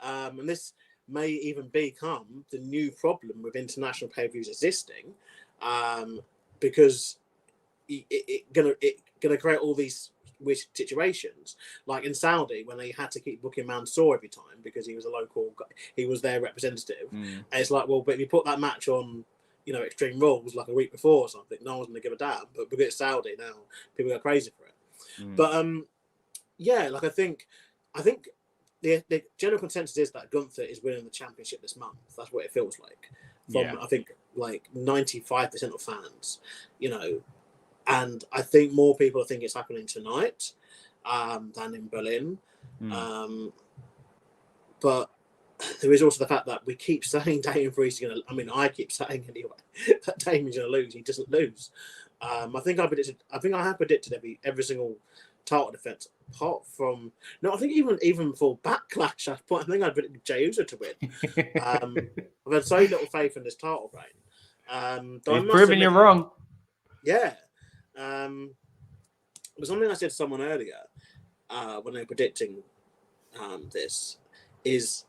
Speaker 3: And this may even become the new problem with international pay-per-views existing, because it's gonna create all these weird situations, like in Saudi when they had to keep booking Mansoor every time because he was a local guy, he was their representative. And it's like, well, but if you put that match on, Extreme Rules like a week before or something, no one's gonna give a damn. But because it's Saudi now, people go crazy for it. But yeah, like I think the general consensus is that Gunther is winning the championship this month. That's what it feels like from I think like 95% of fans, and I think more people think it's happening tonight than in Berlin. But there is also the fact that we keep saying Damian Priest is going to... I mean, I keep saying anyway that Damian's going to lose. He doesn't lose. I think I have predicted every single title defense apart from... No, I think even for Backlash, I think I predicted Jey Uso to win. I've had so little faith in this title reign.
Speaker 1: You've proven you're wrong.
Speaker 3: Yeah. But something I said to someone earlier when they were predicting this is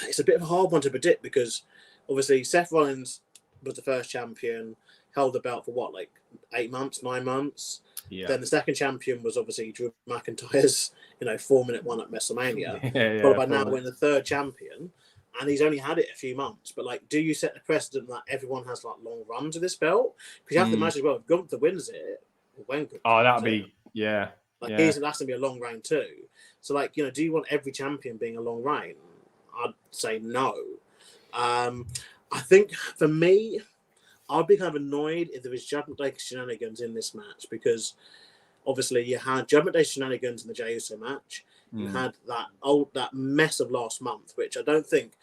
Speaker 3: it's a bit of a hard one to predict because obviously Seth Rollins was the first champion, held the belt for what, like 8 months, 9 months. Yeah. Then the second champion was obviously Drew McIntyre's 4-minute one at WrestleMania. But by now we're the third champion, and he's only had it a few months. But like, do you set the precedent that everyone has like long runs of this belt? Because you have to imagine, well, if Gunther wins it,
Speaker 1: that'd be
Speaker 3: that's gonna be a long reign too. So like, do you want every champion being a long reign? I'd say no. I think for me, I'd be kind of annoyed if there was Judgment Day shenanigans in this match because obviously you had Judgment Day shenanigans in the Jey Uso match. You had that mess of last month, which I don't think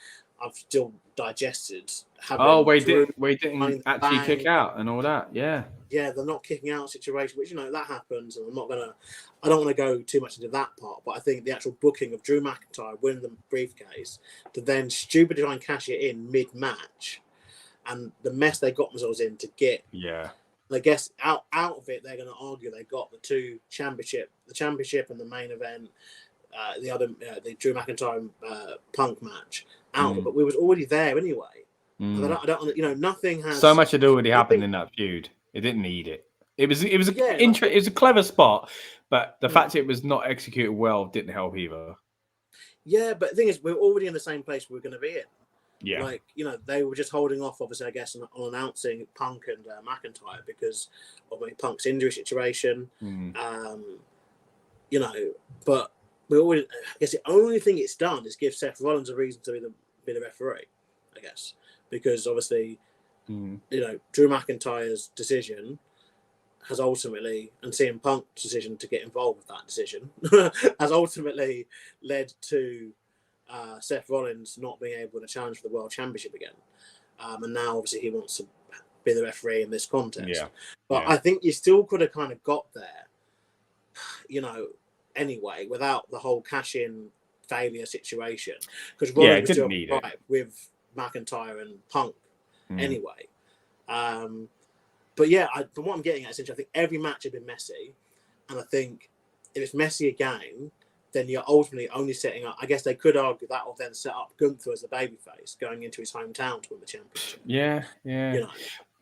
Speaker 3: I've still digested.
Speaker 1: We didn't actually kick out and all that. Yeah,
Speaker 3: they're not kicking out situation, which that happens, and I don't want to go too much into that part. But I think the actual booking of Drew McIntyre winning the briefcase to then stupidly try and cash it in mid-match, and the mess they got themselves in to get.
Speaker 1: Yeah.
Speaker 3: I guess out of it, they're going to argue they got the championship and the main event. The Drew McIntyre Punk match out, but we was already there anyway. I don't, nothing has
Speaker 1: so much had already happened in that feud. It didn't need it. It was a clever spot, but the fact it was not executed well didn't help either.
Speaker 3: Yeah, but the thing is, we're already in the same place we're going to be in.
Speaker 1: Yeah,
Speaker 3: like they were just holding off, obviously, I guess, on announcing Punk and McIntyre because of Punk's injury situation. But. I guess the only thing it's done is give Seth Rollins a reason to be the referee, I guess, because obviously, Drew McIntyre's decision has ultimately, and CM Punk's decision to get involved with that decision, has ultimately led to Seth Rollins not being able to challenge for the World Championship again. And now, obviously, he wants to be the referee in this contest.
Speaker 2: Yeah.
Speaker 3: But I think you still could have kind of got there, anyway, without the whole cash-in failure situation. Because Rollins was doing right with McIntyre and Punk anyway. But yeah, from what I'm getting at, essentially, I think every match has been messy. And I think if it's messy again, then you're ultimately only setting up. I guess they could argue that will then set up Gunther as a babyface going into his hometown to win the championship.
Speaker 1: Yeah.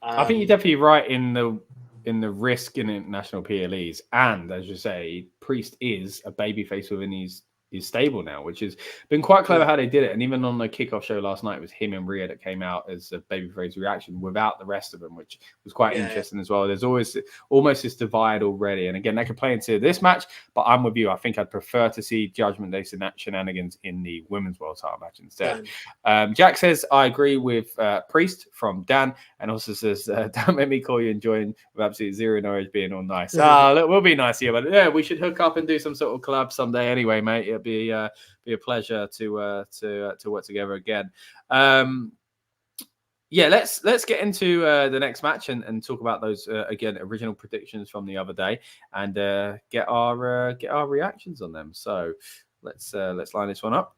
Speaker 1: I think you're definitely right in the risk in international PLEs, and as you say, Priest is a babyface within his stable now, which has been quite clever how they did it. And even on the kickoff show last night, it was him and Rhea that came out as a babyface reaction without the rest of them, which was quite interesting as well. There's always almost this divide already. And again, that could play into this match, but I'm with you. I think I'd prefer to see Judgment Day shenanigans in the Women's World title match instead. Jack says, I agree with Priest from Dan, and also says, don't make me call you and join with absolutely zero knowledge being all nice. Look, we'll be nice here, but yeah, we should hook up and do some sort of collab someday anyway, mate. It'd be a pleasure to work together again. Let's get into the next match and talk about those again original predictions from the other day and get our reactions on them. So let's line this one up.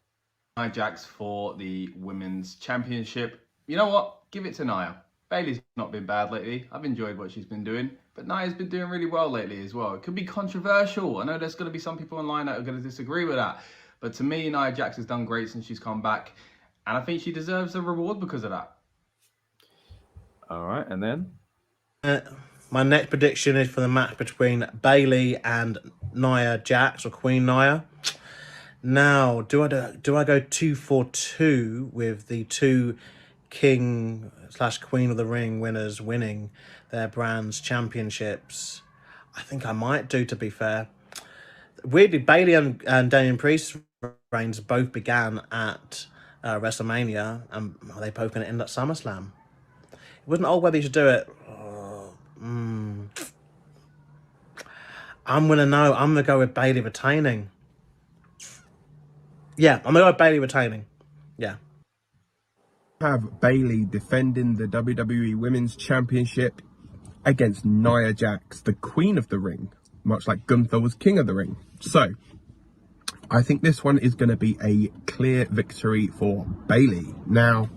Speaker 4: Nia Jax for the Women's Championship. You know what? Give it to Nia. Bayley's not been bad lately. I've enjoyed what she's been doing, but Nia's been doing really well lately as well. It could be controversial. I know there's going to be some people online that are going to disagree with that, but to me, Nia Jax has done great since she's come back, and I think she deserves a reward because of that.
Speaker 1: All right, and then
Speaker 3: my next prediction is for the match between Bayley and Nia Jax, or Queen Nia. Now, do I go 2-for-2 with the two King/Queen of the Ring winners winning their brands championships? I think I might do, to be fair. Weirdly, Bayley and Damian Priest's reigns both began at WrestleMania, and they both going to end at SummerSlam. It wasn't all whether you should do it. I'm going to go with Bayley retaining. Yeah, I'm going to go with Bayley retaining. Yeah.
Speaker 2: Have Bayley defending the WWE Women's Championship against Nia Jax, the Queen of the Ring, much like Gunther was King of the Ring. So, I think this one is going to be a clear victory for Bayley. Now,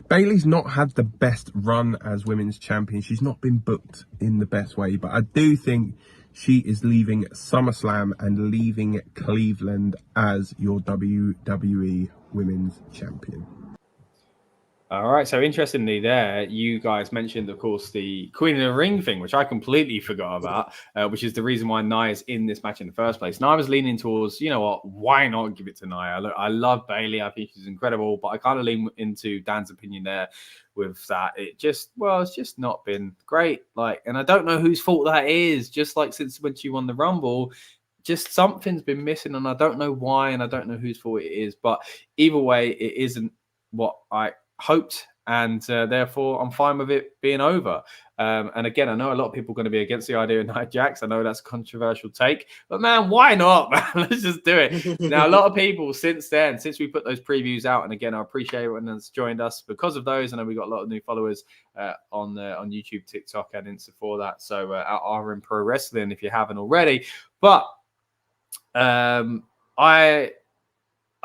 Speaker 2: Bayley's not had the best run as Women's Champion. She's not been booked in the best way, but I do think she is leaving SummerSlam and leaving Cleveland as your WWE Women's Champion.
Speaker 1: All right, so interestingly there, you guys mentioned, of course, the Queen of the Ring thing, which I completely forgot about, which is the reason why Nia's in this match in the first place. Nia was leaning towards, you know what, why not give it to Nia? Look, I love Bayley. I think she's incredible, but I kind of lean into Dan's opinion there with that. It's just not been great. And I don't know whose fault that is. Just like since when she won the Rumble, just something's been missing, and I don't know why, and I don't know whose fault it is. But either way, it isn't what I hoped, and therefore I'm fine with it being over. And again, I know a lot of people are going to be against the idea of Nia Jax. I know that's a controversial take, but man, why not, man? Let's just do it. Now, a lot of people since we put those previews out, and again, I appreciate everyone that's joined us because of those. I know we got a lot of new followers on YouTube, TikTok, and Insta for that. So at RN Pro Wrestling, if you haven't already. But I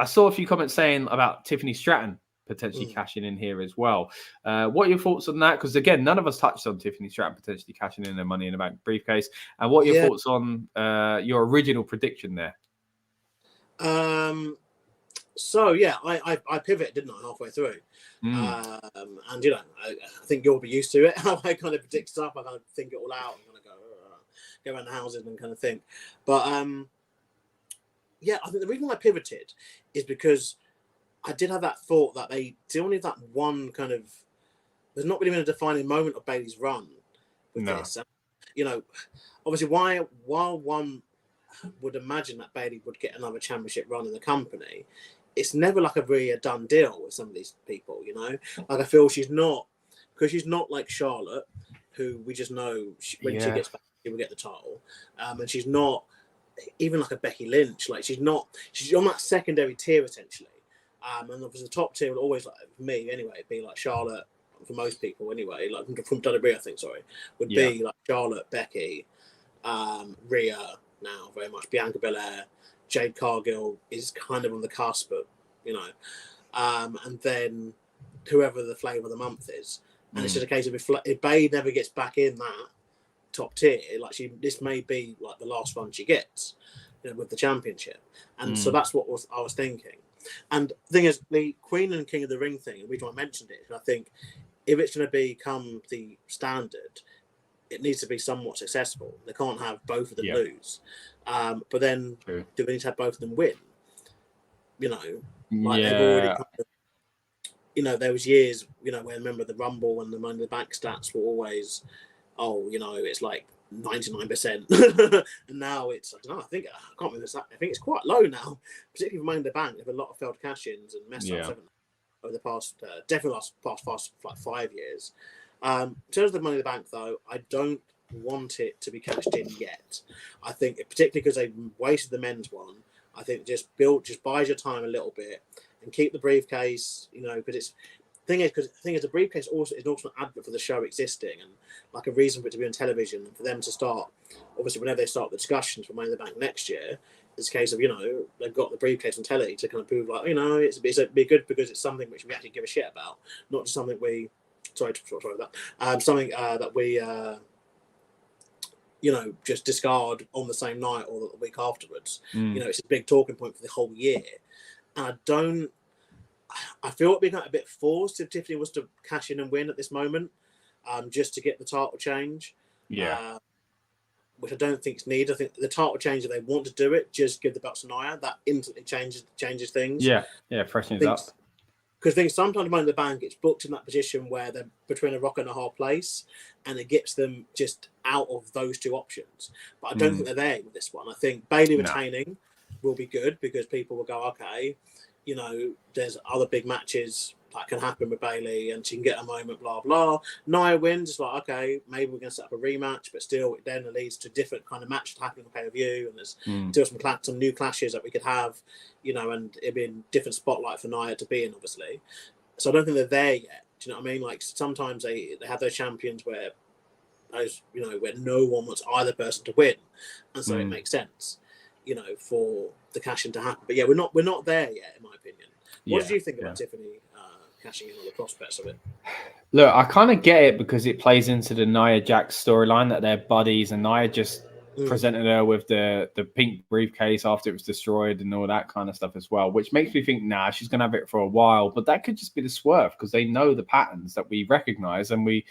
Speaker 1: saw a few comments saying about Tiffany Stratton potentially cashing in here as well. What are your thoughts on that? Because again, none of us touched on Tiffany Stratton potentially cashing in their Money in the Bank briefcase. And what are your thoughts on your original prediction there?
Speaker 3: So yeah, I pivoted, didn't I, halfway through? And you know, I think you'll be used to it. How I kind of predict stuff, I kind of think it all out and kind of go around the houses and kind of think. But yeah, I think the reason why I pivoted is because I did have that thought that they only have that one kind of. There's not really been a defining moment of Bayley's run with this. You know, obviously, while one would imagine that Bayley would get another championship run in the company, it's never like a really done deal with some of these people. You know, like I feel she's not, because she's not like Charlotte, who we just know when she gets back, she will get the title. And she's not even like a Becky Lynch. Like she's on that secondary tier essentially. And obviously the top tier will always, like for me anyway, be like Charlotte for most people anyway. Like from WWE, I think would be like Charlotte, Becky, Rhea now very much, Bianca Belair, Jade Cargill is kind of on the cusp, but and then whoever the flavour of the month is. And it's just a case of if Bayley never gets back in that top tier, like this may be like the last one she gets, with the championship. And so that's what I was thinking. And the thing is, the Queen and King of the Ring thing, and the reason I mentioned it, I think if it's going to become the standard, it needs to be somewhat successful. They can't have both of them lose. But then do we need to have both of them win? They've already there was years, when I remember the Rumble and the Money in the Bank stats were always, it's like 99%. And now it's, I can't remember this. I think it's quite low now, particularly for Money in the Bank. They have a lot of failed cash-ins and mess ups, haven't they, over the past, definitely past like 5 years. In terms of the Money in the Bank, though, I don't want it to be cashed in yet. I think, particularly because they wasted the men's one, I think just buys your time a little bit and keep the briefcase, because the briefcase also is also an advert for the show existing and like a reason for it to be on television and for them to start, obviously, whenever they start the discussions for Money in the Bank next year, it's a case of, they've got the briefcase on telly to kind of prove like, it'd be good because it's something which we actually give a shit about, not just something we, sorry about that, something that we, just discard on the same night or the week afterwards. It's a big talking point for the whole year. And I feel it'd be a bit forced if Tiffany was to cash in and win at this moment, just to get the title change.
Speaker 1: Yeah.
Speaker 3: Which I don't think is needed. I think the title change, if they want to do it, just give the belt to Nia. That instantly changes things.
Speaker 1: Yeah, freshens it up.
Speaker 3: Because I think sometimes Money in the Bank, it's booked in that position where they're between a rock and a hard place, and it gets them just out of those two options. But I don't think they're there with this one. I think Bayley retaining will be good because people will go, okay, there's other big matches that can happen with Bayley and she can get a moment, blah, blah. Nia wins, it's like, okay, maybe we're going to set up a rematch, but still it then leads to different kind of matches happening on pay-per-view, and there's still some new clashes that we could have, and it'd be a different spotlight for Nia to be in, obviously. So I don't think they're there yet. Do you know what I mean? Like sometimes they have those champions where where no one wants either person to win, and so it makes sense, for the cash-in to happen. But yeah, we're not there yet, in my opinion. What did you think about Tiffany cashing in on the prospects of it?
Speaker 1: Look, I kind of get it because it plays into the Nia Jax storyline that they're buddies, and Nia just presented her with the pink briefcase after it was destroyed and all that kind of stuff as well, which makes me think, she's going to have it for a while. But that could just be the swerve because they know the patterns that we recognize, and we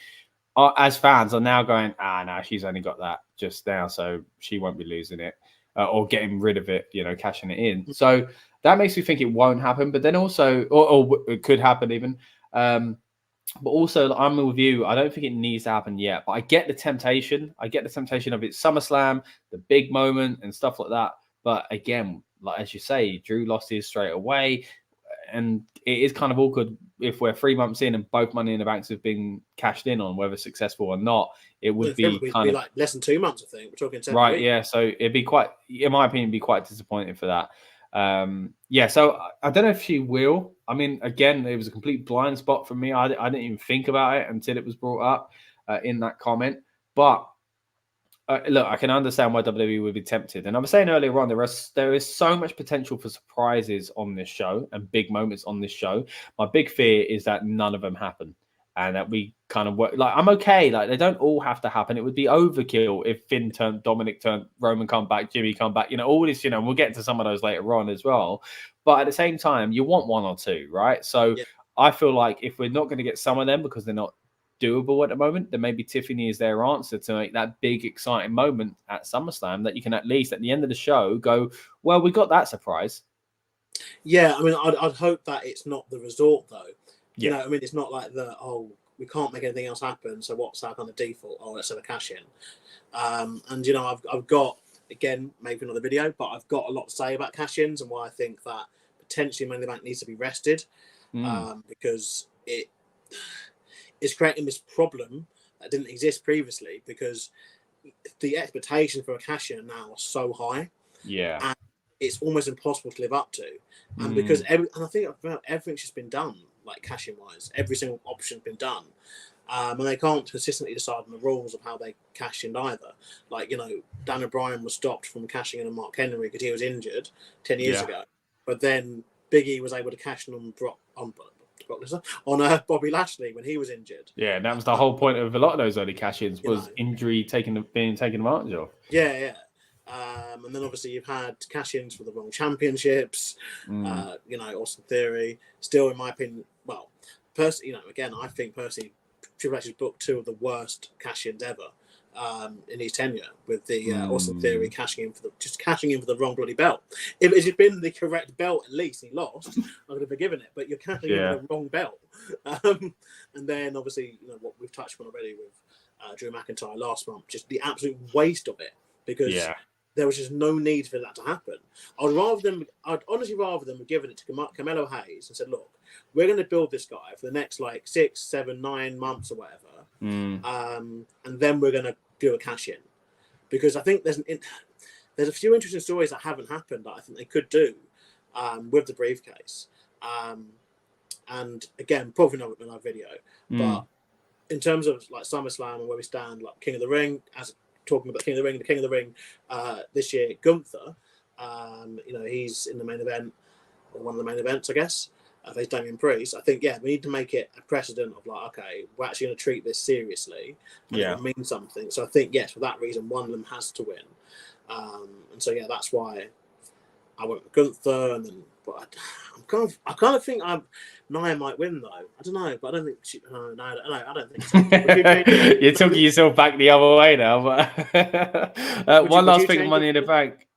Speaker 1: are, as fans, are now going, she's only got that just now, so she won't be losing it or getting rid of it, cashing it in. So that makes me think it won't happen, but then also, or it could happen even. But also, I'm with you. I don't think it needs to happen yet, but I get the temptation. I get the temptation of it SummerSlam, the big moment and stuff like that. But again, like as you say, Drew lost his straight away. And it is kind of awkward if we're 3 months in and both Money in the Banks have been cashed in on, whether successful or not. It would be
Speaker 3: like less than 2 months, I think. We're talking 7
Speaker 1: right,
Speaker 3: weeks.
Speaker 1: yeah. So it'd be quite, in my opinion, be quite disappointing for that. So I don't know if she will. I mean, again, it was a complete blind spot for me. I didn't even think about it until it was brought up in that comment. But look, I can understand why WWE would be tempted. And I was saying earlier on, there is so much potential for surprises on this show and big moments on this show. My big fear is that none of them happen. And that we kind of work like I'm okay. Like they don't all have to happen. It would be overkill if Finn turned, Dominic turned, Roman come back, Jimmy come back. All this. We'll get to some of those later on as well. But at the same time, you want one or two, right? So I feel like if we're not going to get some of them because they're not doable at the moment, then maybe Tiffany is their answer to make that big, exciting moment at SummerSlam that you can at least at the end of the show go, well, we got that surprise.
Speaker 3: Yeah, I mean, I'd hope that it's not the resort though. I mean, it's not like we can't make anything else happen. So what's our kind of default? Let's have a cash in. And I've got, again, maybe another video, but I've got a lot to say about cash ins and why I think that potentially Money in the Bank needs to be rested because it's creating this problem that didn't exist previously, because the expectation for a cash-in now are so high.
Speaker 1: Yeah.
Speaker 3: And it's almost impossible to live up to. And because I think everything's just been done, like cash-in wise. Every single option's been done. And they can't consistently decide on the rules of how they cash in either. Like, Dan O'Brien was stopped from cashing in on Mark Henry because he was injured 10 years ago. But then Big E was able to cash in on Bobby Lashley when he was injured.
Speaker 1: Yeah, and that was the whole point of a lot of those early cash-ins, was injury being taken advantage of.
Speaker 3: Yeah. And then obviously you've had cash-ins for the wrong championships. Austin Theory. Still, in my opinion, again, I think personally, Triple H has booked 2 of the worst cash-ins ever in his tenure, with the Austin Theory cashing in for the wrong bloody belt. If it had been the correct belt, at least, and he lost, I would have forgiven it. But you're cashing in for the wrong belt. And then obviously, what we've touched on already with Drew McIntyre last month, just the absolute waste of it, because there was just no need for that to happen. I'd honestly rather them have given it to Carmelo Hayes and said, look, we're going to build this guy for the next 6, 7, 9 months or whatever. And then we're going to do a cash in, because I think there's a few interesting stories that haven't happened that I think they could do with the briefcase. And again, probably not in our video, but in terms of SummerSlam and where we stand, King of the Ring, talking about King of the Ring this year, Gunther, he's in the main event, or one of the main events, I guess. Face Damian Priest. I think, we need to make it a precedent of okay, we're actually going to treat this seriously, and it will mean something. So I think, yes, for that reason, one of them has to win. And so that's why I went with Gunther, and then, but I kind of think Nia might win though. I don't know, but I don't think I don't think so.
Speaker 1: You're talking yourself back the other way now. But one last thing on Money in the Bank.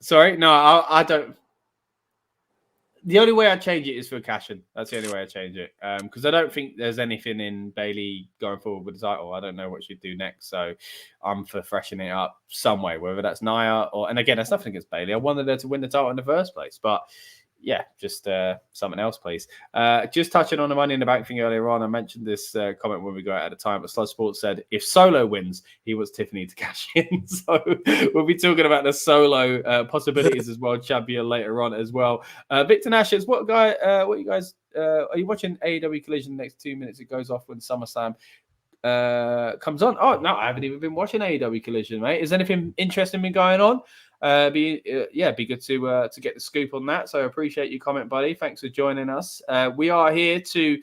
Speaker 1: Sorry, no, I don't. The only way I change it is for cash-in. That's the only way I change it. Because I don't think there's anything in Bayley going forward with the title. I don't know what she'd do next. So I'm for freshening it up some way, whether that's Nia or... And again, that's nothing against Bayley. I wanted her to win the title in the first place. But just something else, please. Just touching on the Money in the Bank thing earlier on, I mentioned this comment when we got out at the time, but Sludge Sports said if Solo wins, he wants Tiffany to cash in. So we'll be talking about the Solo possibilities as world champion later on as well. Victor Nash is what you guys are you watching AEW Collision the next 2 minutes? It goes off when SummerSlam comes on. Oh no, I haven't even been watching AEW Collision, mate. Is anything interesting been going on? Be good to get the scoop on that. So I appreciate your comment, buddy. Thanks for joining us. We are here to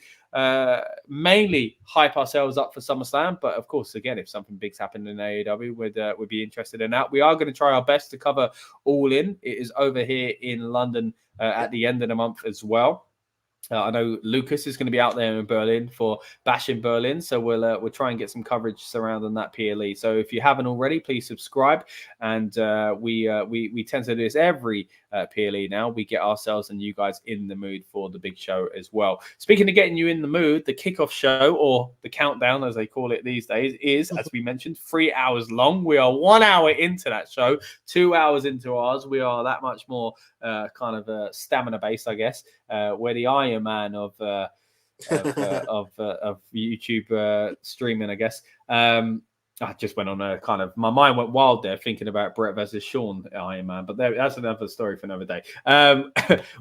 Speaker 1: mainly hype ourselves up for SummerSlam, but of course, again, if something big's happened in AEW, we'd be interested in that. We are going to try our best to cover All In. It is over here in London at the end of the month as well. I know Lucas is going to be out there in Berlin for Bash in Berlin, so we'll try and get some coverage surrounding that PLE. So if you haven't already, please subscribe. And we tend to do this every PLE now. We get ourselves and you guys in the mood for the big show as well. Speaking of getting you in the mood, the kickoff show, or the countdown as they call it these days, is, as we mentioned, 3 hours long. We are 1 hour into that show, 2 hours into ours. We are that much more stamina based, I guess. We're the Iron Man of YouTube streaming, I guess. I just went on my mind went wild there thinking about Brett versus Sean Iron Man, but that's another story for another day.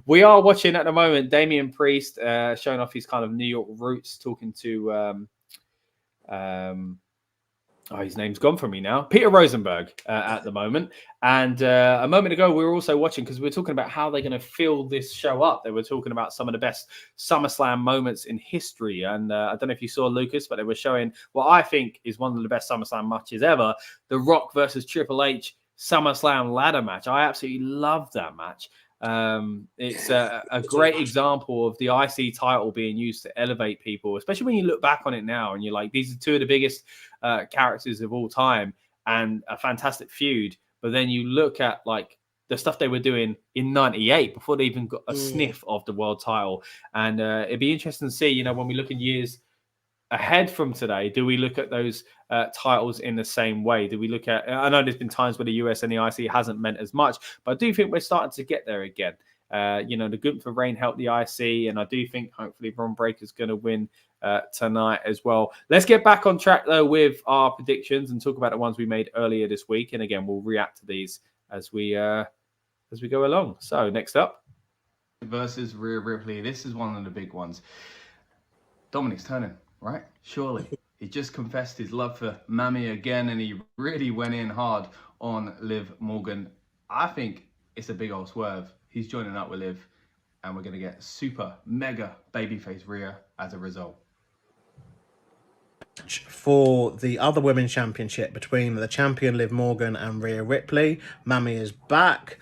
Speaker 1: We are watching at the moment Damian Priest showing off his kind of New York roots, talking to his name's gone from me now. Peter Rosenberg at the moment. And a moment ago, we were also watching, because we were talking about how they're going to fill this show up. They were talking about some of the best SummerSlam moments in history. And I don't know if you saw, Lucas, but they were showing what I think is one of the best SummerSlam matches ever, The Rock versus Triple H SummerSlam ladder match. I absolutely love that match. It's a great example of the IC title being used to elevate people, especially when you look back on it now and you're like, these are two of the biggest characters of all time and a fantastic feud. But then you look at the stuff they were doing in '98 before they even got a sniff of the world title. And it'd be interesting to see, when we look in years ahead from today, do we look at those titles in the same way? Do we look at, I know there's been times where the US and the IC hasn't meant as much, but I do think we're starting to get there again. The Gunther reign helped the IC, and I do think hopefully Bron Breakker's going to win tonight as well. Let's get back on track though with our predictions and talk about the ones we made earlier this week. And again, we'll react to these as we go along. So next up,
Speaker 4: versus Rhea Ripley. This is one of the big ones. Dominic's turning, right? Surely. He just confessed his love for Mami again, and he really went in hard on Liv Morgan. I think it's a big old swerve. He's joining up with Liv, and we're going to get super mega babyface Rhea as a result.
Speaker 3: For the other women's championship between the champion Liv Morgan and Rhea Ripley, Mami is back,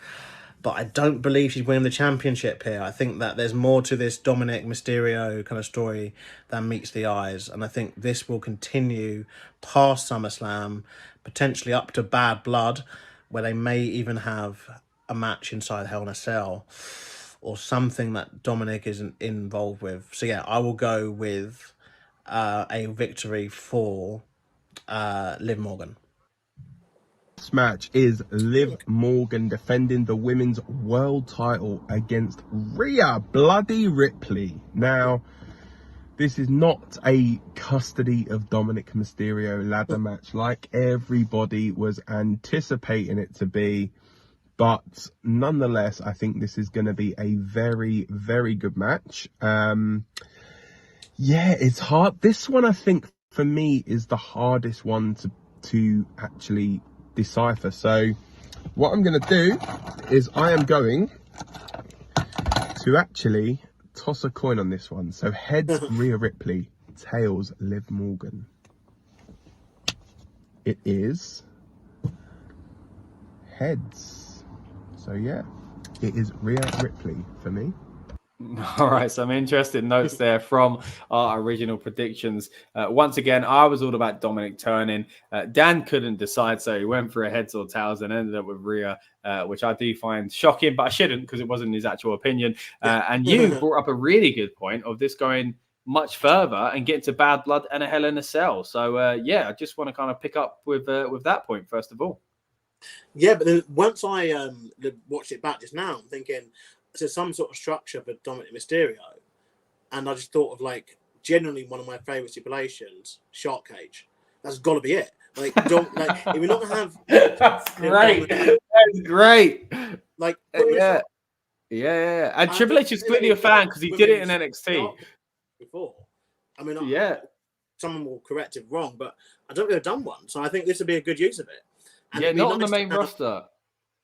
Speaker 3: but I don't believe she's winning the championship here. I think that there's more to this Dominic Mysterio kind of story than meets the eyes, and I think this will continue past SummerSlam, potentially up to Bad Blood, where they may even have a match inside Hell in a Cell or something that Dominic isn't involved with. So yeah, I will go with a victory for Liv Morgan.
Speaker 2: This match is Liv Morgan defending the women's world title against Rhea Bloody Ripley. Now, this is not a custody of Dominic Mysterio ladder match like everybody was anticipating it to be. But nonetheless, I think this is going to be a very, very good match. Yeah, it's hard. This one, I think, for me, is the hardest one to actually decipher. So what I'm going to do is I am going to actually toss a coin on this one. So heads, Rhea Ripley. Tails, Liv Morgan. It is heads. So yeah, it is Rhea Ripley for me.
Speaker 1: All right, some interesting notes there from our original predictions. Once again, I was all about Dominic turning. Dan couldn't decide, so he went for a heads or tails and ended up with Rhea, which I do find shocking, but I shouldn't because it wasn't his actual opinion. And you brought up a really good point of this going much further and getting to Bad Blood and a Hell in a Cell. So yeah, I just want to kind of pick up with that point first of all.
Speaker 3: Yeah, but then once I watched it back just now, I'm thinking there's some sort of structure for Dominic Mysterio, and I just thought of like genuinely one of my favourite stipulations, Shark Cage. That's got to be it. Like, if we're not gonna have,
Speaker 1: that's great. That's great.
Speaker 3: Like,
Speaker 1: yeah. And Triple H is clearly a fan because he did it in NXT
Speaker 3: before. I mean, someone will correct it wrong, but I don't think they've done one, so I think this would be a good use of it. And
Speaker 1: yeah, not on the main roster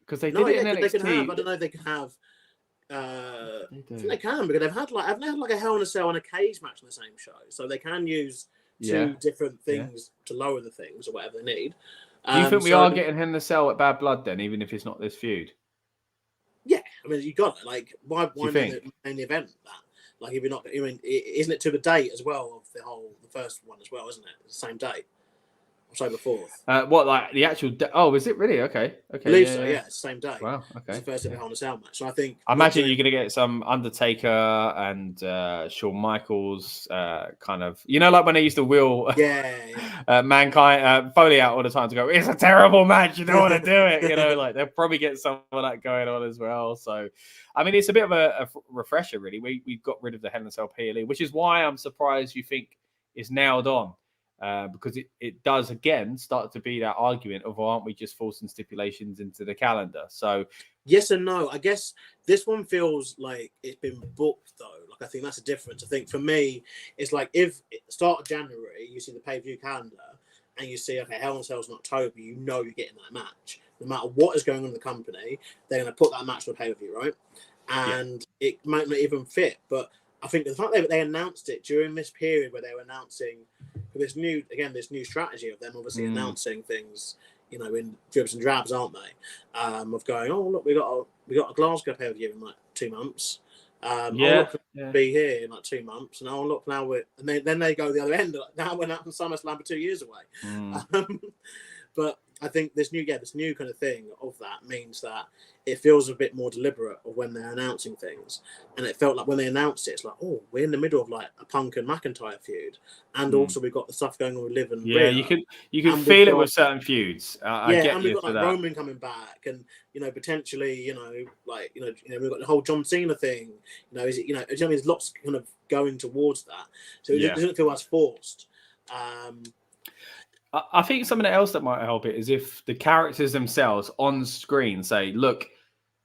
Speaker 1: because they did it in NXT.
Speaker 3: I don't know if they can have. I think they can because haven't they had like a Hell in a Cell and a cage match in the same show, so they can use two different things to lower the things or whatever they need.
Speaker 1: Do you think we are getting Hell in a Cell at Bad Blood then, even if it's not this feud?
Speaker 3: Yeah, I mean you got it. Like why not the main event that? Like if you're not, I mean, isn't it to the date as well of the first one as well, isn't it? It's the same date. October 4th.
Speaker 1: What, like the actual? Oh, is it really? Okay.
Speaker 3: I believe so. Yeah, it's the same day.
Speaker 1: Wow. Okay.
Speaker 3: It's the first ever Hell in a Cell match. So I think.
Speaker 1: I imagine you're going to get some Undertaker and Shawn Michaels kind of. You know, like when they used to wheel. Mankind Foley out all the time to go. It's a terrible match. You don't want to do it. You know, like they'll probably get some of that going on as well. So, I mean, it's a bit of a refresher, really. We've got rid of the Hell in a Cell PLE, which is why I'm surprised you think it's nailed on. Because it does again start to be that argument of aren't we just forcing stipulations into the calendar? So
Speaker 3: yes and no. I guess this one feels like it's been booked though. Like I think that's a difference. I think for me, it's like if start of January you see the pay-per-view calendar and you see Hell in a Cell's in October, you know you're getting that match. No matter what is going on in the company, they're going to put that match on the pay-per-view, right? And it might not even fit, but I think the fact that they announced it during this period where they were announcing this new strategy of them obviously announcing things, you know, in dribs and drabs, aren't they? Of going, oh look, we got a Glasgow pay-per-view in like 2 months. Be here in like 2 months, and look now then they go the other end. Like, now we're not from SummerSlam for 2 years away. But I think this new kind of thing of that means that it feels a bit more deliberate of when they're announcing things, and it felt like when they announced it, it's like, oh, we're in the middle of like a Punk and McIntyre feud, and also we've got the stuff going on with Liv and Rhea.
Speaker 1: You can feel it with certain feuds. I get
Speaker 3: and
Speaker 1: you
Speaker 3: we've got
Speaker 1: for
Speaker 3: like
Speaker 1: that.
Speaker 3: Roman coming back, and potentially we've got the whole John Cena thing. There's lots kind of going towards that, so it doesn't feel as forced.
Speaker 1: I think something else that might help it is if the characters themselves on screen say, look,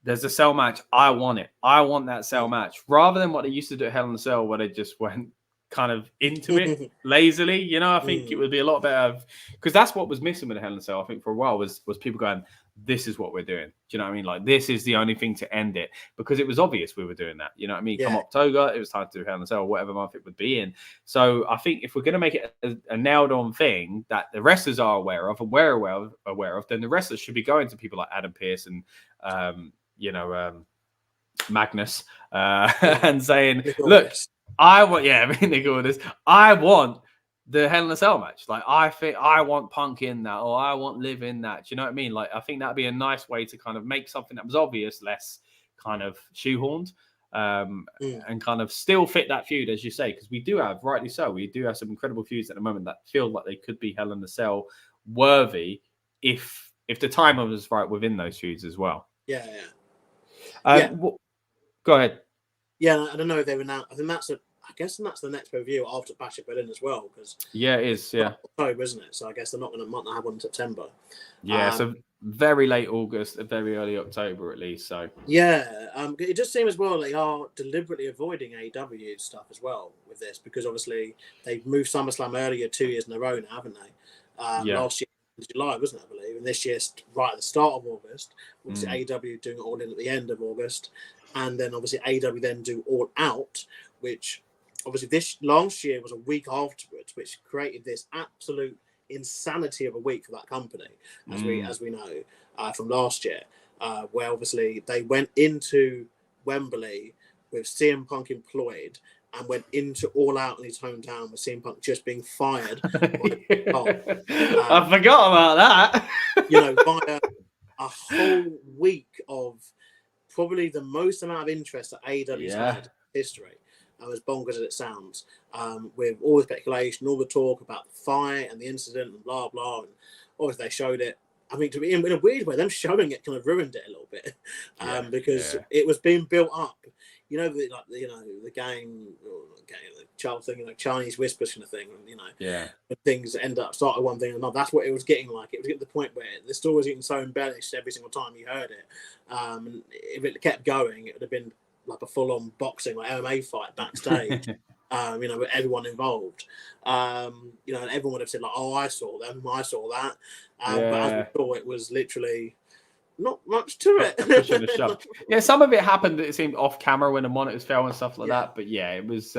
Speaker 1: there's a cell match. I want it. I want that cell match. Rather than what they used to do at Hell in a Cell where they just went kind of into it lazily. I think it would be a lot better. Because that's what was missing with the Hell in a Cell, I think, for a while was people going, this is what we're doing. Do you know what I mean? Like, this is the only thing to end it. Because it was obvious we were doing that. You know what I mean? Come October, it was time to do Hell in a Cell, whatever month it would be in. So I think if we're going to make it a nailed-on thing that the wrestlers are aware of and we're aware of, then the wrestlers should be going to people like Adam Pearce and, Magnus and saying, look, I want the Hell in a Cell match. Like, I think I want Punk in that, or I want Liv in that. Do you know what I mean? Like, I think that'd be a nice way to kind of make something that was obvious less kind of shoehorned, and kind of still fit that feud, as you say, because we do have, rightly so, we do have some incredible feuds at the moment that feel like they could be Hell in a Cell worthy if the timing was right within those feuds as well. Go ahead.
Speaker 3: Yeah, I don't know if they were now. I think that's the next pay-per-view after Bash at Berlin as well. Because
Speaker 1: it is. Yeah,
Speaker 3: October, isn't it? So I guess they're not going to have one in September.
Speaker 1: Yeah, so very late August, very early October at least. So
Speaker 3: it does seem as well they are deliberately avoiding AEW stuff as well with this because obviously they've moved SummerSlam earlier 2 years in a row now, haven't they? Last year in July, wasn't it? I believe, and this year right at the start of August. Obviously, AEW doing it all in at the end of August. And then obviously AEW then do All Out, which obviously this last year was a week afterwards, which created this absolute insanity of a week for that company, as we know from last year, where obviously they went into Wembley with CM Punk employed and went into All Out in his hometown with CM Punk just being fired.
Speaker 1: I forgot about that.
Speaker 3: Via a whole week of probably the most amount of interest that AEW's had in history, as bonkers as it sounds, with all the speculation, all the talk about the fight and the incident and blah, blah. And obviously they showed it. I mean, to be in a weird way, them showing it kind of ruined it a little bit because it was being built up. The game, the child thing, Chinese whispers kind of thing, and things end up starting one thing and another. That's what it was getting like. It was getting to the point where the story was getting so embellished every single time you heard it. And if it kept going, it would have been like a full-on boxing, like MMA fight backstage. With everyone involved. And everyone would have said like, "Oh, I saw them, I saw that." But as we saw, it was literally not much to it.
Speaker 1: Yeah, some of it happened. It seemed off camera when the monitors fell and stuff like that. But it was.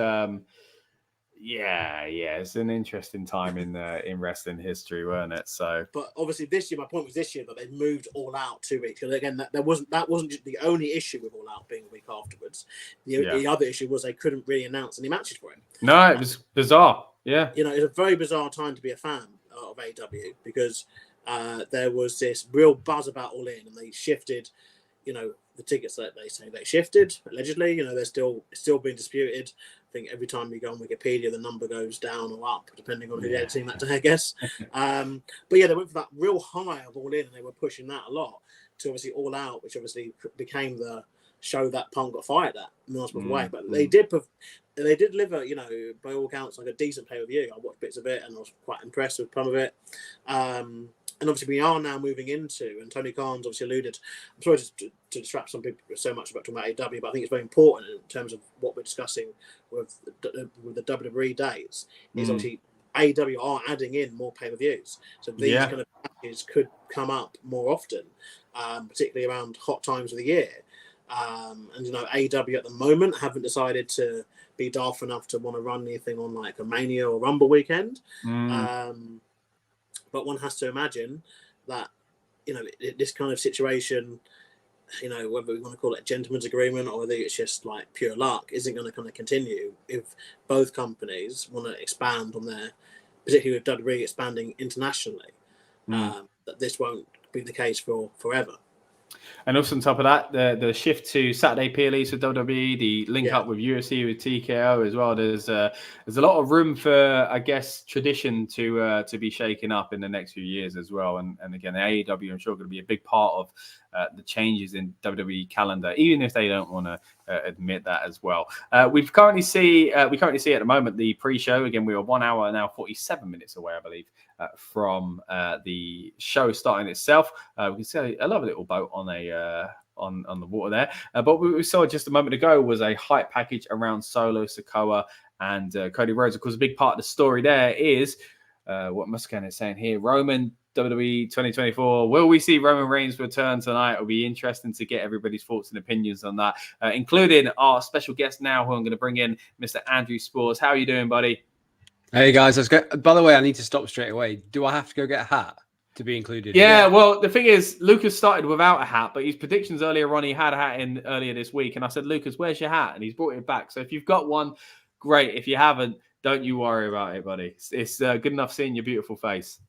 Speaker 1: It's an interesting time in wrestling history, weren't it? So,
Speaker 3: but obviously this year, my point was this year that they moved All Out 2 weeks. And again, that wasn't just the only issue with All Out being a week afterwards. The other issue was they couldn't really announce any matches for him.
Speaker 1: No, it was bizarre. Yeah,
Speaker 3: it's a very bizarre time to be a fan of AEW because there was this real buzz about All In, and they shifted. The tickets that they say they shifted allegedly. They're still being disputed. I think every time you go on Wikipedia, the number goes down or up, depending on who they're seeing that day, I guess. But they went for that real high of All In, and they were pushing that a lot to obviously All Out, which obviously became the show that Punk got fired at in the last way. But they did deliver, by all accounts, like a decent pay-per-view. I watched bits of it, and I was quite impressed with some of it. And obviously, we are now moving into, and Tony Khan's obviously alluded. I'm sorry to distract some people so much about talking about AEW, but I think it's very important in terms of what we're discussing with the WWE days. Is obviously AEW are adding in more pay-per-views, so these kind of matches could come up more often, particularly around hot times of the year. And AEW at the moment haven't decided to be daft enough to want to run anything on like a Mania or Rumble weekend. But one has to imagine that, this kind of situation, whether we want to call it a gentleman's agreement or whether it's just like pure luck, isn't going to kind of continue if both companies want to expand on particularly with WWE expanding internationally. that this won't be the case for forever.
Speaker 1: And also on top of that, the shift to Saturday PLEs for WWE, the link up with UFC with TKO as well. There's a lot of room for, I guess, tradition to be shaken up in the next few years as well. And again, AEW, I'm sure, going to be a big part of the changes in WWE calendar, even if they don't want to admit that as well. We currently see at the moment the pre-show. Again, we are 1 hour now, 47 minutes away, I believe, from the show starting itself. We can see a lovely little boat on on the water there. But what we saw just a moment ago was a hype package around Solo, Sikoa, and Cody Rhodes. Of course, a big part of the story there is what Muscan is saying here. Roman, WWE 2024. Will we see Roman Reigns return tonight? It'll be interesting to get everybody's thoughts and opinions on that, including our special guest now, who I'm going to bring in, Mr. Andrew Spores. How are you doing, buddy?
Speaker 5: Hey, guys. By the way, I need to stop straight away. Do I have to go get a hat to be included?
Speaker 1: Yeah, well, the thing is, Lucas started without a hat, but his predictions earlier on, he had a hat in earlier this week. And I said, Lucas, where's your hat? And he's brought it back. So if you've got one, great. If you haven't, don't you worry about it, buddy. It's good enough seeing your beautiful face.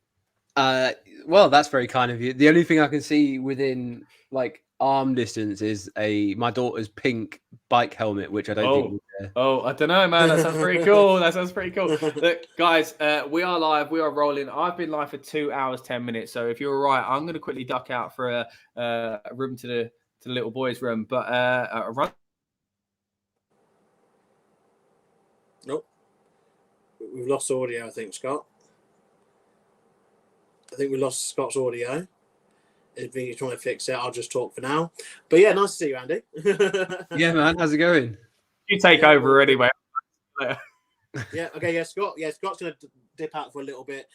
Speaker 5: Well, that's very kind of you. The only thing I can see within like arm distance is my daughter's pink bike helmet, which I don't think.
Speaker 1: I don't know, man. That sounds pretty cool. Look, guys, we are live. We are rolling. I've been live for 2 hours, 10 minutes. So if you're all right, I'm going to quickly duck out for a room to the little boys' room. But a run.
Speaker 3: Nope. We've lost audio, I think, Scott. I think we lost Scott's audio. If you're trying to fix it, I'll just talk for now. But yeah, nice to see you, Andy.
Speaker 5: Yeah, man. How's it going?
Speaker 1: You take over anyway.
Speaker 3: Yeah, okay, yeah, Scott. Yeah, Scott's going to dip out for a little bit.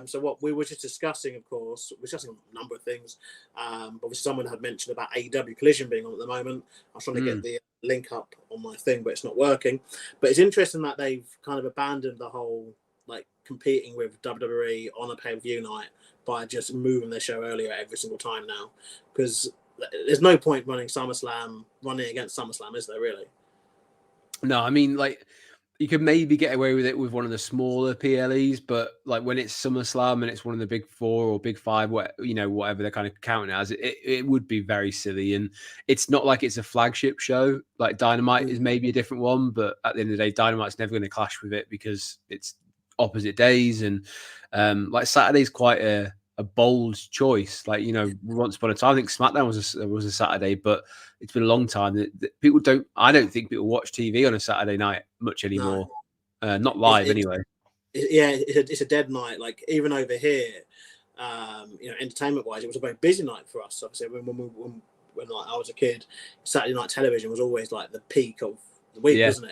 Speaker 3: So what we were just discussing, of course, we're discussing a number of things. Obviously, someone had mentioned about AEW Collision being on at the moment. I was trying to get the link up on my thing, but it's not working. But it's interesting that they've kind of abandoned the whole like competing with WWE on a pay-per-view night by just moving their show earlier every single time now, because there's no point running against SummerSlam, is there really?
Speaker 5: No, I mean, like, you could maybe get away with it with one of the smaller PLEs, but like when it's SummerSlam and it's one of the big four or big five, whatever they're kind of counting as, it would be very silly. And it's not like it's a flagship show. Like Dynamite is maybe a different one, but at the end of the day, Dynamite's never going to clash with it because it's opposite days. And like Saturday's quite a bold choice. Like, once upon a time, I think SmackDown was a Saturday, but it's been a long time that I don't think people watch TV on a Saturday night much anymore. No. Not live anyway.
Speaker 3: It's a dead night. Like even over here, entertainment wise, it was a very busy night for us. Obviously, when like I was a kid, Saturday night television was always like the peak of the week, wasn't it?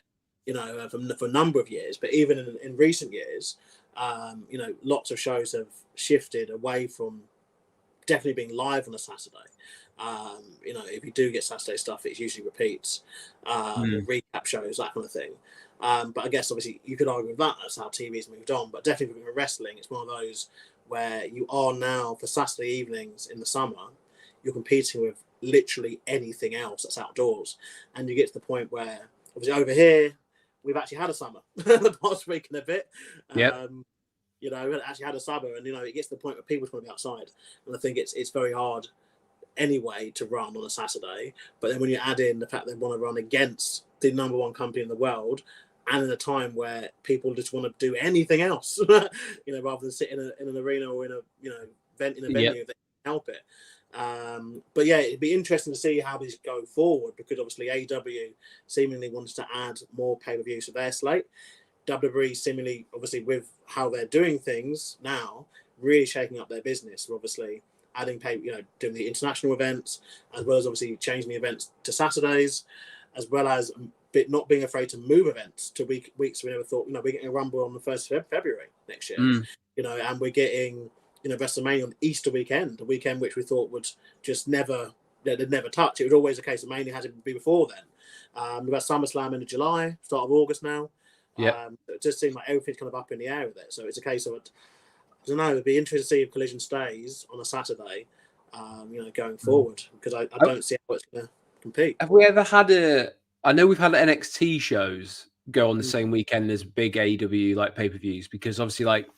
Speaker 3: For a number of years. But even in recent years, lots of shows have shifted away from definitely being live on a Saturday. If you do get Saturday stuff, it's usually repeats, recap shows, that kind of thing. But I guess obviously you could argue with that. That's how TV's moved on. But definitely with wrestling, it's one of those where you are now for Saturday evenings in the summer, you're competing with literally anything else that's outdoors, and you get to the point where obviously over here we've actually had a summer the past week and a bit. We actually had a summer, and it gets to the point where people just want to be outside, and I think it's very hard anyway to run on a Saturday. But then when you add in the fact they want to run against the number one company in the world, and in a time where people just want to do anything else, rather than sit in an arena or in a venue that can help it. But yeah, it'd be interesting to see how these go forward, because obviously AEW seemingly wants to add more pay-per-views to their slate. WWE seemingly, obviously, with how they're doing things now, really shaking up their business. We're obviously adding doing the international events, as well as obviously changing the events to Saturdays, as well as not being afraid to move events to weeks we never thought. We're getting a Rumble on the 1st of February next year, and we're getting WrestleMania on Easter weekend, a weekend which we thought would just never touch. It was always a case of mainly had to be before then. We've got SummerSlam in July, start of August now. It just seems like everything's kind of up in the air with it. So it's a case of, I don't know, it'd be interesting to see if Collision stays on a Saturday, going forward, because I don't see how it's going to compete.
Speaker 5: Have we ever had I know we've had NXT shows go on the same weekend as big AEW like pay-per-views, because obviously like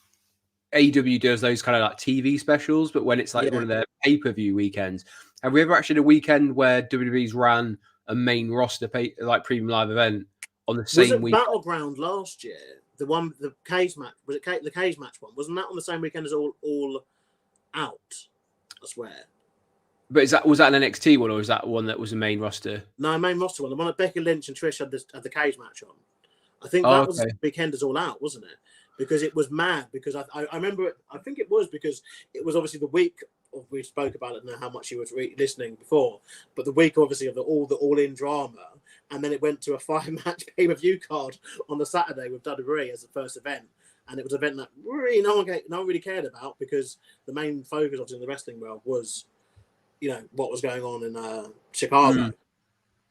Speaker 5: AEW does those kind of like TV specials, but when it's like one of their pay-per-view weekends, have we ever actually had a weekend where WWE's ran a main roster premium live event on the same week?
Speaker 3: Battleground last year, the cage match, was it the cage match one? Wasn't that on the same weekend as All Out? I swear.
Speaker 5: But was that an NXT one, or was that one that was a main roster?
Speaker 3: No, main roster one. The one that Becky Lynch and Trish had the cage match on. I think that was the weekend as All Out, wasn't it? Because it was mad. Because I remember it. I think it was because it was obviously the week of, we spoke about it and how much you were listening before, but the week obviously of the all-in drama, and then it went to a 5-match pay-per-view card on the Saturday with WWE as the first event. And it was an event that really no one really cared about, because the main focus obviously in the wrestling world was, what was going on in Chicago.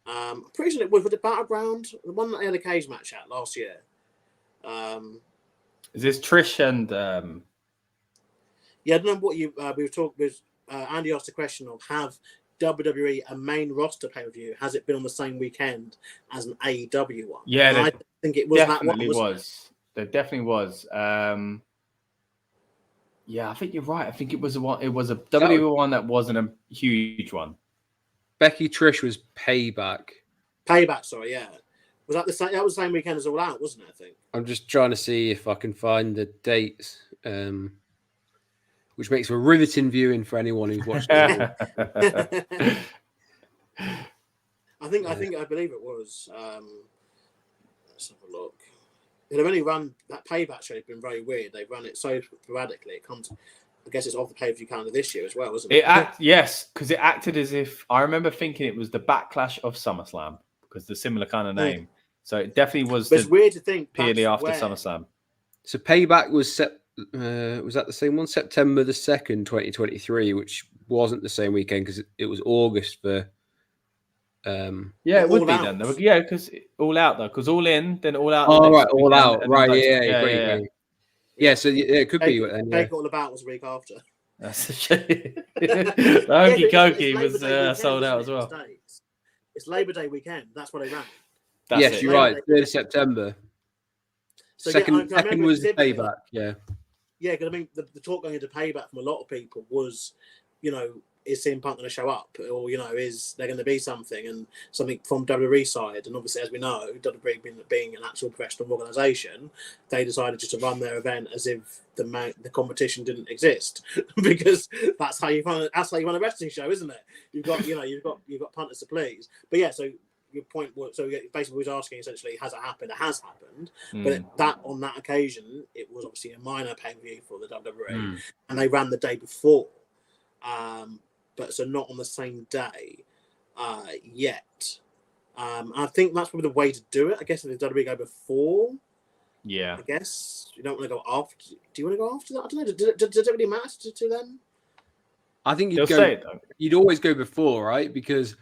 Speaker 3: I'm pretty sure it was the Battleground, the one that they had a cage match at last year.
Speaker 1: Is this Trish and?
Speaker 3: Yeah, I don't know what we were talking with. Andy asked the question of, have WWE a main roster pay-per-view? Has it been on the same weekend as an AEW one?
Speaker 1: Yeah,
Speaker 3: I think it was
Speaker 1: definitely
Speaker 3: that one.
Speaker 1: There definitely was. Yeah, I think you're right. I think it was one. It was a WWE one that wasn't a huge one.
Speaker 5: Becky Trish was Payback.
Speaker 3: Payback, sorry, yeah. Was that the same? That was the same weekend as All Out, wasn't it? I think.
Speaker 5: I'm just trying to see if I can find the dates, which makes for riveting viewing for anyone who's watched it.
Speaker 3: I believe it was. Let's have a look. They've only run that Payback show. Has been very weird. They've run it so sporadically. It comes. I guess it's off the pay-per-view calendar this year as well, wasn't it?
Speaker 1: Yes, because it acted as if, I remember thinking it was the Backlash of SummerSlam, because the similar kind of name. So it definitely was.
Speaker 3: But it's weird to think
Speaker 1: purely after SummerSlam.
Speaker 5: So Payback was was that the same one? September the 2nd, 2023, which wasn't the same weekend because it was August for.
Speaker 1: Yeah, it would be then. Yeah, because All Out though, because All In, then All Out.
Speaker 5: Oh right, All Out. Right, yeah. Yeah, so it could be.
Speaker 3: Take All About was a week after.
Speaker 1: That's a shame. The Hokey Cokey was sold out as well.
Speaker 3: It's Labor Day weekend. That's what they ran.
Speaker 5: Yes, you're right. 3rd of September. So second was the Payback. Yeah.
Speaker 3: Yeah, because I mean, the talk going into Payback from a lot of people was, is CM Punk going to show up, or is there going to be something from WWE side? And obviously, as we know, WWE being an actual professional organisation, they decided just to run their event as if the competition didn't exist, because that's how you run a wrestling show, isn't it? You've got punters to please. But yeah, so your point was, so basically, we was asking essentially, has it happened? It has happened, but on that occasion, it was obviously a minor pay-per-view for the WWE, and they ran the day before. But so not on the same day yet. I think that's probably the way to do it. I guess if the WWE go before,
Speaker 1: I
Speaker 3: guess you don't want to go after. Do you want to go after that? I don't know. Does it really matter to them?
Speaker 5: I think you'd always go before, right? Because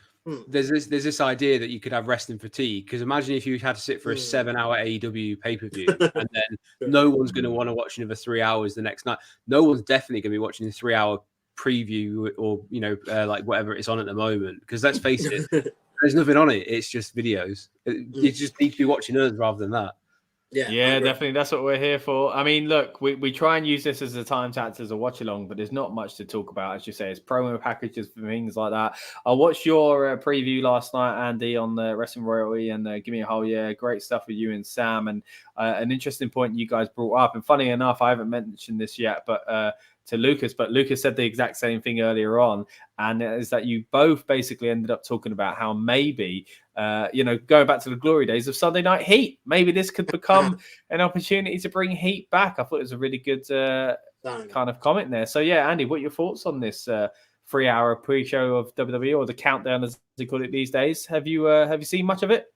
Speaker 5: there's this idea that you could have wrestling fatigue. Because imagine if you had to sit for a 7-hour AEW pay-per-view, and then no one's going to want to watch another 3 hours the next night. No one's definitely going to be watching the 3-hour preview or like whatever it's on at the moment, because let's face it, there's nothing on it. It's just videos. You just need to be watching us rather than that.
Speaker 1: Yeah, definitely. That's what we're here for. I mean, look, we try and use this as a time tax, as a watch along, but there's not much to talk about. As you say, it's promo packages for things like that. I watched your preview last night, Andy, on the Wrestling Royalty, and give me a whole great stuff with you and Sam, and an interesting point you guys brought up. And funny enough, I haven't mentioned this yet, but to Lucas, but Lucas said the exact same thing earlier on, and is that you both basically ended up talking about how maybe, going back to the glory days of Sunday Night Heat, maybe this could become an opportunity to bring Heat back. I thought it was a really good kind of comment there. So yeah, Andy, what are your thoughts on this 3-hour pre-show of WWE, or the countdown as they call it these days? Have you seen much of it?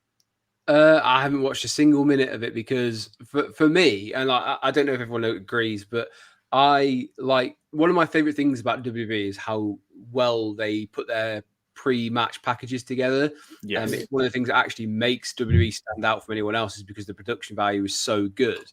Speaker 5: I haven't watched a single minute of it, because for me, and I don't know if everyone agrees, but I like, one of my favorite things about WWE is how well they put their pre-match packages together.
Speaker 1: Yes.
Speaker 5: It's one of the things that actually makes WWE stand out from anyone else, is because the production value is so good.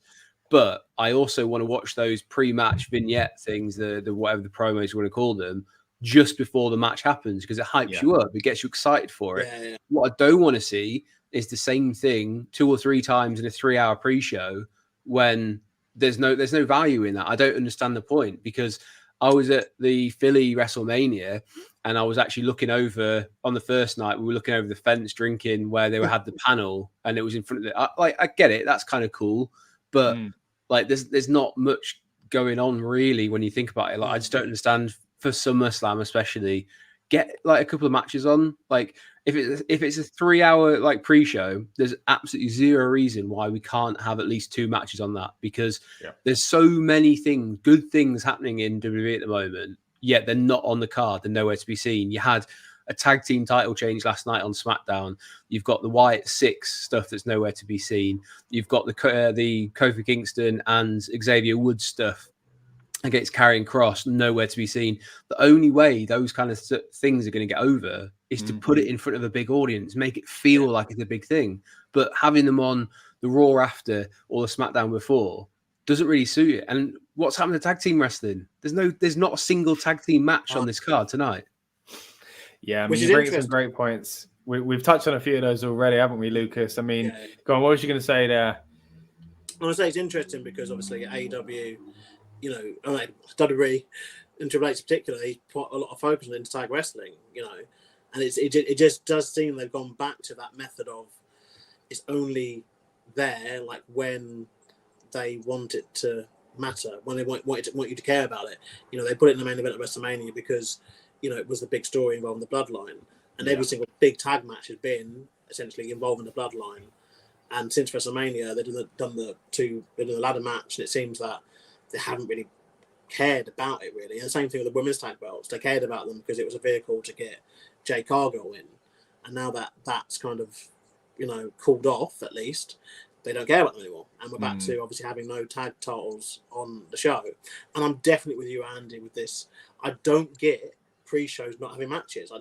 Speaker 5: But I also want to watch those pre-match vignette things, the whatever the promos you want to call them, just before the match happens, because it hypes you up, it gets you excited for it.
Speaker 3: Yeah.
Speaker 5: What I don't want to see is the same thing 2 or 3 times in a 3-hour pre-show when there's no value in that. I don't understand the point, because I was at the Philly WrestleMania and I was actually looking over on the first night. We were looking over the fence drinking where they had the panel, and it was in front of the. I get it, that's kind of cool, but like there's not much going on really when you think about it. Like I just don't understand, for SummerSlam especially, get like a couple of matches on. Like if it's a 3-hour like pre-show, there's absolutely zero reason why we can't have at least 2 matches on that, because there's so many good things happening in WWE at the moment, yet they're not on the card. They're nowhere to be seen. You had a tag team title change last night on SmackDown. You've got the Wyatt Six stuff that's nowhere to be seen. You've got the Kofi Kingston and Xavier Woods stuff against Karrion Kross, nowhere to be seen. The only way those kind of things are going to get over is to put it in front of a big audience, make it feel like it's a big thing. But having them on the Raw after or the SmackDown before doesn't really suit it. And what's happened to tag team wrestling? There's not a single tag team match on this card tonight.
Speaker 1: Yeah, I mean, you bring some great points. We've touched on a few of those already, haven't we, Lucas? I mean, go on, what was you going to say there?
Speaker 3: I want to say it's interesting because obviously AEW, you know, WWE and Triple H particularly put a lot of focus on tag wrestling, you know, and it just does seem they've gone back to that method of it's only there like when they want it to matter, when they want you to care about it. You know, they put it in the main event of WrestleMania because, you know, it was the big story involving the bloodline, and every single big tag match has been essentially involving the bloodline. And since WrestleMania, they've done the ladder match, and it seems that they haven't really cared about it really. And the same thing with the women's tag belts. They cared about them because it was a vehicle to get Jay Cargill in. And now that that's kind of, you know, cooled off, at least, they don't care about them anymore. And we're back to obviously having no tag titles on the show. And I'm definitely with you, Andy, with this. I don't get pre-shows not having matches.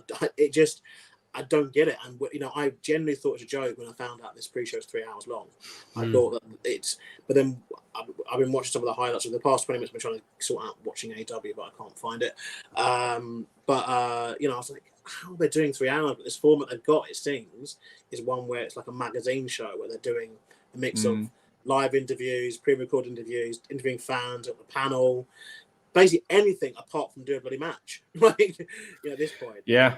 Speaker 3: I don't get it. And, you know, I genuinely thought it was a joke when I found out this pre-show is 3 hours long. I thought that but then I've been watching some of the highlights of the past 20 minutes. I've been trying to sort out watching AW, but I can't find it. You know, I was like, how are they doing 3 hours? But this format they've got, it seems, is one where it's like a magazine show where they're doing a mix of live interviews, pre-recorded interviews, interviewing fans at the panel, basically anything apart from doing a bloody match. Like, you know, at this point.
Speaker 1: Yeah.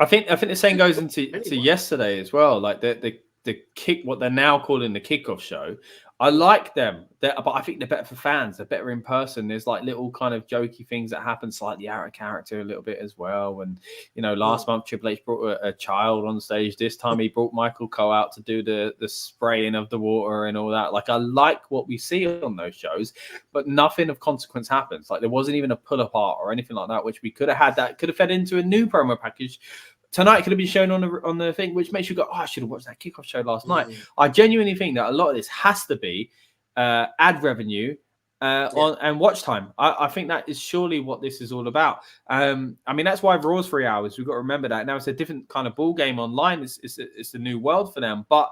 Speaker 1: I think the same goes into yesterday as well. Like the kick, what they're now calling the kickoff show. I like them, but I think they're better for fans. They're better in person. There's like little kind of jokey things that happen, slightly out of character a little bit as well. And you know, last month Triple H brought a child on stage. This time he brought Michael Cole out to do the spraying of the water and all that. Like I like what we see on those shows, but nothing of consequence happens. Like there wasn't even a pull apart or anything like that, which we could have had. That could have fed into a new promo package. Tonight could have been shown on the thing, which makes you go, oh, I should have watched that kickoff show last night. I genuinely think that a lot of this has to be ad revenue and watch time. I think that is surely what this is all about. I mean, that's why Raw's 3 hours. We've got to remember that. Now it's a different kind of ball game online. It's a new world for them. But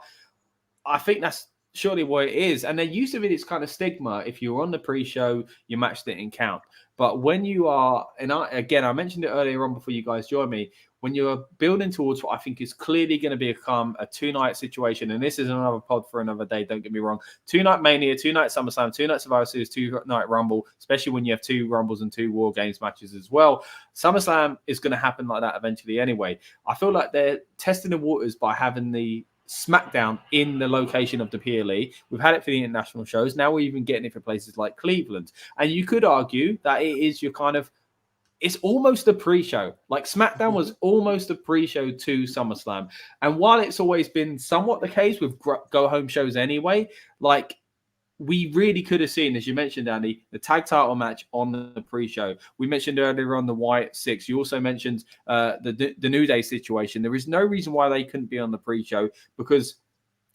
Speaker 1: I think that's surely what it is. And there used to be this kind of stigma. If you were on the pre-show, your match didn't count. But when you are, and I mentioned it earlier on before you guys joined me, when you're building towards what I think is clearly going to become a 2-night situation, and this is another pod for another day, don't get me wrong, 2-night Mania, 2-night SummerSlam, 2-night Survivor Series, 2-night Rumble, especially when you have 2 Rumbles and 2 War Games matches as well. SummerSlam is going to happen like that eventually anyway. I feel like they're testing the waters by having the SmackDown in the location of the PLE. We've had it for the international shows. Now we're even getting it for places like Cleveland. And you could argue that it is your kind of, it's almost a pre-show. Like SmackDown was almost a pre-show to SummerSlam. And while it's always been somewhat the case with go-home shows anyway, like we really could have seen, as you mentioned, Andy, the tag title match on the pre-show. We mentioned earlier on the Wyatt Six. You also mentioned the New Day situation. There is no reason why they couldn't be on the pre-show, because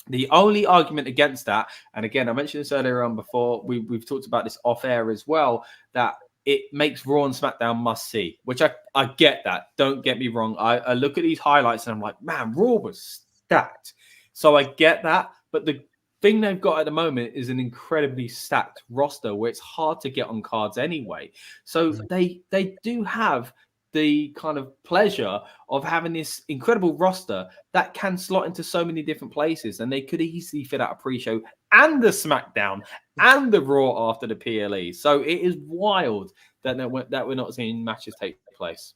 Speaker 1: the only argument against that, and again, I mentioned this earlier on before, we've talked about this off air as well, that it makes Raw and SmackDown must see, which I get that. Don't get me wrong. I look at these highlights and I'm like, man, Raw was stacked. So I get that. But the thing they've got at the moment is an incredibly stacked roster where it's hard to get on cards anyway. So they do have the kind of pleasure of having this incredible roster that can slot into so many different places, and they could easily fit out a pre-show and the SmackDown and the Raw after the PLE. So it is wild that we're not seeing matches take place.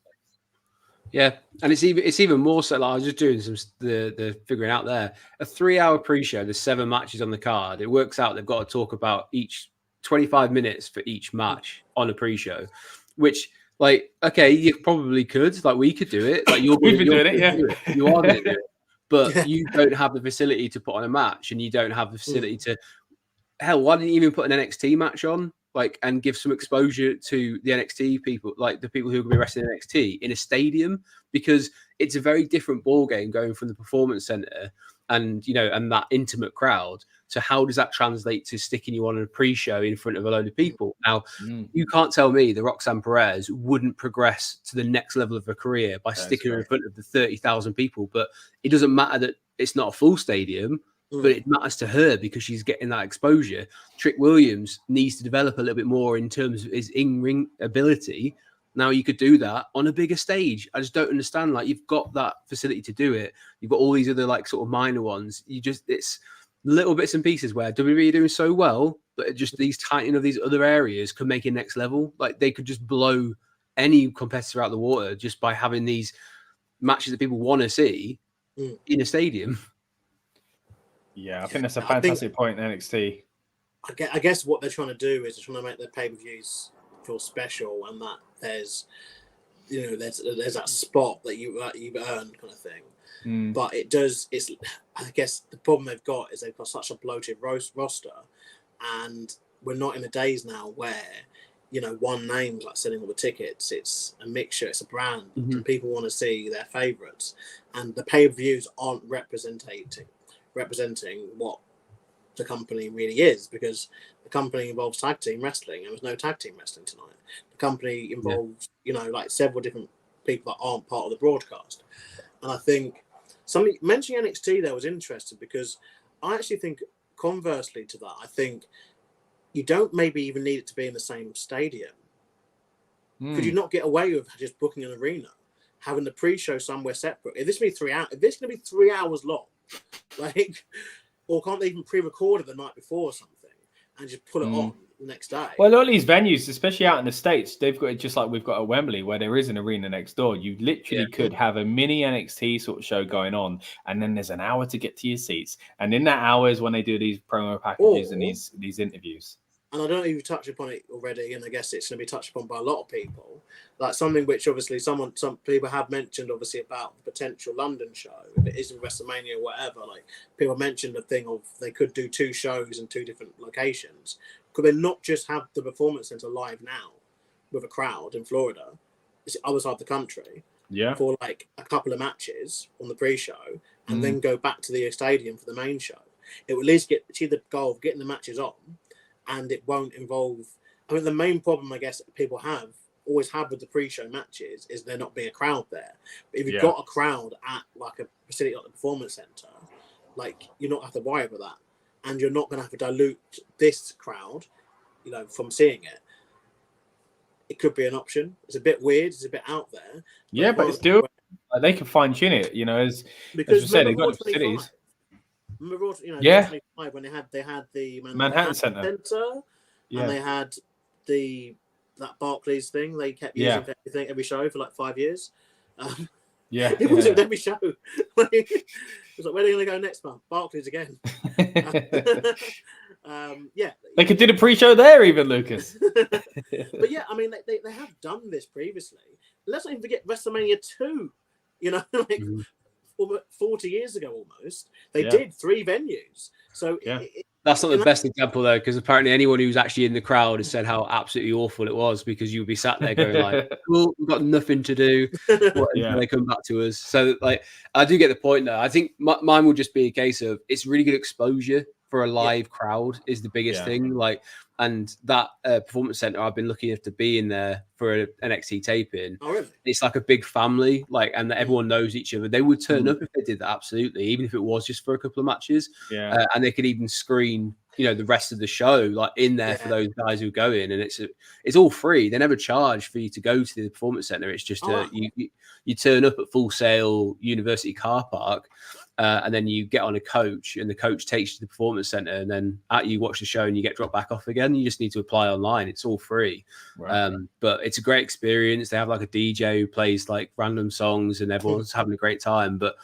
Speaker 5: Yeah, and it's even more so. Like, I was just doing the figuring out there. A 3-hour pre-show, there's 7 matches on the card. It works out they've got to talk about each 25 minutes for each match on a pre-show, which, like, okay, you probably could. Like, we could do it. Like, you've been doing it, yeah. You are going to do it, but you don't have the facility to put on a match, and you don't have the facility to. Hell, why didn't you even put an NXT match on? Like, and give some exposure to the NXT people, like the people who are going to be wrestling NXT in a stadium, because it's a very different ball game going from the performance center and, you know, and that intimate crowd. So how does that translate to sticking you on a pre-show in front of a load of people? Now, you can't tell me that Roxanne Perez wouldn't progress to the next level of her career by sticking her in front of the 30,000 people, but it doesn't matter that it's not a full stadium. But it matters to her because she's getting that exposure. Trick Williams needs to develop a little bit more in terms of his in-ring ability. Now you could do that on a bigger stage. I just don't understand. Like, you've got that facility to do it. You've got all these other, like, sort of minor ones. It's little bits and pieces where WWE are doing so well, but just these tightening of these other areas could make it next level. Like, they could just blow any competitor out the water just by having these matches that people want to see in a stadium.
Speaker 1: Yeah, I think that's a fantastic point in NXT.
Speaker 3: I guess what they're trying to do is they're trying to make their pay-per-views feel special, and that there's that spot that you've earned, kind of thing. But I guess the problem they've got is they've got such a bloated roster, and we're not in the days now where, you know, one name's like selling all the tickets. It's a mixture, it's a brand, and people want to see their favorites, and the pay-per-views aren't representing what the company really is, because the company involves tag team wrestling, and there's no tag team wrestling tonight. The company involves, you know, like several different people that aren't part of the broadcast. And I think somebody mentioning NXT there was interesting, because I actually think conversely to that, I think you don't maybe even need it to be in the same stadium. Could you not get away with just booking an arena, having the pre-show somewhere separate? If this is going to be 3 hours long, like, or can't they even pre-record it the night before or something and just put it on the next day?
Speaker 1: Well, a lot of these venues, especially out in the States, they've got it just like we've got at Wembley, where there is an arena next door. You literally could have a mini NXT sort of show going on, and then there's an hour to get to your seats. And in that hour is when they do these promo packages and these interviews.
Speaker 3: And I don't know if you've touched upon it already, and I guess it's going to be touched upon by a lot of people. Like, something which obviously some people have mentioned, obviously, about the potential London show, if it isn't WrestleMania or whatever. Like, people mentioned the thing of they could do 2 shows in 2 different locations. Could they not just have the Performance Center live now with a crowd in Florida, it's the other side of the country, for like a couple of matches on the pre-show, and then go back to the stadium for the main show? It would at least achieve the goal of getting the matches on, and it won't involve. I mean, the main problem I guess people always have with the pre-show matches is there not being a crowd there. But if you've got a crowd at like a facility like the Performance Center, like, you're not have to worry about that, and you're not going to have to dilute this crowd, you know, from seeing it. It could be an option. It's a bit weird. It's a bit out there.
Speaker 1: Yeah, but it's still they can fine tune it. You know, as you said, they've got the facilities.
Speaker 3: Remember, you know, when they had the
Speaker 1: Manhattan Center,
Speaker 3: and they had that Barclays thing. They kept using everything, every show for like 5 years. It wasn't every show. It was like, where are they going to go next month? Barclays again.
Speaker 1: They could do the pre-show there, even, Lucas.
Speaker 3: But yeah, I mean, they have done this previously. Let's not even forget WrestleMania 2. You know, like 40 years ago almost, they did 3 venues. So
Speaker 5: that's not the best example though, because apparently anyone who's actually in the crowd has said how absolutely awful it was, because you'd be sat there going like, "Well, we've got nothing to do." They come back to us. So, like, I do get the point though. I think mine will just be a case of it's really good exposure for a live crowd is the biggest thing. Like, and that Performance Center, I've been lucky enough to be in there for an NXT taping.
Speaker 3: Oh, really?
Speaker 5: It's like a big family, like, and everyone knows each other. They would turn up if they did that, absolutely, even if it was just for a couple of matches. And they could even screen the rest of the show like in there for those guys who go in, and it's all free. They never charge for you to go to the performance center. It's just you turn up at Full Sail University car park, and then you get on a coach, and the coach takes you to the performance center, and then you watch the show and you get dropped back off again. You just need to apply online. It's all free. Right. But it's a great experience. They have like a DJ who plays like random songs, and everyone's having a great time. But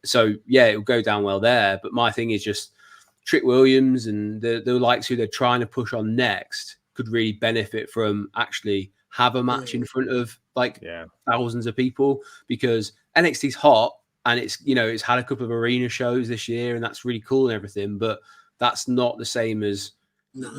Speaker 5: so yeah, it'll go down well there. But my thing is just Trick Williams and the likes who they're trying to push on next could really benefit from actually have a match in front of like thousands of people, because NXT's hot and it's had a couple of arena shows this year, and that's really cool and everything, but that's not the same as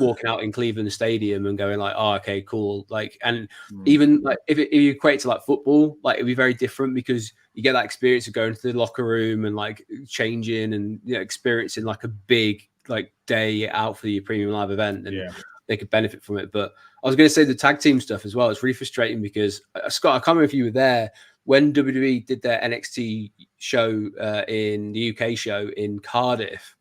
Speaker 5: walking out in Cleveland Stadium and going like, oh, okay, cool. Like, and even like if you equate to like football, like it'd be very different, because you get that experience of going to the locker room and like changing and experiencing like a big like day out for your premium live event, and they could benefit from it. But I was going to say the tag team stuff as well. It's really frustrating because Scott, I can't remember if you were there when WWE did their NXT show in the UK show in Cardiff.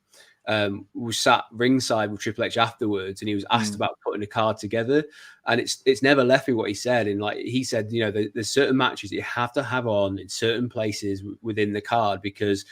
Speaker 5: We sat ringside with Triple H afterwards, and he was asked about putting a card together, and it's never left me what he said. And like he said, there's certain matches that you have to have on in certain places within the card, because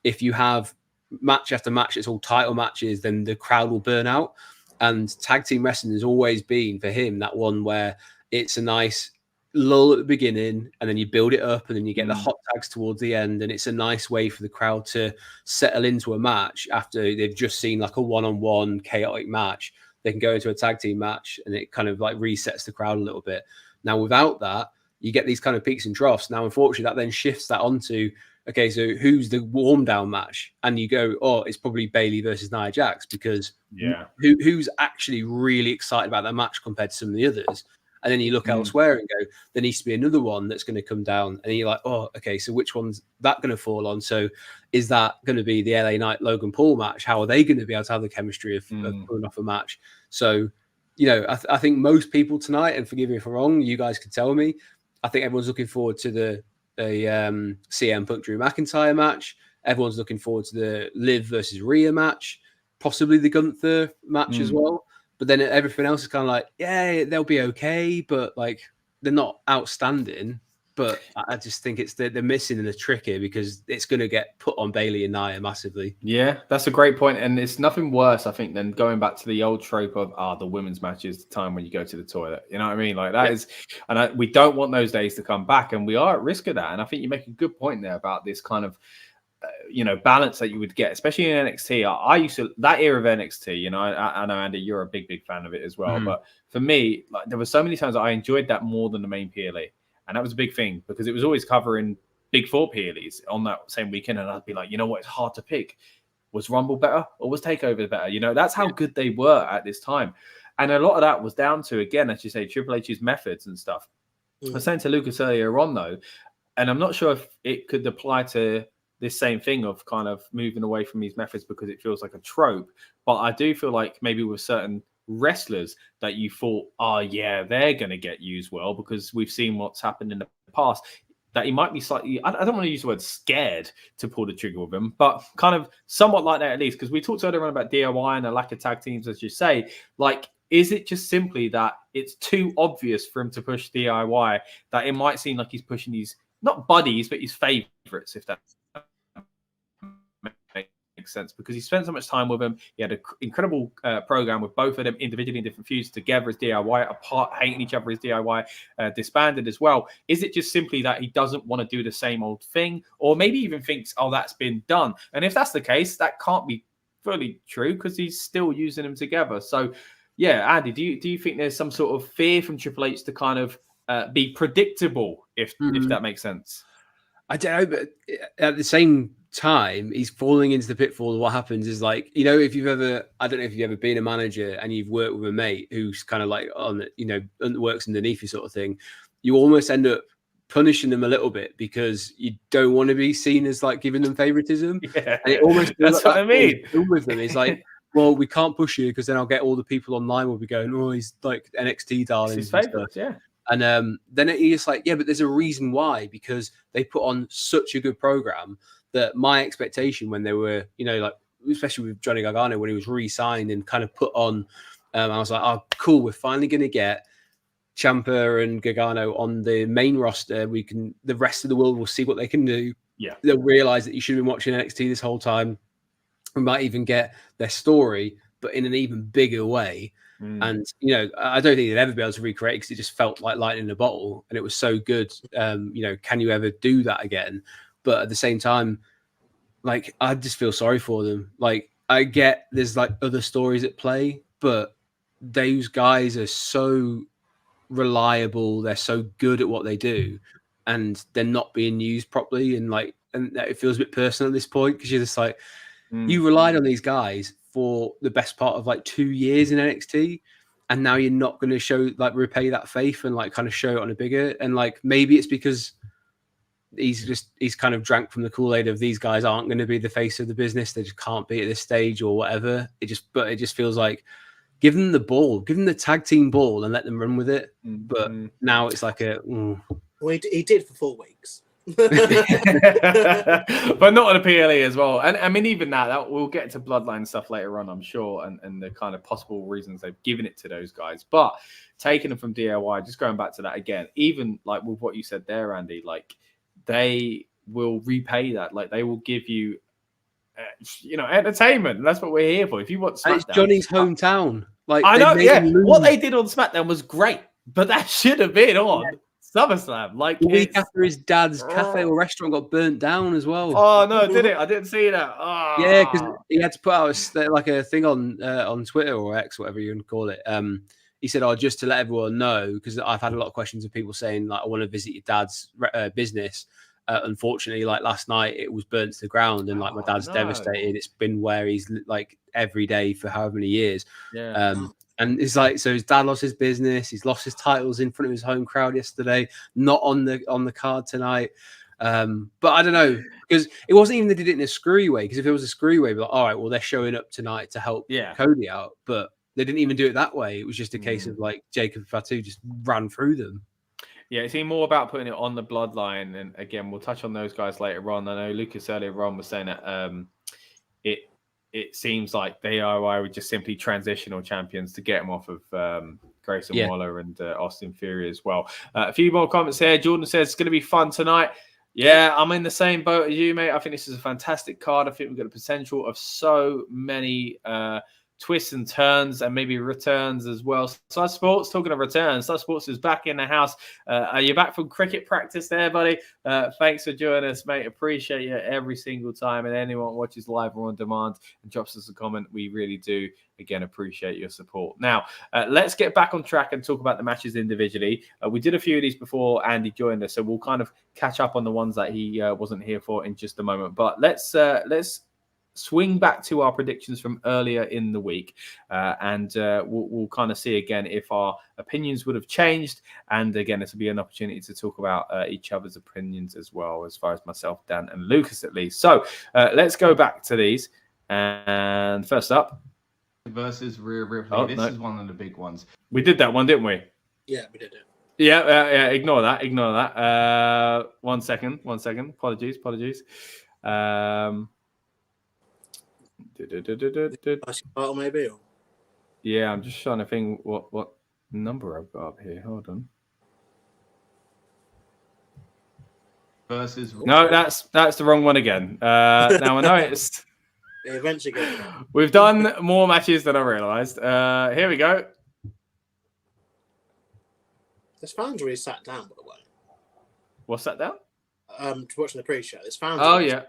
Speaker 5: if you have match after match, it's all title matches, then the crowd will burn out. And tag team wrestling has always been for him that one where it's a nice lull at the beginning, and then you build it up, and then you get the hot tags towards the end, and it's a nice way for the crowd to settle into a match after they've just seen like a one-on-one chaotic match. They can go into a tag team match, and it kind of like resets the crowd a little bit. Now without that, you get these kind of peaks and troughs. Now unfortunately that then shifts that onto, okay, so who's the warm down match? And you go, oh, it's probably Bayley versus Nia Jax, because who's actually really excited about that match compared to some of the others? And then you look elsewhere and go, there needs to be another one that's going to come down. And you're like, oh, okay, so which one's that going to fall on? So is that going to be the LA Knight Logan Paul match? How are they going to be able to have the chemistry of pulling off a match? So, I think most people tonight, and forgive me if I'm wrong, you guys could tell me, I think everyone's looking forward to the CM Punk Drew McIntyre match. Everyone's looking forward to the Liv versus Rhea match, possibly the Gunther match as well. But then everything else is kind of like, yeah, they'll be okay, but like they're not outstanding. But I just think they're missing in the trick here, because it's going to get put on Bayley and Nia massively.
Speaker 1: Yeah, that's a great point. And it's nothing worse, I think, than going back to the old trope of the women's match is the time when you go to the toilet. You know what I mean? Like that is, and we don't want those days to come back, and we are at risk of that. And I think you make a good point there about this kind of, balance that you would get, especially in NXT. I used to, that era of NXT, I know, Andy, you're a big fan of it as well. But for me, like there were so many times that I enjoyed that more than the main PLE. And that was a big thing, because it was always covering big four PLEs on that same weekend. And I'd be like, it's hard to pick. Was Rumble better or was TakeOver better? That's how good they were at this time. And a lot of that was down to, again, as you say, Triple H's methods and stuff. I was saying to Lucas earlier on, though, and I'm not sure if it could apply to this same thing of kind of moving away from these methods because it feels like a trope. But I do feel like maybe with certain wrestlers that you thought, oh yeah, they're going to get used well, because we've seen what's happened in the past, that he might be slightly, I don't want to use the word scared to pull the trigger with him, but kind of somewhat like that at least, because we talked earlier on about DIY and a lack of tag teams, as you say. Like, is it just simply that it's too obvious for him to push DIY, that it might seem like he's pushing these, not buddies, but his favorites, if that makes sense, because he spent so much time with them. He had an incredible program with both of them individually in different feuds, together as DIY, apart hating each other as DIY, disbanded as well. Is it just simply that he doesn't want to do the same old thing, or maybe even thinks, oh, that's been done? And if that's the case, that can't be fully true, because he's still using them together. So yeah, Andy, do you think there's some sort of fear from Triple H to kind of be predictable, if that makes sense?
Speaker 5: I don't know, but at the same time, he's falling into the pitfall of what happens is, like, if you've ever, I don't know if you've ever been a manager and you've worked with a mate who's kind of like on, works underneath you sort of thing, you almost end up punishing them a little bit because you don't want to be seen as like giving them favoritism. Yeah, and it almost
Speaker 1: that's what I mean.
Speaker 5: With them, it's like, well, we can't push you because then I'll get all the people online will be going, oh, he's like NXT darling.
Speaker 1: His favorites, yeah.
Speaker 5: And then it's like, yeah, but there's a reason why, because they put on such a good program that my expectation when they were, like especially with Johnny Gargano when he was re-signed and kind of put on. I was like, oh, cool, we're finally going to get Ciampa and Gargano on the main roster. The rest of the world will see what they can do.
Speaker 1: Yeah,
Speaker 5: they'll realize that you should have been watching NXT this whole time. We might even get their story, but in an even bigger way. And, you know, I don't think they'd ever be able to recreate because it just felt like lightning in a bottle and it was so good. You know, can you ever do that again? But at the same time, like, I just feel sorry for them. Like, I get there's like other stories at play, but those guys are so reliable. They're so good at what they do and they're not being used properly. And it feels a bit personal at this point because you're just like, you relied on these guys for the best part of like 2 years in NXT, and now you're not going to repay that faith and like kind of show it on a bigger. And like maybe it's because he's kind of drank from the Kool-Aid of these guys aren't going to be the face of the business. They just can't be at this stage or whatever. It just feels like give them the ball, give them the tag team ball, and let them run with it. But now it's like
Speaker 3: well, he did for 4 weeks.
Speaker 1: But not on a PLE as well. And I mean, even that we'll get to bloodline stuff later on, I'm sure, and the kind of possible reasons they've given it to those guys. But taking them from DIY, just going back to that again, even like with what you said there, Andy, like they will repay that. Like they will give you, you know, entertainment. That's what we're here for. If you want SmackDown,
Speaker 5: it's Johnny's hometown. Like
Speaker 1: I know, yeah. What they did on SmackDown was great, but that should have been on SummerSlam. Like
Speaker 5: the week after his dad's cafe or restaurant got burnt down as well.
Speaker 1: Oh no, did it? I didn't see that. Oh.
Speaker 5: Yeah, because he had to put out a thing on Twitter or X, whatever you can call it. He said, "Oh, just to let everyone know, because I've had a lot of questions of people saying like, I want to visit your dad's business. Unfortunately, like last night, it was burnt to the ground, and like my dad's devastated. It's been where he's like every day for however many years.
Speaker 1: Yeah."
Speaker 5: And it's like, so his dad lost his business. He's lost his titles in front of his home crowd yesterday. Not on the card tonight. But I don't know, because it wasn't even they did it in a screwy way. Because if it was a screwy way, like, all right, well, they're showing up tonight to help Cody out. But they didn't even do it that way. It was just a case of like Jacob Fatu just ran through them.
Speaker 1: Yeah, it's more about putting it on the bloodline. And again, we'll touch on those guys later on. I know Lucas earlier on was saying that it seems like DIY were just simply transitional champions to get them off of Grayson Waller and Austin Theory as well. A few more comments here. Jordan says it's going to be fun tonight. Yeah, I'm in the same boat as you, mate. I think this is a fantastic card. I think we've got the potential of so many twists and turns and maybe returns as well. Star Sports, talking of returns, Star Sports is back in the house. Are you back from cricket practice there, buddy? Thanks for joining us, mate. Appreciate you every single time. And anyone watches live or on demand and drops us a comment, we really do, again, appreciate your support. Now, let's get back on track and talk about the matches individually. We did a few of these before Andy joined us, so we'll kind of catch up on the ones that he wasn't here for in just a moment. But let's swing back to our predictions from earlier in the week, and we'll kind of see again if our opinions would have changed. And again, this will be an opportunity to talk about each other's opinions as well, as far as myself, Dan, and Lucas at least. So let's go back to these. And first up,
Speaker 4: versus Rhea Ripley. This is one of the big ones.
Speaker 1: We did that one, didn't we?
Speaker 3: Yeah, we did it.
Speaker 1: Yeah. Ignore that. 1 second. Apologies.
Speaker 3: Maybe. Or...
Speaker 1: Yeah, I'm just trying to think what number I've got up here. Hold on.
Speaker 4: Versus
Speaker 1: no, that's the wrong one again. Now I noticed.
Speaker 3: Eventually,
Speaker 1: we've done more matches than I realised. Here we go.
Speaker 3: This fan's really sat down, by the way.
Speaker 1: What's that down?
Speaker 3: To watching the pre-show. This fan's.
Speaker 1: Oh yeah.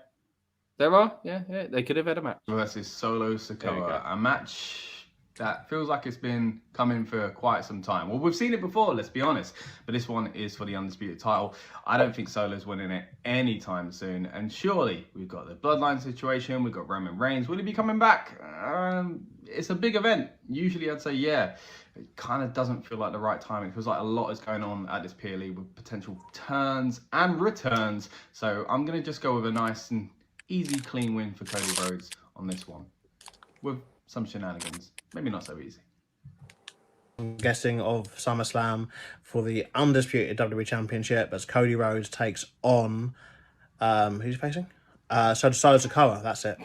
Speaker 1: There are, yeah. They could have had a match.
Speaker 4: Versus Solo Sikoa, a match that feels like it's been coming for quite some time. Well, we've seen it before, let's be honest, but this one is for the Undisputed title. I don't think Solo's winning it anytime soon, and surely we've got the Bloodline situation, we've got Roman Reigns. Will he be coming back? It's a big event. Usually I'd say yeah. It kind of doesn't feel like the right time. It feels like a lot is going on at this PLE with potential turns and returns. So I'm going to just go with a nice and easy, clean win for Cody Rhodes on this one, with some shenanigans. Maybe not so easy.
Speaker 3: I'm guessing of SummerSlam for the Undisputed WWE Championship as Cody Rhodes takes on who's facing? Solo Sikoa. That's it.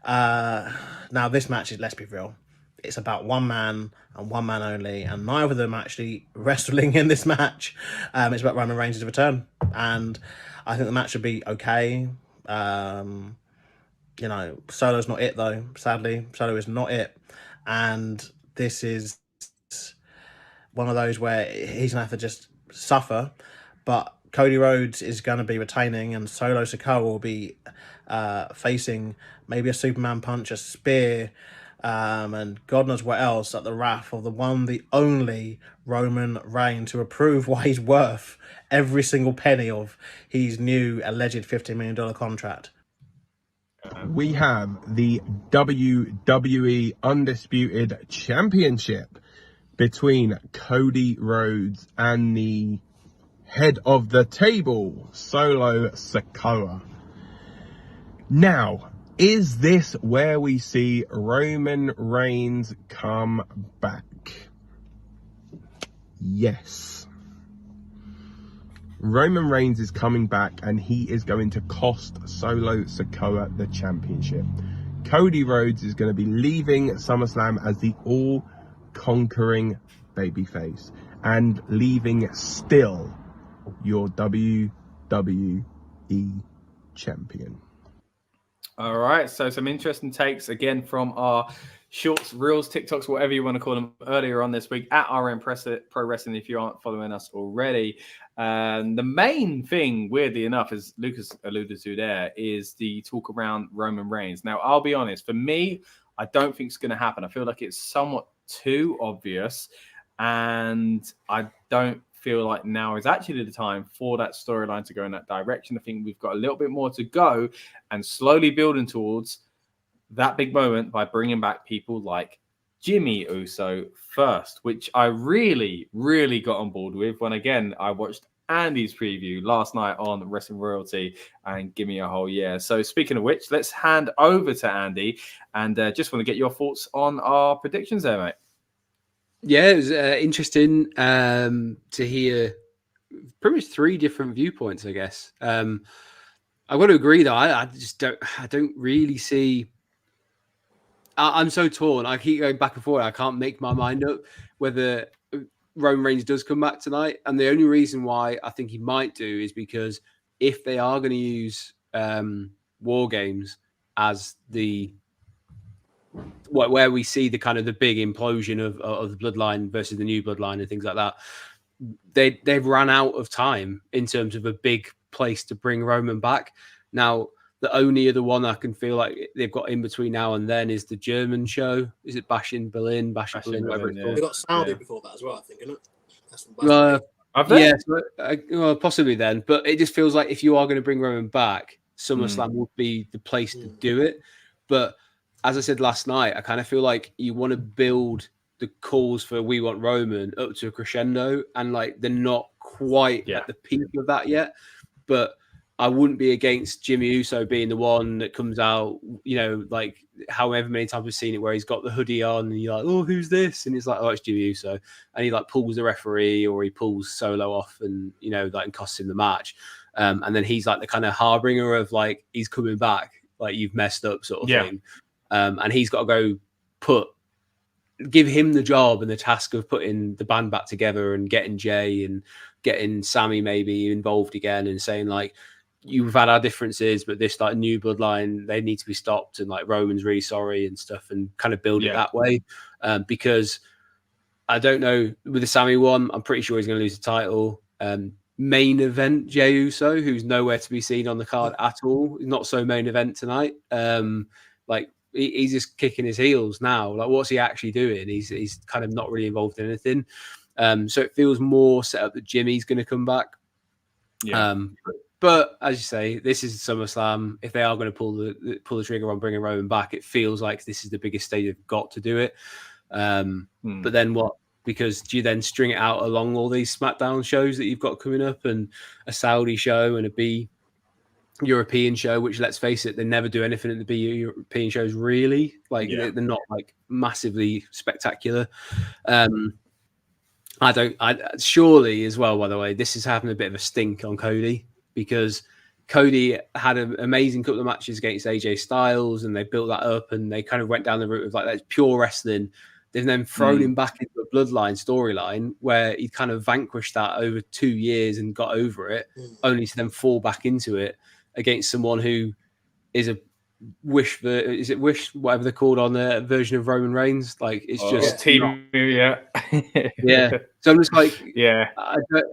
Speaker 3: Now this match is, let's be real, it's about one man and one man only, and neither of them actually wrestling in this match. It's about Roman Reigns' return, and I think the match should be okay. Solo's not it though. Sadly, Solo is not it, and this is one of those where he's gonna have to just suffer. But Cody Rhodes is going to be retaining, and Solo Sikoa will be facing maybe a Superman punch, a spear, and God knows what else at the wrath of the one, the only Roman Reigns, to prove why he's worth every single penny of his new alleged $50 million contract.
Speaker 2: We have the WWE Undisputed Championship between Cody Rhodes and the head of the table, Solo Sikoa. Now, is this where we see Roman Reigns come back? Yes. Roman Reigns is coming back, and he is going to cost Solo Sikoa the championship. Cody Rhodes is going to be leaving SummerSlam as the all-conquering babyface and leaving still your WWE champion.
Speaker 1: All right, so some interesting takes again from our shorts, reels, TikToks, whatever you want to call them, earlier on this week at RN Pro Wrestling, if you aren't following us already. The main thing, weirdly enough, as Lucas alluded to there, is the talk around Roman Reigns. Now, I'll be honest, for me, I don't think it's going to happen. I feel like it's somewhat too obvious, and I don't feel like now is actually the time for that storyline to go in that direction. I think we've got a little bit more to go and slowly building towards that big moment by bringing back people like Jimmy Uso first, which I really, really got on board with when, again, I watched Andy's preview last night on Wrestling Royalty, and give me a whole yeah. So speaking of which, let's hand over to Andy, and just want to get your thoughts on our predictions there, mate.
Speaker 5: Yeah, it was interesting to hear pretty much three different viewpoints, I guess. I've got to agree, though. I don't really see. I'm so torn. I keep going back and forth. I can't make my mind up whether Roman Reigns does come back tonight. And the only reason why I think he might do is because if they are going to use War Games as the where we see the kind of the big implosion of the bloodline versus the new bloodline and things like that, they've run out of time in terms of a big place to bring Roman back. Now, the only other one I can feel like they've got in between now and then is the German show. Is it Bash in Berlin? Whatever it's called.
Speaker 3: They got Saudi before that as well, I think, isn't
Speaker 5: it? Well, possibly then. But it just feels like if you are going to bring Roman back, SummerSlam would be the place to do it. But as I said last night, I kind of feel like you want to build the calls for We Want Roman up to a crescendo, and like they're not quite at the peak of that yet. But I wouldn't be against Jimmy Uso being the one that comes out, like however many times we've seen it where he's got the hoodie on and you're like, oh, who's this? And he's like, oh, it's Jimmy Uso. And he like pulls the referee or he pulls Solo off and, and costs him the match. And then he's like the kind of harbinger of like, he's coming back, like you've messed up sort of thing. And he's got to go give him the job and the task of putting the band back together and getting Jay and getting Sami maybe involved again and saying like, you've had our differences, but this like new bloodline, they need to be stopped, and like Roman's really sorry and stuff, and kind of build it that way. Because I don't know with the Sami one, I'm pretty sure he's going to lose the title. Main event Jey Uso, who's nowhere to be seen on the card at all, not so main event tonight. Like he's just kicking his heels now. Like what's he actually doing? He's kind of not really involved in anything. So it feels more set up that Jimmy's going to come back. But as you say, this is SummerSlam. If they are going to pull the trigger on bringing Roman back, it feels like this is the biggest stage they've got to do it. But then what? Because do you then string it out along all these SmackDown shows that you've got coming up, and a Saudi show and a B European show, which let's face it, they never do anything at the B European shows really. Like they're not like massively spectacular. I surely as well, by the way, this is having a bit of a stink on Cody, because Cody had an amazing couple of matches against AJ Styles, and they built that up, and they kind of went down the route of like that's pure wrestling. They've then thrown him back into a bloodline storyline where he kind of vanquished that over 2 years and got over it, only to then fall back into it against someone who is a wish, whatever they're called on the version of Roman Reigns. Like it's just
Speaker 1: team, yeah.
Speaker 5: So I'm just like,
Speaker 1: yeah,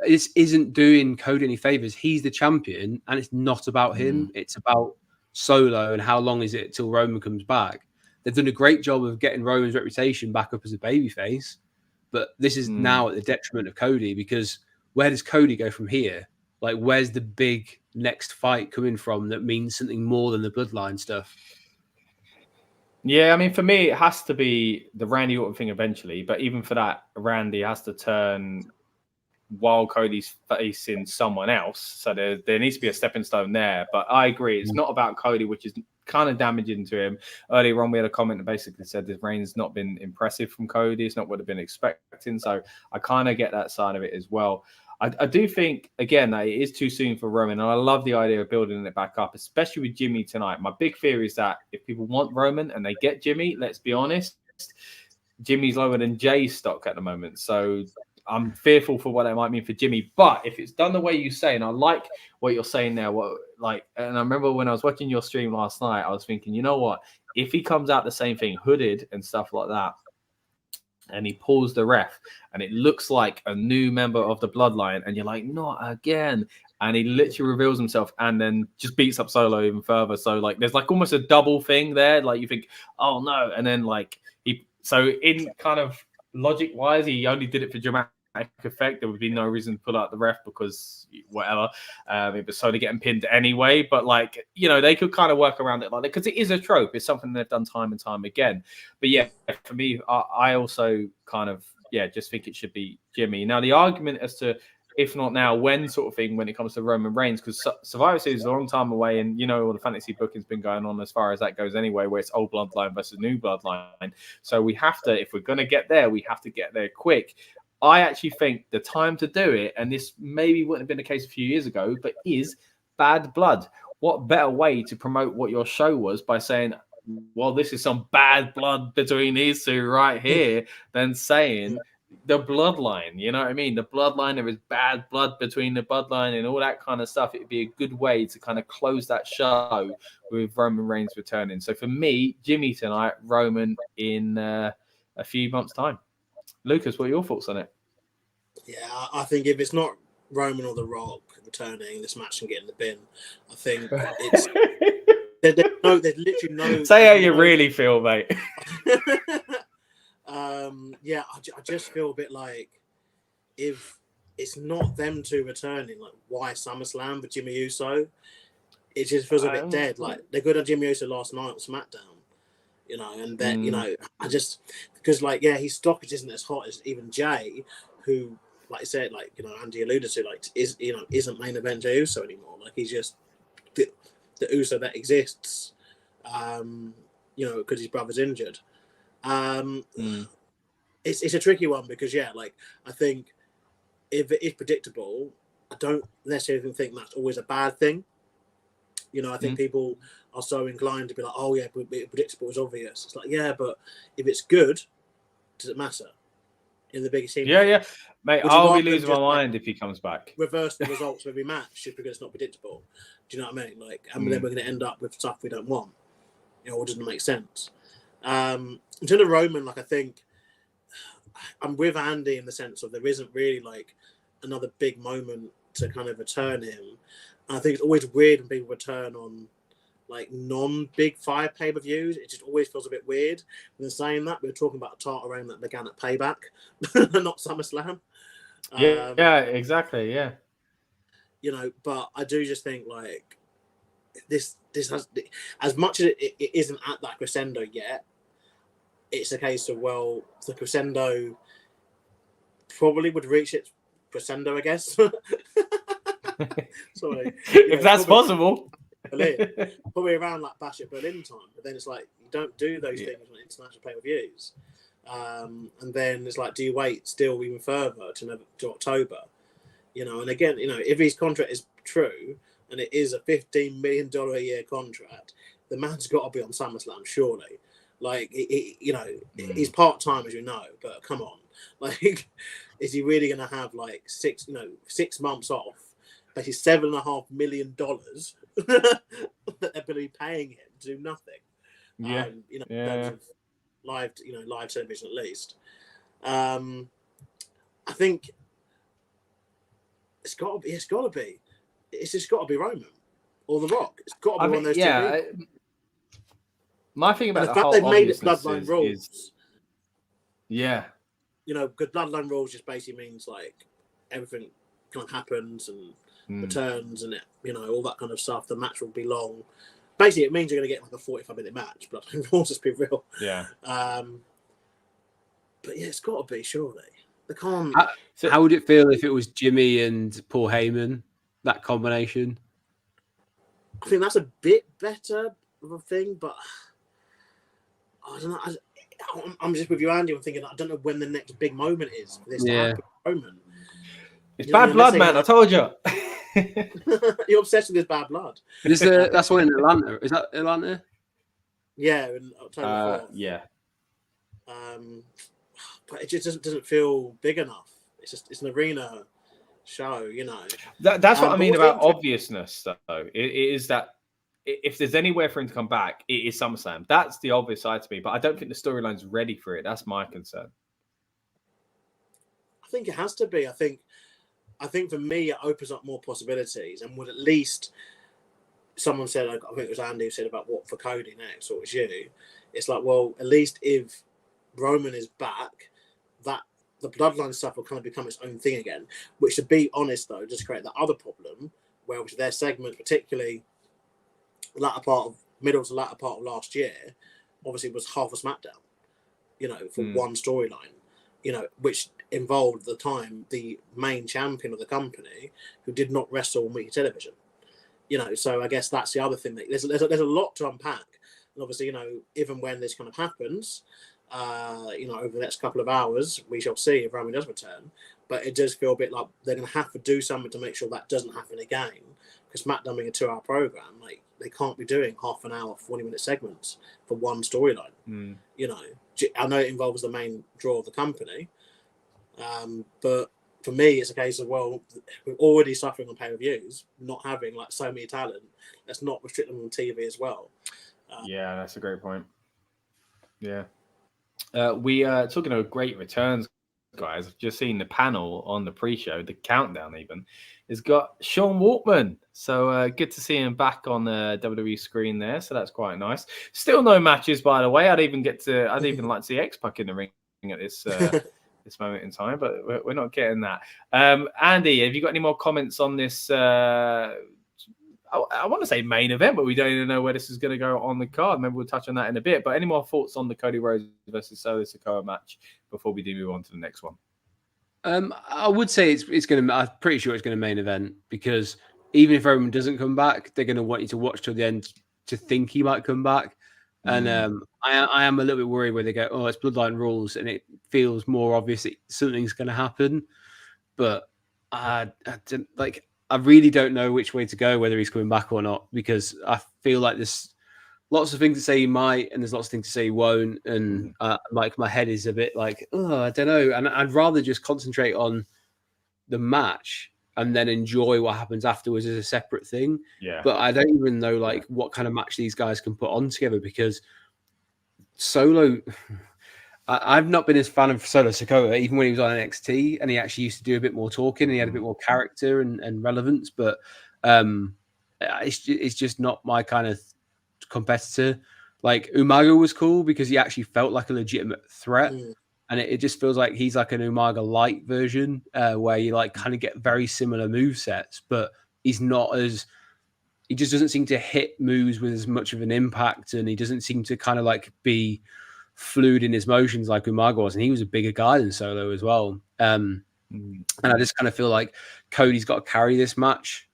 Speaker 5: this isn't doing Cody any favors. He's the champion, and it's not about him. It's about Solo and how long is it till Roman comes back. They've done a great job of getting Roman's reputation back up as a babyface, but this is now at the detriment of Cody, because where does Cody go from here? Like, where's the big next fight coming from that means something more than the bloodline stuff?
Speaker 1: Yeah, I mean, for me, it has to be the Randy Orton thing eventually. But even for that, Randy has to turn while Cody's facing someone else. So there needs to be a stepping stone there. But I agree, it's not about Cody, which is kind of damaging to him. Earlier on, we had a comment that basically said this reign's not been impressive from Cody. It's not what I've been expecting. So I kind of get that side of it as well. I do think, again, that it is too soon for Roman, and I love the idea of building it back up, especially with Jimmy tonight. My big fear is that if people want Roman and they get Jimmy, let's be honest, Jimmy's lower than Jay's stock at the moment. So I'm fearful for what that might mean for Jimmy. But if it's done the way you say, and I like what you're saying there, and I remember when I was watching your stream last night, I was thinking, you know what? If he comes out the same thing, hooded and stuff like that, and he pulls the ref, and it looks like a new member of the bloodline, and you're like, not again. And he literally reveals himself and then just beats up Solo even further. So like there's like almost a double thing there. Like you think, oh no. And then like so in kind of logic wise, he only did it for dramatic effect. There would be no reason to pull out the ref because whatever. It was Solo getting pinned anyway. But like, you know, they could kind of work around it like that because it is a trope. It's something they've done time and time again. But yeah, for me, I also kind of, just think it should be Jimmy. Now, the argument as to if not now, when sort of thing when it comes to Roman Reigns, because Survivor Series is a long time away, and you know all the fantasy booking's been going on as far as that goes anyway, where it's old bloodline versus new bloodline. So we have to, if we're going to get there, we have to get there quick. I actually think the time to do it, and this maybe wouldn't have been the case a few years ago, but is Bad Blood. What better way to promote what your show was by saying, well, this is some bad blood between these two right here, than saying the bloodline, you know what I mean? The bloodline, there is bad blood between the bloodline and all that kind of stuff. It'd be a good way to kind of close that show with Roman Reigns returning. So for me, Jimmy tonight, Roman in a few months' time. Lucas, what are your thoughts on it?
Speaker 3: Yeah, I think if it's not Roman or The Rock returning, this match can get in the bin. I think it's there's literally no.
Speaker 1: Say how you really feel, mate.
Speaker 3: I just feel a bit like if it's not them two returning, like why SummerSlam for Jimmy Uso? It just feels a bit dead. Like they could have Jimmy Uso last night on SmackDown, you know, and then I just because his stock isn't as hot as even Jay, who, like I said, like Andy alluded to, like isn't main event Jey Uso anymore. Like he's just the Uso that exists, because his brother's injured. It's a tricky one because I think if it is predictable, I don't necessarily think that's always a bad thing. I think people are so inclined to be like, oh yeah, predictable is obvious. It's like, yeah, but if it's good, does it matter? In the biggest team,
Speaker 1: mate, I'll be losing my mind if he comes back.
Speaker 3: Reverse the results of every match just because it's not predictable. Do you know what I mean? Like, and then we're going to end up with stuff we don't want. Or doesn't make sense. In terms of Roman, I think I'm with Andy in the sense of there isn't really another big moment to kind of return him. And I think it's always weird when people return on non-big five pay-per-views. It just always feels a bit weird. And saying that, we were talking about a title reign that began at Payback, not SummerSlam.
Speaker 1: Yeah, exactly. Yeah.
Speaker 3: But I do just think this has, as much as it isn't at that crescendo yet, it's a case of, the crescendo probably would reach its crescendo, I guess. Sorry.
Speaker 1: If that's possible.
Speaker 3: Probably around Bash at Berlin time. But then it's you don't do those things on international pay-per-views. And then it's do you wait still even further to October? And again, if his contract is true, and it is a $15 million a year contract, the man's got to be on SummerSlam, surely. Like, he's part-time, as you know, but come on. Like, is he really going to have, like, 6 months off? Like, he's $7.5 million that they're going to be paying him to do nothing.
Speaker 1: Yeah.
Speaker 3: In terms of live television, at least. I think it's got to be. It's just got to be Roman or The Rock. It's got to be one of those two people.
Speaker 1: My thing about
Speaker 3: the fact they've made it bloodline rules. Good bloodline rules just basically means like everything kind of happens and returns and all that kind of stuff. The match will be long. Basically, it means you're going to get like a 45-minute match. Bloodline rules, just be real.
Speaker 1: Yeah.
Speaker 3: But yeah, it's got to be, surely. They can't.
Speaker 5: How would it feel if it was Jimmy and Paul Heyman, that combination?
Speaker 3: I think that's a bit better of a thing, but I don't know. I'm just with you, Andy. I'm thinking I don't know when the next big moment is for this to happen. Roman.
Speaker 1: It's bad blood, man. I told you.
Speaker 3: You're obsessed with this bad blood.
Speaker 5: That's one in Atlanta. Is that Atlanta?
Speaker 3: Yeah, in October 4th.
Speaker 1: Yeah.
Speaker 3: But it just doesn't feel big enough. It's an arena show,
Speaker 1: That's what I mean about obviousness, though. It is that if there's anywhere for him to come back, it is SummerSlam. That's the obvious side to me, but I don't think the storyline's ready for it. That's my concern.
Speaker 3: I think it has to be. I think for me, it opens up more possibilities and would at least. Someone said, I think it was Andy who said about what for Cody next, or it was you. It's like, well, at least if Roman is back, that the bloodline stuff will kind of become its own thing again. Which, to be honest, though, just create that other problem where their segment, particularly middle to latter part of last year, obviously was half a SmackDown, for one storyline, which involved at the time the main champion of the company who did not wrestle on weekly television. So I guess that's the other thing. That there's a lot to unpack, and obviously, even when this kind of happens, over the next couple of hours, we shall see if Roman does return. But it does feel a bit like they're going to have to do something to make sure that doesn't happen again. Because SmackDown being a 2-hour program, like they can't be doing half an hour, 40-minute segments for one storyline. I know it involves the main draw of the company, but for me, it's a case of, well, we're already suffering on pay-per-views, not having like so many talent. Let's not restrict them on TV as well.
Speaker 1: Yeah, that's a great point. Yeah. We are talking about great returns, guys. I've just seen the panel on the pre-show, the countdown even, has got Sean Waltman. So good to see him back on the WWE screen there. So that's quite nice. Still no matches, by the way. I'd even like to see X-Pac in the ring at this this moment in time, but we're not getting that. Andy, have you got any more comments on this? I want to say main event, but we don't even know where this is going to go on the card. Maybe we'll touch on that in a bit. But any more thoughts on the Cody Rhodes versus Sikoa match before we do move on to the next one?
Speaker 5: I would say it's going to. I'm pretty sure it's going to main event, because even if Roman doesn't come back, they're going to want you to watch till the end to think he might come back. And I am a little bit worried where they go, oh, it's bloodline rules, and it feels more obvious that something's going to happen. But I really don't know which way to go, whether he's coming back or not, because I feel like there's lots of things to say he might, and there's lots of things to say he won't. And like my head is a bit like, oh, I don't know. And I'd rather just concentrate on the match and then enjoy what happens afterwards as a separate thing.
Speaker 1: Yeah.
Speaker 5: But I don't even know what kind of match these guys can put on together, because Solo, I've not been as fan of Solo Sikoa, even when he was on NXT, and he actually used to do a bit more talking and he had a bit more character and relevance. But it's just not my kind of competitor. Like Umaga was cool because he actually felt like a legitimate threat. And it just feels like he's like an Umaga light version, where you kind of get very similar movesets, but he's not as, he just doesn't seem to hit moves with as much of an impact, and he doesn't seem to kind of be fluid in his motions like Umaga was, and he was a bigger guy than Solo as well. And I just kind of feel like Cody's got to carry this match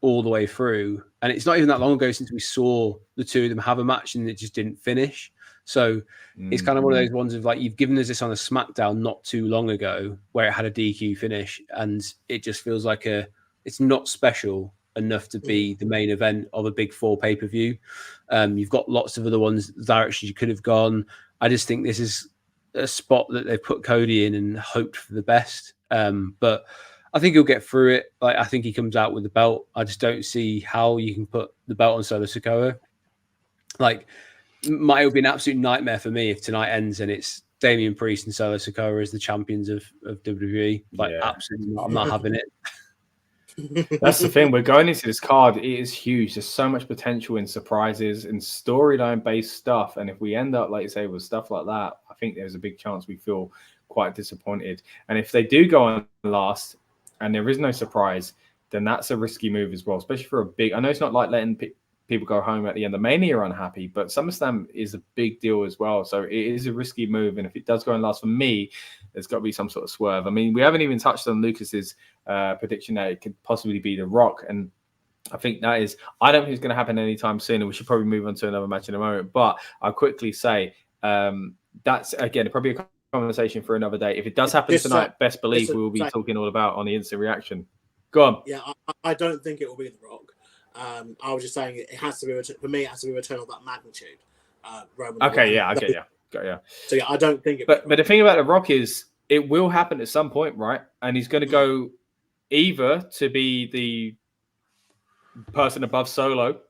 Speaker 5: all the way through. And it's not even that long ago since we saw the two of them have a match and it just didn't finish. So it's kind of one of those ones of you've given us this on a SmackDown not too long ago where it had a DQ finish, and it just feels like it's not special. enough to be the main event of a big 4 pay-per-view. You've got lots of other ones, directions you could have gone. I just think this is a spot that they've put Cody in and hoped for the best. But I think he'll get through it. Like, I think he comes out with the belt. I just don't see how you can put the belt on Solo Sikoa. Like, it would be an absolute nightmare for me if tonight ends and it's Damian Priest and Solo Sikoa as the champions of WWE. Like, absolutely not. I'm not having it.
Speaker 1: That's the thing. We're going into this card. It is huge. There's so much potential in surprises and storyline based stuff. And if we end up, like you say, with stuff like that, I think there's a big chance we feel quite disappointed. And if they do go on last and there is no surprise, then that's a risky move as well, especially for a big. I know it's not like letting people go home at the end of Mania are unhappy, but SummerSlam is a big deal as well. So it is a risky move. And if it does go on last, for me, there's got to be some sort of swerve. I mean, we haven't even touched on Lucas's prediction that it could possibly be The Rock. And I think that is, I don't think it's going to happen anytime soon. And we should probably move on to another match in a moment. But I'll quickly say that's, again, probably a conversation for another day. If it does happen tonight, best believe we will be talking all about on the instant reaction. Go on.
Speaker 3: Yeah, I don't think it will be The Rock. I was just saying it has to be, for me, it has to be a return of that magnitude. Roman
Speaker 1: okay, yeah, I get you. Got you.
Speaker 3: So yeah, I don't think it.
Speaker 1: But the thing about The Rock is it will happen at some point, right? And he's going to go either to be the person above Solo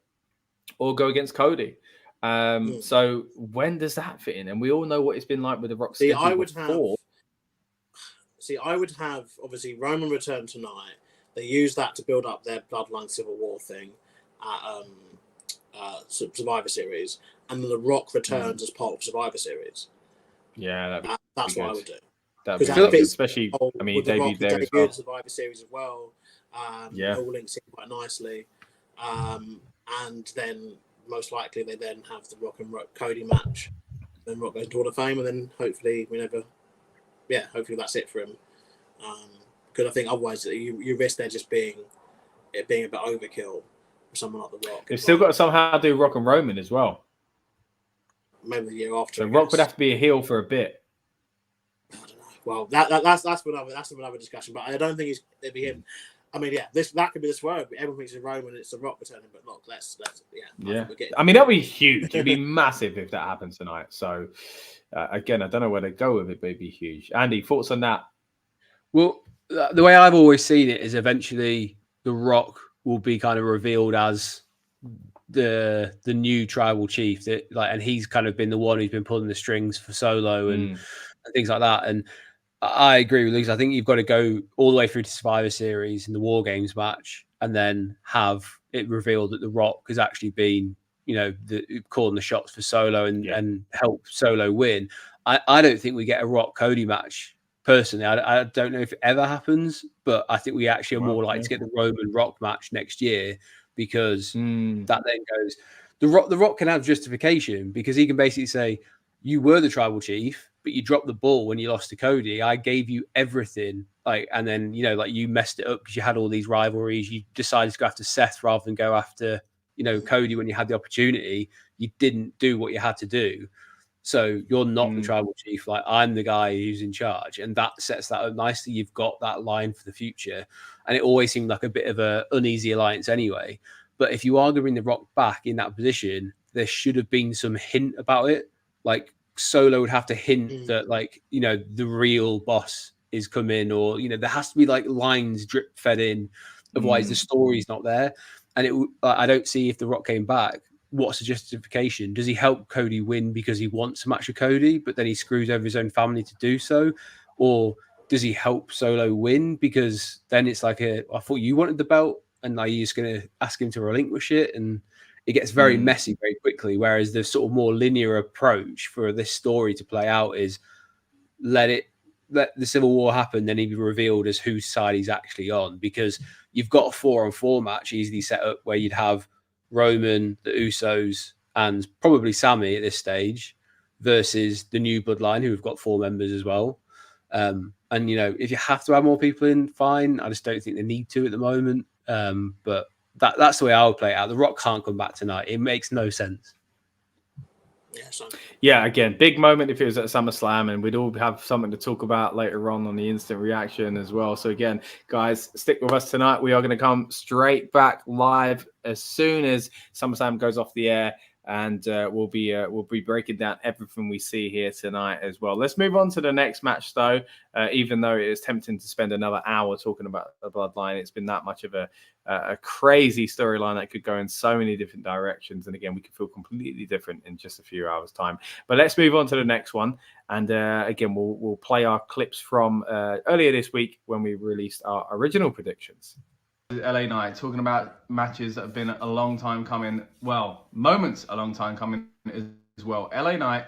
Speaker 1: or go against Cody. So when does that fit in? And we all know what it's been like with The Rock.
Speaker 3: I would have obviously Roman return tonight. They use that to build up their Bloodline Civil War thing at Survivor Series, and then The Rock returns as part of Survivor Series.
Speaker 1: Yeah,
Speaker 3: that's what I would do.
Speaker 1: That'd be good, especially, I mean, he debuted there as well.
Speaker 3: Survivor Series as well. All links in quite nicely. And then most likely they then have the Rock and Cody match. Then Rock goes to Hall of Fame, and then hopefully hopefully that's it for him. Because I think otherwise you risk there just being a bit overkill for someone like The Rock.
Speaker 1: They've still got to somehow do Rock and Roman as well.
Speaker 3: Maybe the year after.
Speaker 1: So Rock would have to be a heel for a bit.
Speaker 3: I don't know. Well, that's another discussion. But I don't think it'd be him. I mean, yeah, that could be the swerve. Everyone thinks it's Roman, it's The Rock returning. But look, let's
Speaker 1: I mean, that'd be huge. It'd be massive if that happens tonight. So again, I don't know where to go with it, but it'd be huge. Andy, thoughts on that?
Speaker 5: Well, the way I've always seen it is eventually The Rock will be kind of revealed as the new tribal chief, and he's kind of been the one who's been pulling the strings for Solo and things like that. And I agree with Lucas. I think you've got to go all the way through to Survivor Series and the War Games match, and then have it revealed that The Rock has actually been, calling the shots for Solo and help Solo win. I don't think we get a Rock Cody match. Personally, I don't know if it ever happens, but I think we actually are more likely to get the Roman Rock match next year, because that then goes. The Rock can have justification, because he can basically say, "You were the tribal chief, but you dropped the ball when you lost to Cody. I gave you everything, and then you messed it up because you had all these rivalries. You decided to go after Seth rather than go after Cody when you had the opportunity. You didn't do what you had to do." So you're not the tribal chief. I'm the guy who's in charge, and that sets that up nicely. You've got that line for the future, and it always seemed like a bit of an uneasy alliance anyway. But if you are going to bring The Rock back in that position, there should have been some hint about it. Like Solo would have to hint that, the real boss is coming, or there has to be lines drip fed in. Otherwise, the story's not there. And I don't see, if The Rock came back, what's the justification? Does he help Cody win because he wants a match with Cody, but then he screws over his own family to do so? Or does he help Solo win because then it's I thought you wanted the belt, and now you're just going to ask him to relinquish it? And it gets very messy very quickly. Whereas the sort of more linear approach for this story to play out is let the Civil War happen, then he'd be revealed as whose side he's actually on, because you've got a 4-on-4 match easily set up where you'd have Roman, the Usos, and probably Sami at this stage versus the New Bloodline, who have got 4 members as well. And if you have to add more people in, fine. I just don't think they need to at the moment. But that's the way I would play it out. The Rock can't come back tonight. It makes no sense.
Speaker 1: Yeah, again, big moment if it was at SummerSlam, and we'd all have something to talk about later on the instant reaction as well. So again, guys, stick with us tonight. We are going to come straight back live as soon as SummerSlam goes off the air, and we'll be breaking down everything we see here tonight as well. Let's move on to the next match, though. Even though it is tempting to spend another hour talking about the Bloodline, it's been that much of a crazy storyline that could go in so many different directions. And again, we could feel completely different in just a few hours' time. But let's move on to the next one. And again, we'll play our clips from earlier this week when we released our original predictions.
Speaker 4: LA Knight, talking about matches that have been a long time coming. Well, moments a long time coming as well. LA Knight,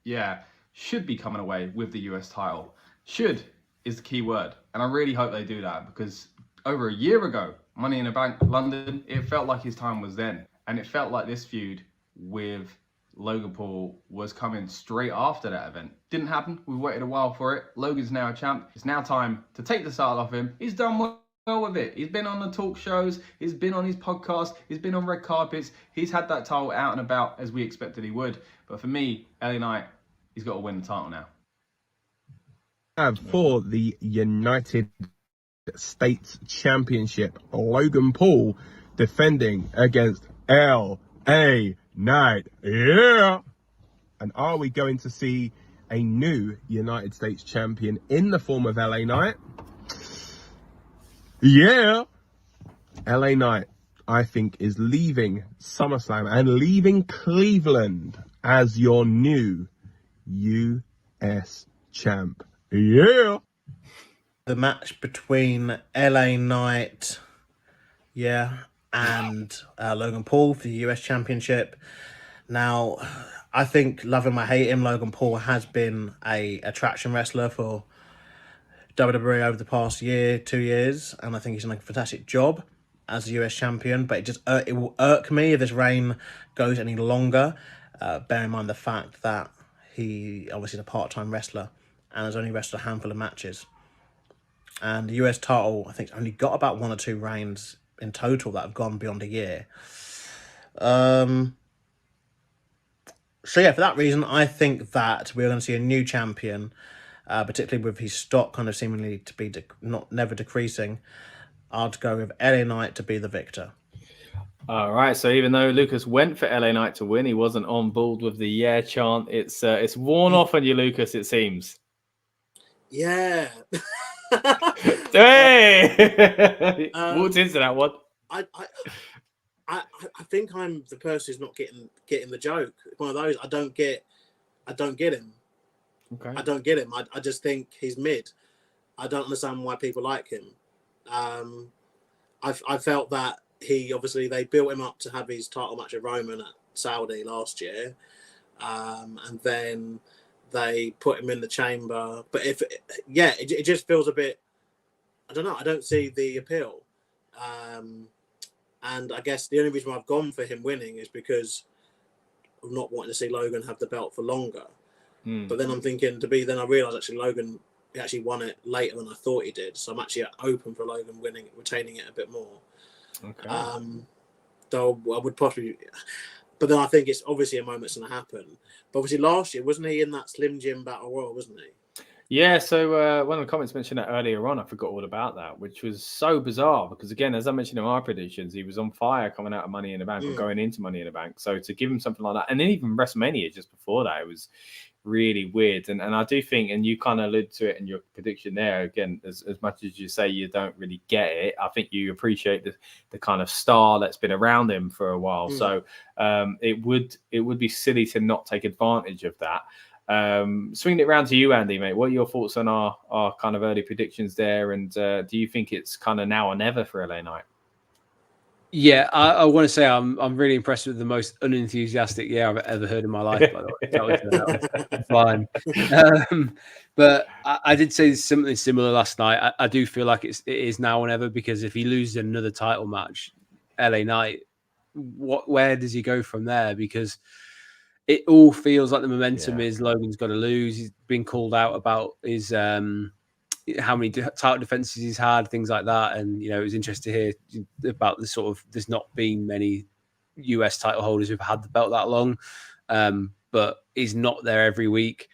Speaker 4: yeah, should be coming away with the US title. Should is the key word. And I really hope they do that, because over a year ago, Money in the Bank London, it felt like his time was then. And it felt like this feud with Logan Paul was coming straight after that event. Didn't happen. We waited a while for it. Logan's now a champ. It's now time to take the title off him. He's done well with it. He's been on the talk shows, he's been on his podcast, he's been on red carpets, he's had that title out and about as we expected he would. But for me, LA Knight, he's got to win the title now.
Speaker 2: For the United States Championship, Logan Paul defending against LA Knight. Yeah! And are we going to see a new United States champion in the form of LA Knight? Yeah. LA Knight, I think, is leaving SummerSlam and leaving Cleveland as your new US champ. Yeah.
Speaker 3: The match between LA Knight, and Logan Paul for the US Championship. Now, I think, love him or hate him, Logan Paul has been a attraction wrestler for WWE over the past 2 years, and I think he's done a fantastic job as a US champion. But it will irk me if this reign goes any longer. Bear in mind the fact that he obviously is a part-time wrestler and has only wrestled a handful of matches. And the US title, I think, only got about 1 or 2 reigns in total that have gone beyond a year. So yeah, for that reason, I think that we're going to see a new champion. Particularly with his stock kind of seemingly to be never decreasing. I'd go with LA Knight to be the victor.
Speaker 1: All right. So even though Lucas went for LA Knight to win, he wasn't on board with the yeah chant. It's worn off on you, Lucas, it seems.
Speaker 3: Yeah.
Speaker 1: Hey! Walked into that one.
Speaker 3: I think I'm the person who's not getting the joke. One of those I don't get him.
Speaker 1: Okay.
Speaker 3: I don't get him. I just think he's mid. I don't understand why people like him. I felt that they built him up to have his title match at Roman at Saudi last year, and then they put him in the chamber. But it just feels a bit. I don't know. I don't see the appeal, and I guess the only reason why I've gone for him winning is because of not wanting to see Logan have the belt for longer. But then I'm thinking then I realise actually Logan actually won it later than I thought he did. So I'm actually open for Logan retaining it a bit more.
Speaker 1: Okay.
Speaker 3: Though I would possibly, but then I think it's obviously a moment that's going to happen. But obviously last year, wasn't he in that Slim Jim Battle Royal, wasn't he?
Speaker 1: Yeah, so one of the comments mentioned that earlier on. I forgot all about that, which was so bizarre because, again, as I mentioned in our predictions, he was on fire coming out of Money in the Bank or going into Money in the Bank. So to give him something like that, and then even WrestleMania just before that, it was really weird. And I do think, and you kind of alluded to it in your prediction there, again, as much as you say you don't really get it, I think you appreciate the kind of star that's been around him for a while. So it would be silly to not take advantage of that. Swinging it around to you, Andy, mate. What are your thoughts on our kind of early predictions there? And do you think it's kind of now or never for LA Knight?
Speaker 5: Yeah, I want to say I'm really impressed with the most unenthusiastic I've ever heard in my life. By the way, that was fine. But I did say something similar last night. I do feel like it is now or never, because if he loses another title match, LA Knight, where does he go from there? Because it all feels like the momentum is Logan's got to lose. He's been called out about his how many title defenses he's had, things like that. And, it was interesting to hear about there's not been many US title holders who've had the belt that long. But but he's not there every week.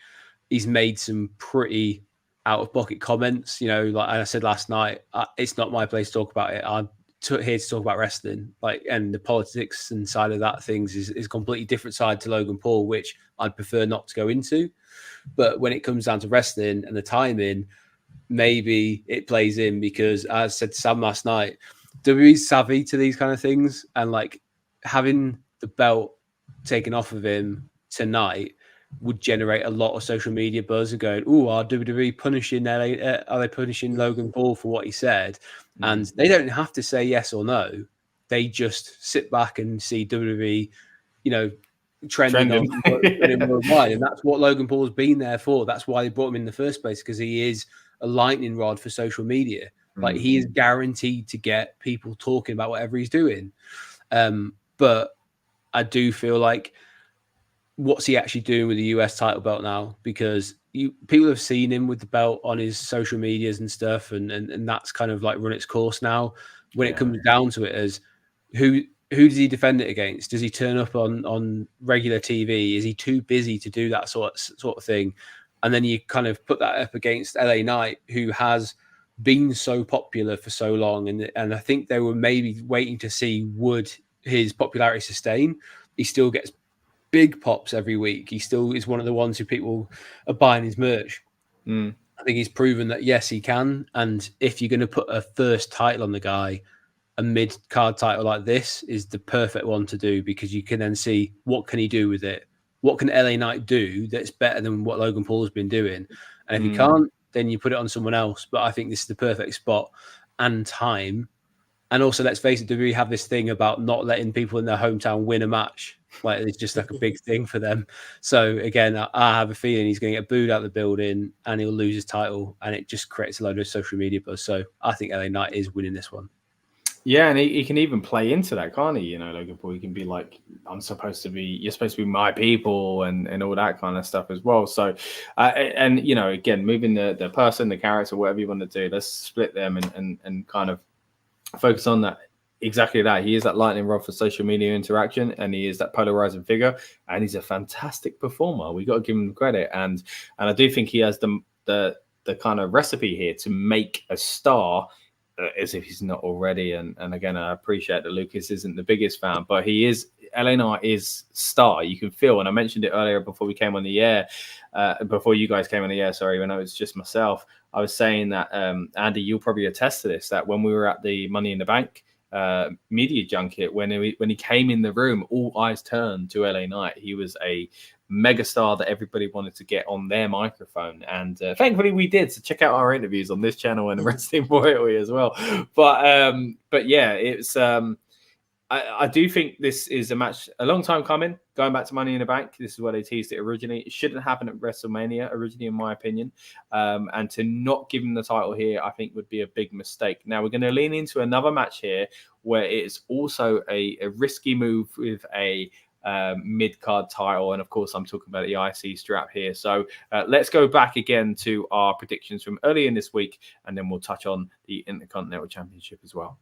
Speaker 5: He's made some pretty out-of-pocket comments. You know, like I said last night, it's not my place to talk about it. I'm here to talk about wrestling, like, and the politics and side of that things is a completely different side to Logan Paul, which I'd prefer not to go into. But when it comes down to wrestling and the timing, maybe it plays in, because as I said to Sam last night, WWE's savvy to these kind of things, and like having the belt taken off of him tonight would generate a lot of social media buzz and going, "Oh, are WWE punishing LA? Are they punishing Logan Paul for what he said?" And they don't have to say yes or no. They just sit back and see WWE, you know, trending. On worldwide, and that's what Logan Paul's been there for. That's why they brought him in the first place, because he is a lightning rod for social media. Like, he is guaranteed to get people talking about whatever he's doing. But I do feel like, what's he actually doing with the US title belt now? Because people have seen him with the belt on his social medias and stuff, and that's kind of like run its course now. When it comes down to it, as who does he defend it against? Does he turn up on regular TV? Is he too busy to do that sort of thing? And then you kind of put that up against LA Knight, who has been so popular for so long, and I think they were maybe waiting to see, would his popularity sustain. He still gets big pops every week. He still is one of the ones who people are buying his merch. I think he's proven that, yes, he can. And if you're going to put a first title on the guy, a mid-card title like this is the perfect one to do, because you can then see, what can he do with it? What can LA Knight do that's better than what Logan Paul's been doing? And if he can't, then you put it on someone else. But I think this is the perfect spot and time. And also, let's face it, do we have this thing about not letting people in their hometown win a match? Like, it's just like a big thing for them. So again, I have a feeling he's going to get booed out of the building and he'll lose his title, and it just creates a load of social media buzz. So I think LA Knight is winning this one.
Speaker 1: Yeah, and he can even play into that, can't he? You know, Logan Paul, he can be like, you're supposed to be my people, and all that kind of stuff as well. So, and, you know, again, moving the person, the character, whatever you want to do, let's split them and kind of focus on that. Exactly that. He is that lightning rod for social media interaction, and he is that polarizing figure, and he's a fantastic performer. We got to give him credit, and I do think he has the kind of recipe here to make a star, as if he's not already. And again, I appreciate that Lucas isn't the biggest fan, but he is. LA Knight is star. You can feel, and I mentioned it earlier before we came on the air, before you guys came on the air. Sorry, when I was just myself, I was saying that Andy, you'll probably attest to this, that when we were at the Money in the Bank media junket, when he came in the room, all eyes turned to LA Knight. He was a megastar that everybody wanted to get on their microphone, and thankfully we did. So check out our interviews on this channel and Wrestling Royalty as well. But yeah, it's I do think this is a match a long time coming. Going back to Money in the Bank, this is where they teased it originally. It shouldn't happen at WrestleMania originally, in my opinion. And to not give him the title here, I think, would be a big mistake. Now, we're going to lean into another match here where it's also a risky move with a mid-card title. And, of course, I'm talking about the IC strap here. So let's go back again to our predictions from earlier in this week, and then we'll touch on the Intercontinental Championship as well.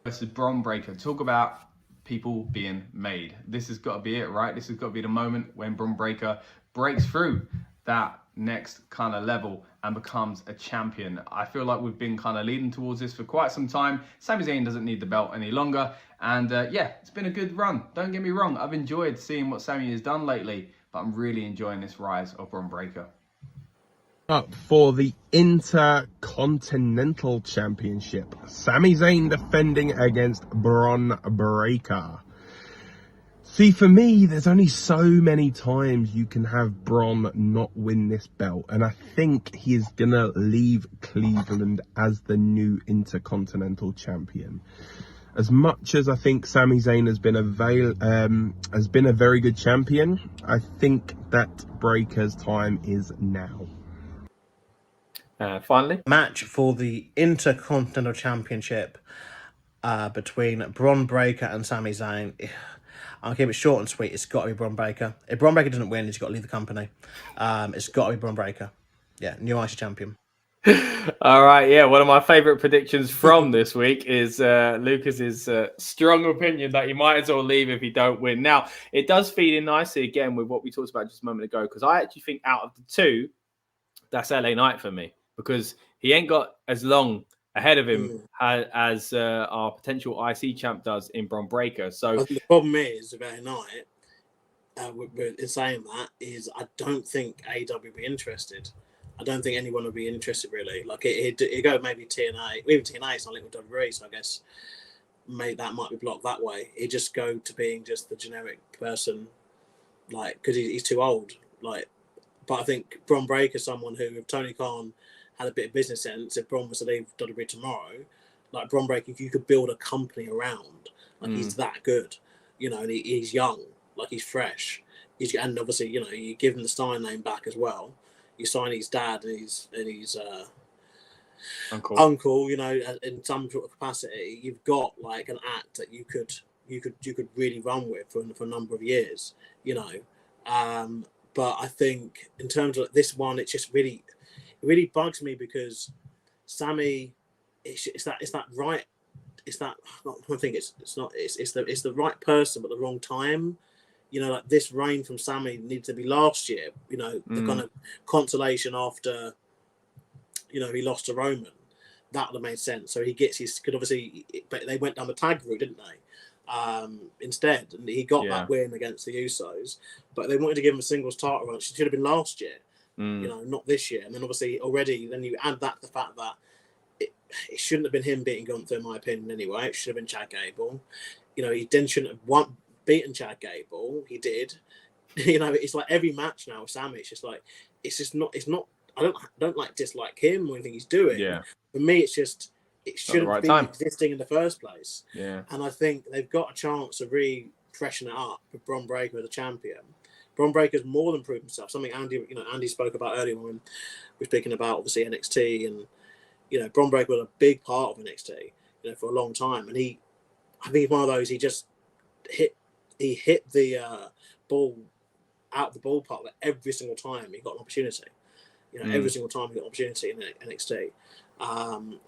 Speaker 4: This is Bron Breakker. Talk about people being made. This has got to be it, right? This has got to be the moment when Bron Breakker breaks through that next kind of level and becomes a champion. I feel like we've been kind of leading towards this for quite some time. Sami Zayn doesn't need the belt any longer. And yeah, it's been a good run. Don't get me wrong. I've enjoyed seeing what Sami has done lately, but I'm really enjoying this rise of Bron Breakker.
Speaker 2: Up for the Intercontinental Championship, Sami Zayn defending against Bron Breakker. See, for me, there's only so many times you can have Bron not win this belt, and I think he is gonna leave Cleveland as the new Intercontinental Champion. As much as I think Sami Zayn has been a very good champion, I think that Breakker's time is now.
Speaker 1: Finally,
Speaker 3: match for the Intercontinental Championship between Bron Breakker and Sami Zayn. I'll keep it short and sweet. It's got to be Bron Breakker. If Bron Breakker doesn't win, he's got to leave the company. It's got to be Bron Breakker. Yeah, new IC champion.
Speaker 1: All right, yeah. One of my favorite predictions from this week is Lucas's strong opinion that he might as well leave if he don't win. Now, it does feed in nicely again with what we talked about just a moment ago, because I actually think out of the two, that's LA Knight for me, because he ain't got as long ahead of him as our potential IC champ does in Bron Breakker. So
Speaker 3: the problem is with LA Knight, in saying that, is I don't think AEW will be interested. I don't think anyone will be interested really. Like it go maybe TNA, even TNA is not linked with WWE, so I guess maybe that might be blocked that way. It just go to being just the generic person, like because he's too old. Like, but I think Bron Breakker is someone who, if Tony Khan had a bit of business sense, if Bron was to leave WWE tomorrow, like Bron Breakker, if you could build a company around, like he's that good, you know, and he's young, like he's fresh. And obviously, you know, you give him the Stein name back as well. You sign his dad and his uncle, you know, in some sort of capacity. You've got like an act that you could really run with for a number of years, you know. But I think in terms of this one, it just really bugs me because Sami, it's the right person but the wrong time. You know, like this reign from Sami needed to be last year. You know, the kind of consolation after, you know, he lost to Roman. That would have made sense. So he gets his. Could obviously, but they went down the tag route, didn't they? Instead, and he got that win against the Usos. But they wanted to give him a singles title run. It should have been last year. You know, not this year. And then obviously already, then you add that to the fact that it shouldn't have been him beating Gunther, in my opinion. Anyway, it should have been Chad Gable. You know, he then shouldn't have beaten Chad Gable. He did. You know, it's like every match now with Sami, it's just like it's not I don't like dislike him or anything he's doing. Yeah. For me it's just it shouldn't be existing in the first place.
Speaker 1: Yeah.
Speaker 3: And I think they've got a chance to freshen it up with Bron Breakker as a champion. Bron Breakker's more than proved himself. Something Andy spoke about earlier when we were speaking about obviously NXT, and you know, Bron Breakker was a big part of NXT, you know, for a long time. And I think he's one of those, he just hit the ball out of the ballpark every single time he got an opportunity. You know, every single time he got an opportunity in NXT.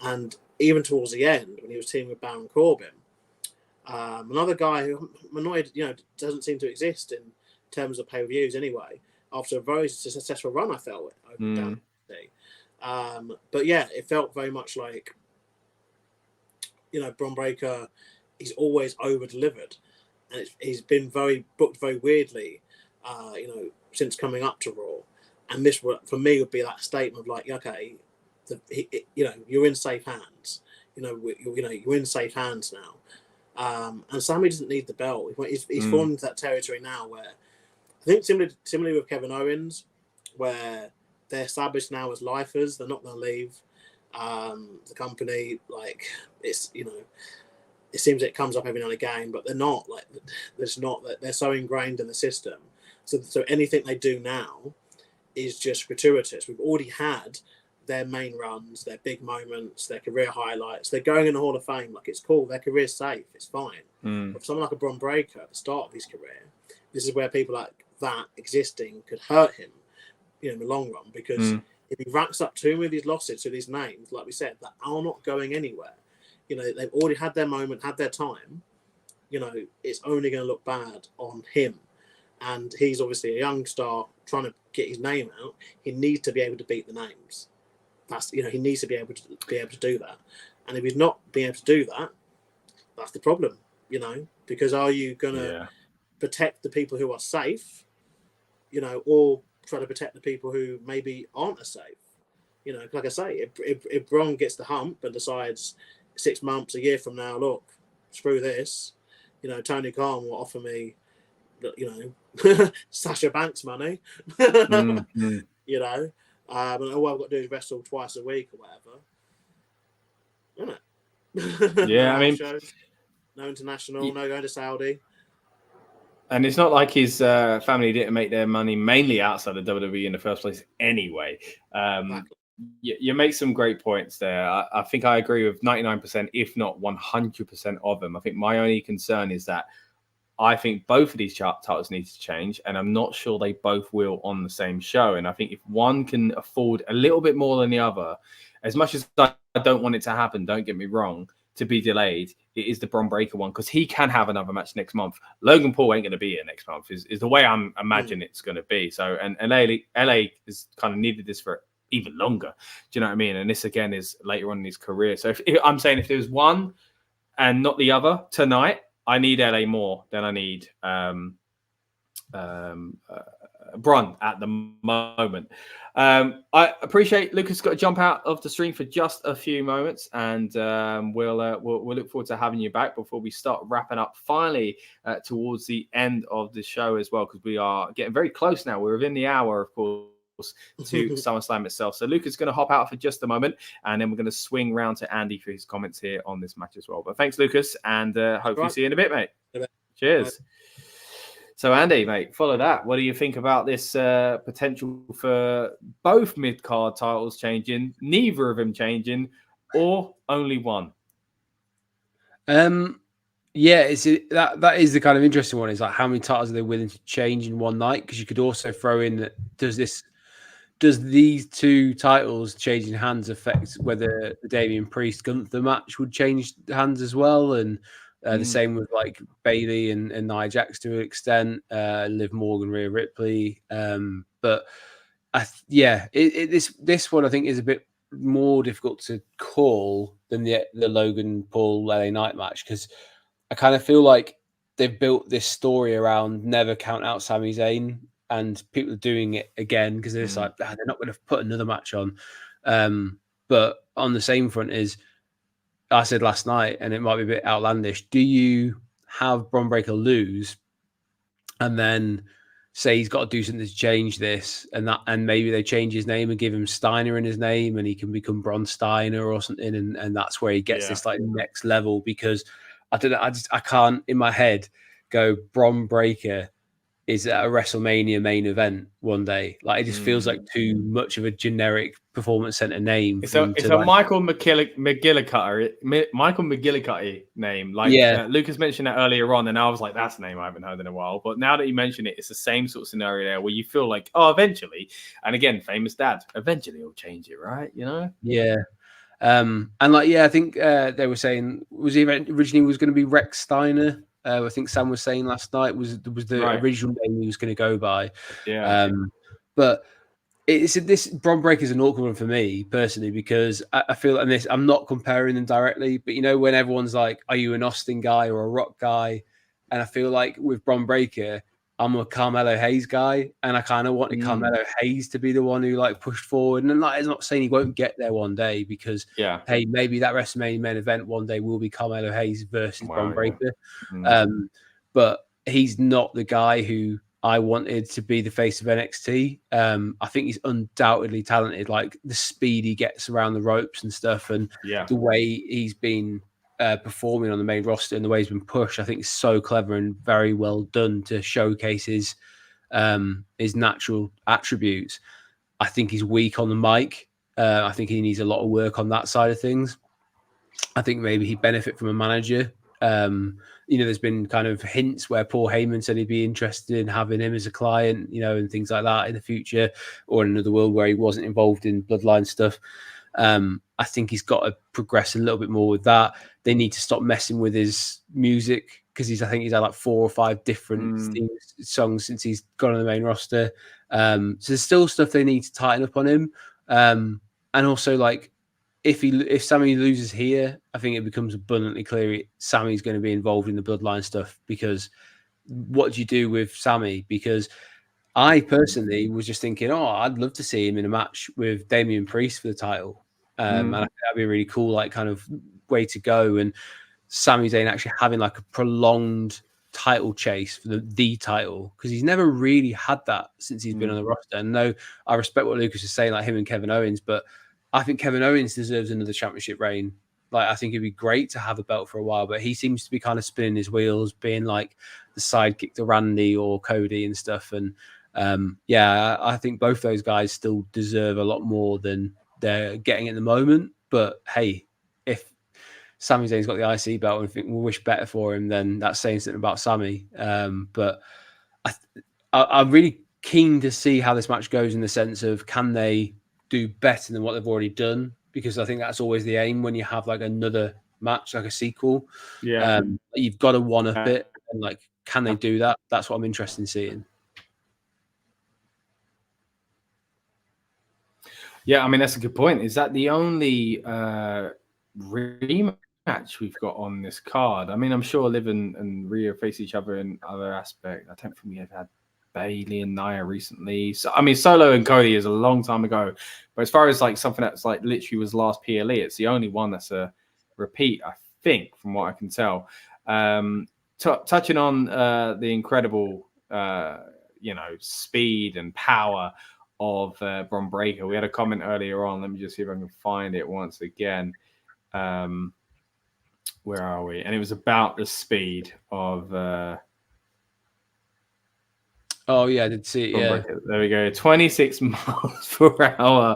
Speaker 3: And even towards the end, when he was teaming with Baron Corbin, another guy who I'm annoyed, you know, doesn't seem to exist in terms of pay-per-views anyway, after a very successful run, I felt down NXT. But yeah, it felt very much like, you know, Bron Breakker, he's always over-delivered. And he's been booked very weirdly, you know, since coming up to Raw. And this, for me, would be that statement of like, okay, you know, you're in safe hands. You know, you're in safe hands now. And Sami doesn't need the belt. He's fallen into that territory now where I think similarly with Kevin Owens, where they're established now as lifers. They're not going to leave the company. Like, it's, you know, it seems it comes up every now and again, but they're not like, there's not that they're so ingrained in the system. So anything they do now is just gratuitous. We've already had their main runs, their big moments, their career highlights. They're going in the Hall of Fame. Like, it's cool. Their career's safe. It's fine. But for someone like a Bron Breakker at the start of his career, this is where people like that existing could hurt him, you know, in the long run, because if he racks up too many of these losses to these names, like we said, that are not going anywhere. You know, they've already had their moment, had their time. You know, it's only going to look bad on him. And he's obviously a young star trying to get his name out. He needs to be able to beat the names. That's, you know, he needs to be able to do that. And if he's not being able to do that, that's the problem, you know, because are you going to protect the people who are safe, you know, or try to protect the people who maybe aren't as safe? You know, like I say, if Bron gets the hump and decides 6 months, a year from now, look, screw this, you know, Tony Khan will offer me, you know, Sasha Banks money, you know, and all I've got to do is wrestle twice a week or whatever, isn't it?
Speaker 1: Yeah,
Speaker 3: no
Speaker 1: I mean,
Speaker 3: shows, no international, no going to Saudi.
Speaker 1: And it's not like his family didn't make their money mainly outside of WWE in the first place anyway. Exactly. You make some great points there. I think I agree with 99%, if not 100% of them. I think my only concern is that I think both of these titles need to change, and I'm not sure they both will on the same show. And I think if one can afford a little bit more than the other, as much as I don't want it to happen, don't get me wrong, to be delayed, it is the Bron Breakker one, because he can have another match next month. Logan Paul ain't going to be here next month, is the way I'm imagining it's going to be. So, and LA is kind of needed this for even longer. Do you know what I mean? And this again is later on in his career. So if I'm saying if there was one and not the other tonight, I need LA more than I need Bron at the moment. I appreciate Lucas got to jump out of the stream for just a few moments, and we'll look forward to having you back before we start wrapping up finally towards the end of the show as well, because we are getting very close now. We're within the hour, of course, to SummerSlam itself. So Lucas is going to hop out for just a moment, and then we're going to swing round to Andy for his comments here on this match as well. But thanks, Lucas, and hopefully see you in a bit, mate. Cheers. So, Andy, mate, follow that. What do you think about this potential for both mid-card titles changing, neither of them changing, or only one?
Speaker 5: Yeah, that is the kind of interesting one. Is like, how many titles are they willing to change in one night? Because you could also throw in that does these two titles changing hands affect whether the Damian Priest Gunther match would change hands as well? And the same with like Bayley and Nia Jax to an extent, Liv Morgan, Rhea Ripley. But this one I think is a bit more difficult to call than the Logan Paul LA Knight match, because I kind of feel like they've built this story around never count out Sami Zayn, and people are doing it again because they're just like, they're not going to put another match on. But on the same front is, I said last night, and it might be a bit outlandish, do you have Bron Breakker lose and then say he's got to do something to change this, and maybe they change his name and give him Steiner in his name and he can become Bron Steiner or something, and that's where he gets this like next level? Because I don't know, I can't in my head go Bron Breakker is at a WrestleMania main event one day. Like, it just feels like too much of a generic performance center name.
Speaker 1: It's a Michael McGillicuddy name. Like, Lucas mentioned that earlier on, and I was like, that's a name I haven't heard in a while. But now that you mention it, it's the same sort of scenario there where you feel like, oh, eventually, and again, famous dad, eventually he'll change it, right? You know?
Speaker 5: Yeah. And like, I think they were saying, originally was going to be Rex Steiner. I think Sam was saying last night was the original name he was going to go by. Yeah. But this Bron Breakker is an awkward one for me personally, because I feel, and this, I'm not comparing them directly, but you know, when everyone's like, are you an Austin guy or a Rock guy? And I feel like with Bron Breakker, I'm a Carmelo Hayes guy, and I kind of wanted Carmelo Hayes to be the one who like pushed forward. And like, it's not saying he won't get there one day, because hey, maybe that WrestleMania main event one day will be Carmelo Hayes versus Bron Breakker. But he's not the guy who I wanted to be the face of NXT. I think he's undoubtedly talented, like the speed he gets around the ropes and stuff, and the way he's been performing on the main roster and the way he's been pushed, I think is so clever and very well done to showcase his natural attributes. I think he's weak on the mic. I think he needs a lot of work on that side of things. I think maybe he'd benefit from a manager. There's been kind of hints where Paul Heyman said he'd be interested in having him as a client, and things like that in the future, or in another world where he wasn't involved in bloodline stuff. I think he's got to progress a little bit more with that. They need to stop messing with his music, because I think he's had like 4 or 5 different songs since he's gone on the main roster. So there's still stuff they need to tighten up on him. And also, like, if Sami loses here, I think it becomes abundantly clear Sami's going to be involved in the bloodline stuff, because what do you do with Sami? Because I personally was just thinking, I'd love to see him in a match with Damian Priest for the title. And I think that'd be a really cool, like, kind of way to go. And Sami Zayn actually having like a prolonged title chase for the title, because he's never really had that since he's been on the roster. And no, I respect what Lucas is saying, like him and Kevin Owens, but I think Kevin Owens deserves another championship reign. Like, I think it'd be great to have a belt for a while, but he seems to be kind of spinning his wheels, being like the sidekick to Randy or Cody and stuff. And I think both those guys still deserve a lot more than they're getting at the moment. But hey, if Sami Zayn's got the IC belt and think we'll wish better for him, then that's saying something about Sami. But I'm really keen to see how this match goes, in the sense of, can they do better than what they've already done? because I think that's always the aim when you have like another match, like a sequel.
Speaker 1: Yeah.
Speaker 5: You've got to one-up it, and like, can they do that? That's what I'm interested in seeing.
Speaker 1: Yeah, I mean, that's a good point. Is that the only rematch we've got on this card? I mean, I'm sure Liv and Rhea face each other in other aspects. I don't think we have had Bayley and Nia recently. So, I mean, Solo and Cody is a long time ago. But as far as like something that's like literally was last PLE, it's the only one that's a repeat, I think, from what I can tell. Touching on the incredible, speed and power of Bron Breakker. We had a comment earlier on. Let me just see if I can find it once again. Where are we? And it was about the speed of...
Speaker 5: oh, yeah, I did see it, yeah.
Speaker 1: There we go. 26 miles per hour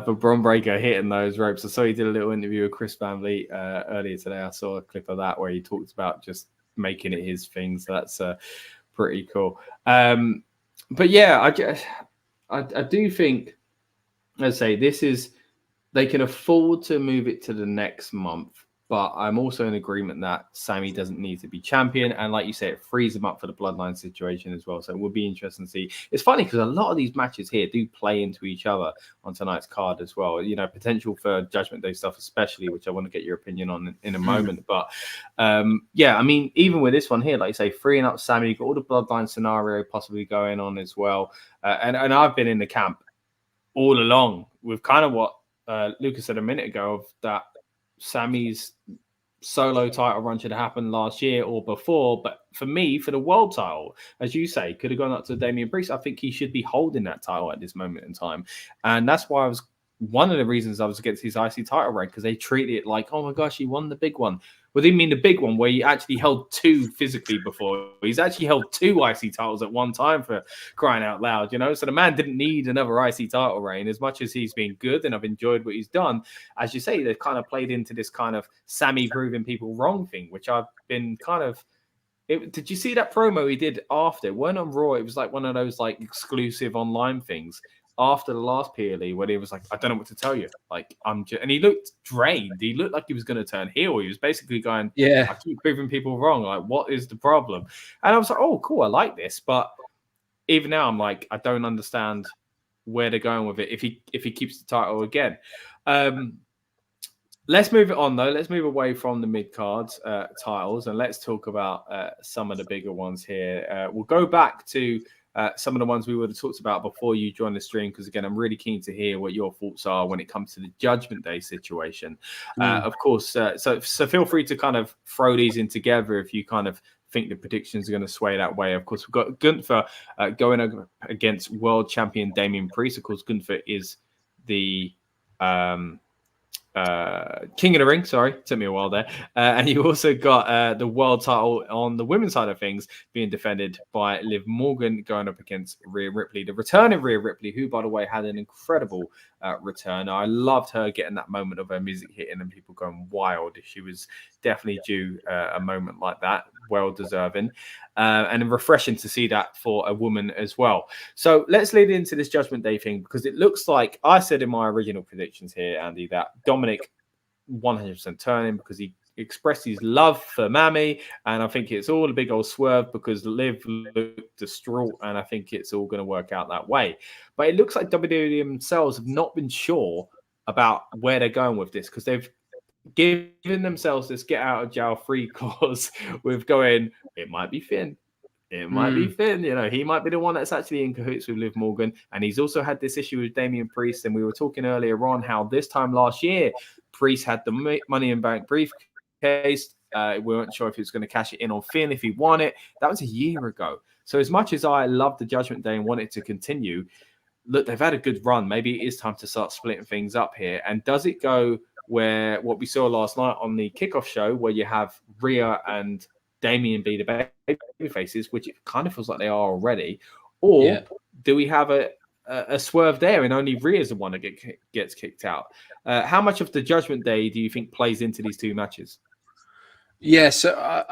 Speaker 1: for Bron Breakker hitting those ropes. I saw he did a little interview with Chris Van Vliet earlier today. I saw a clip of that where he talked about just making it his thing. So that's pretty cool. But yeah, I do think, let's say, they can afford to move it to the next month, but I'm also in agreement that Sami doesn't need to be champion. And like you say, it frees him up for the bloodline situation as well. So it would be interesting to see. It's funny because a lot of these matches here do play into each other on tonight's card as well. You know, potential for Judgment Day stuff, especially, which I want to get your opinion on in a moment. But yeah, I mean, even with this one here, like you say, freeing up Sami, you've got all the bloodline scenario possibly going on as well. And I've been in the camp all along with kind of what Lucas said a minute ago, of that Sami's solo title run should have happened last year or before. But for me, for the world title, as you say, could have gone up to Damian Priest. I think he should be holding that title at this moment in time. And that's why one of the reasons I was against his IC title reign, because they treated it like, oh my gosh, he won the big one. Well, they mean the big one where he actually held two physically before. He's actually held two IC titles at one time, for crying out loud, you know? So the man didn't need another IC title reign. As much as he's been good and I've enjoyed what he's done, as you say, they've kind of played into this kind of Sami proving people wrong thing, which I've been kind of... did you see that promo he did after? It weren't on Raw. It was like one of those like exclusive online things after the last PLE, where he was like, I don't know what to tell you. Like, and he looked drained. He looked like he was going to turn heel. He was basically going, yeah, I keep proving people wrong. Like, what is the problem? And I was like, oh, cool, I like this. But even now, I'm like, I don't understand where they're going with it if he keeps the title again. Let's move it on, though. Let's move away from the mid-cards titles, and let's talk about some of the bigger ones here. We'll go back to some of the ones we would have talked about before you joined the stream, because, again, I'm really keen to hear what your thoughts are when it comes to the Judgment Day situation. Of course, so feel free to kind of throw these in together if you kind of think the predictions are going to sway that way. Of course, we've got Gunther going against world champion Damian Priest. Of course, Gunther is the... King of the Ring, sorry, took me a while there. And you also got the world title on the women's side of things being defended by Liv Morgan going up against Rhea Ripley, the returning Rhea Ripley, who, by the way, had an incredible return. I loved her getting that moment of her music hitting and people going wild. She was definitely due a moment like that, well deserving, and refreshing to see that for a woman as well. So let's lead into this Judgment Day thing, because it looks like I said in my original predictions here, Andy, that Dominic 100% turning because he expressed his love for Mami, and I think it's all a big old swerve because Liv looked distraught, and I think it's all going to work out that way. But it looks like WWE themselves have not been sure about where they're going with this, because they've given themselves this get out of jail free clause with going, it might be Finn. It might be Finn. You know, he might be the one that's actually in cahoots with Liv Morgan. And he's also had this issue with Damian Priest. And we were talking earlier on how this time last year, Priest had the Money in Bank briefcase. We weren't sure if he was going to cash it in on Finn if he won it. That was a year ago. So as much as I love the Judgment Day and want it to continue, look, they've had a good run. Maybe it is time to start splitting things up here. And does it go where what we saw last night on the kickoff show, where you have Rhea and Damian be the baby faces, which it kind of feels like they are already, or do we have a swerve there and only Rhea's the one that gets kicked out? How much of the Judgment Day do you think plays into these two matches?
Speaker 5: Yeah, so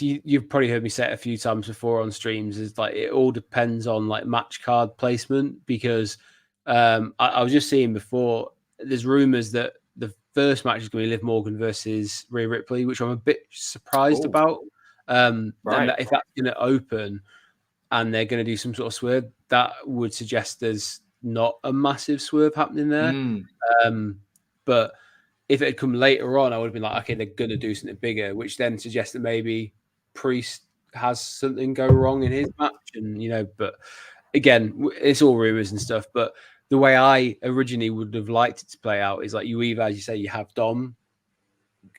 Speaker 5: you've probably heard me say it a few times before on streams. Is like it all depends on like match card placement, because I was just seeing before. there's rumors that the first match is going to be Liv Morgan versus Rhea Ripley, which I'm a bit surprised about. And if that's going to open and they're going to do some sort of swerve, that would suggest there's not a massive swerve happening there. But if it had come later on, I would have been like, okay, they're going to do something bigger, which then suggests that maybe Priest has something go wrong in his match. And, but again, it's all rumors and stuff. But the way I originally would have liked it to play out is like you either, as you say, you have Dom.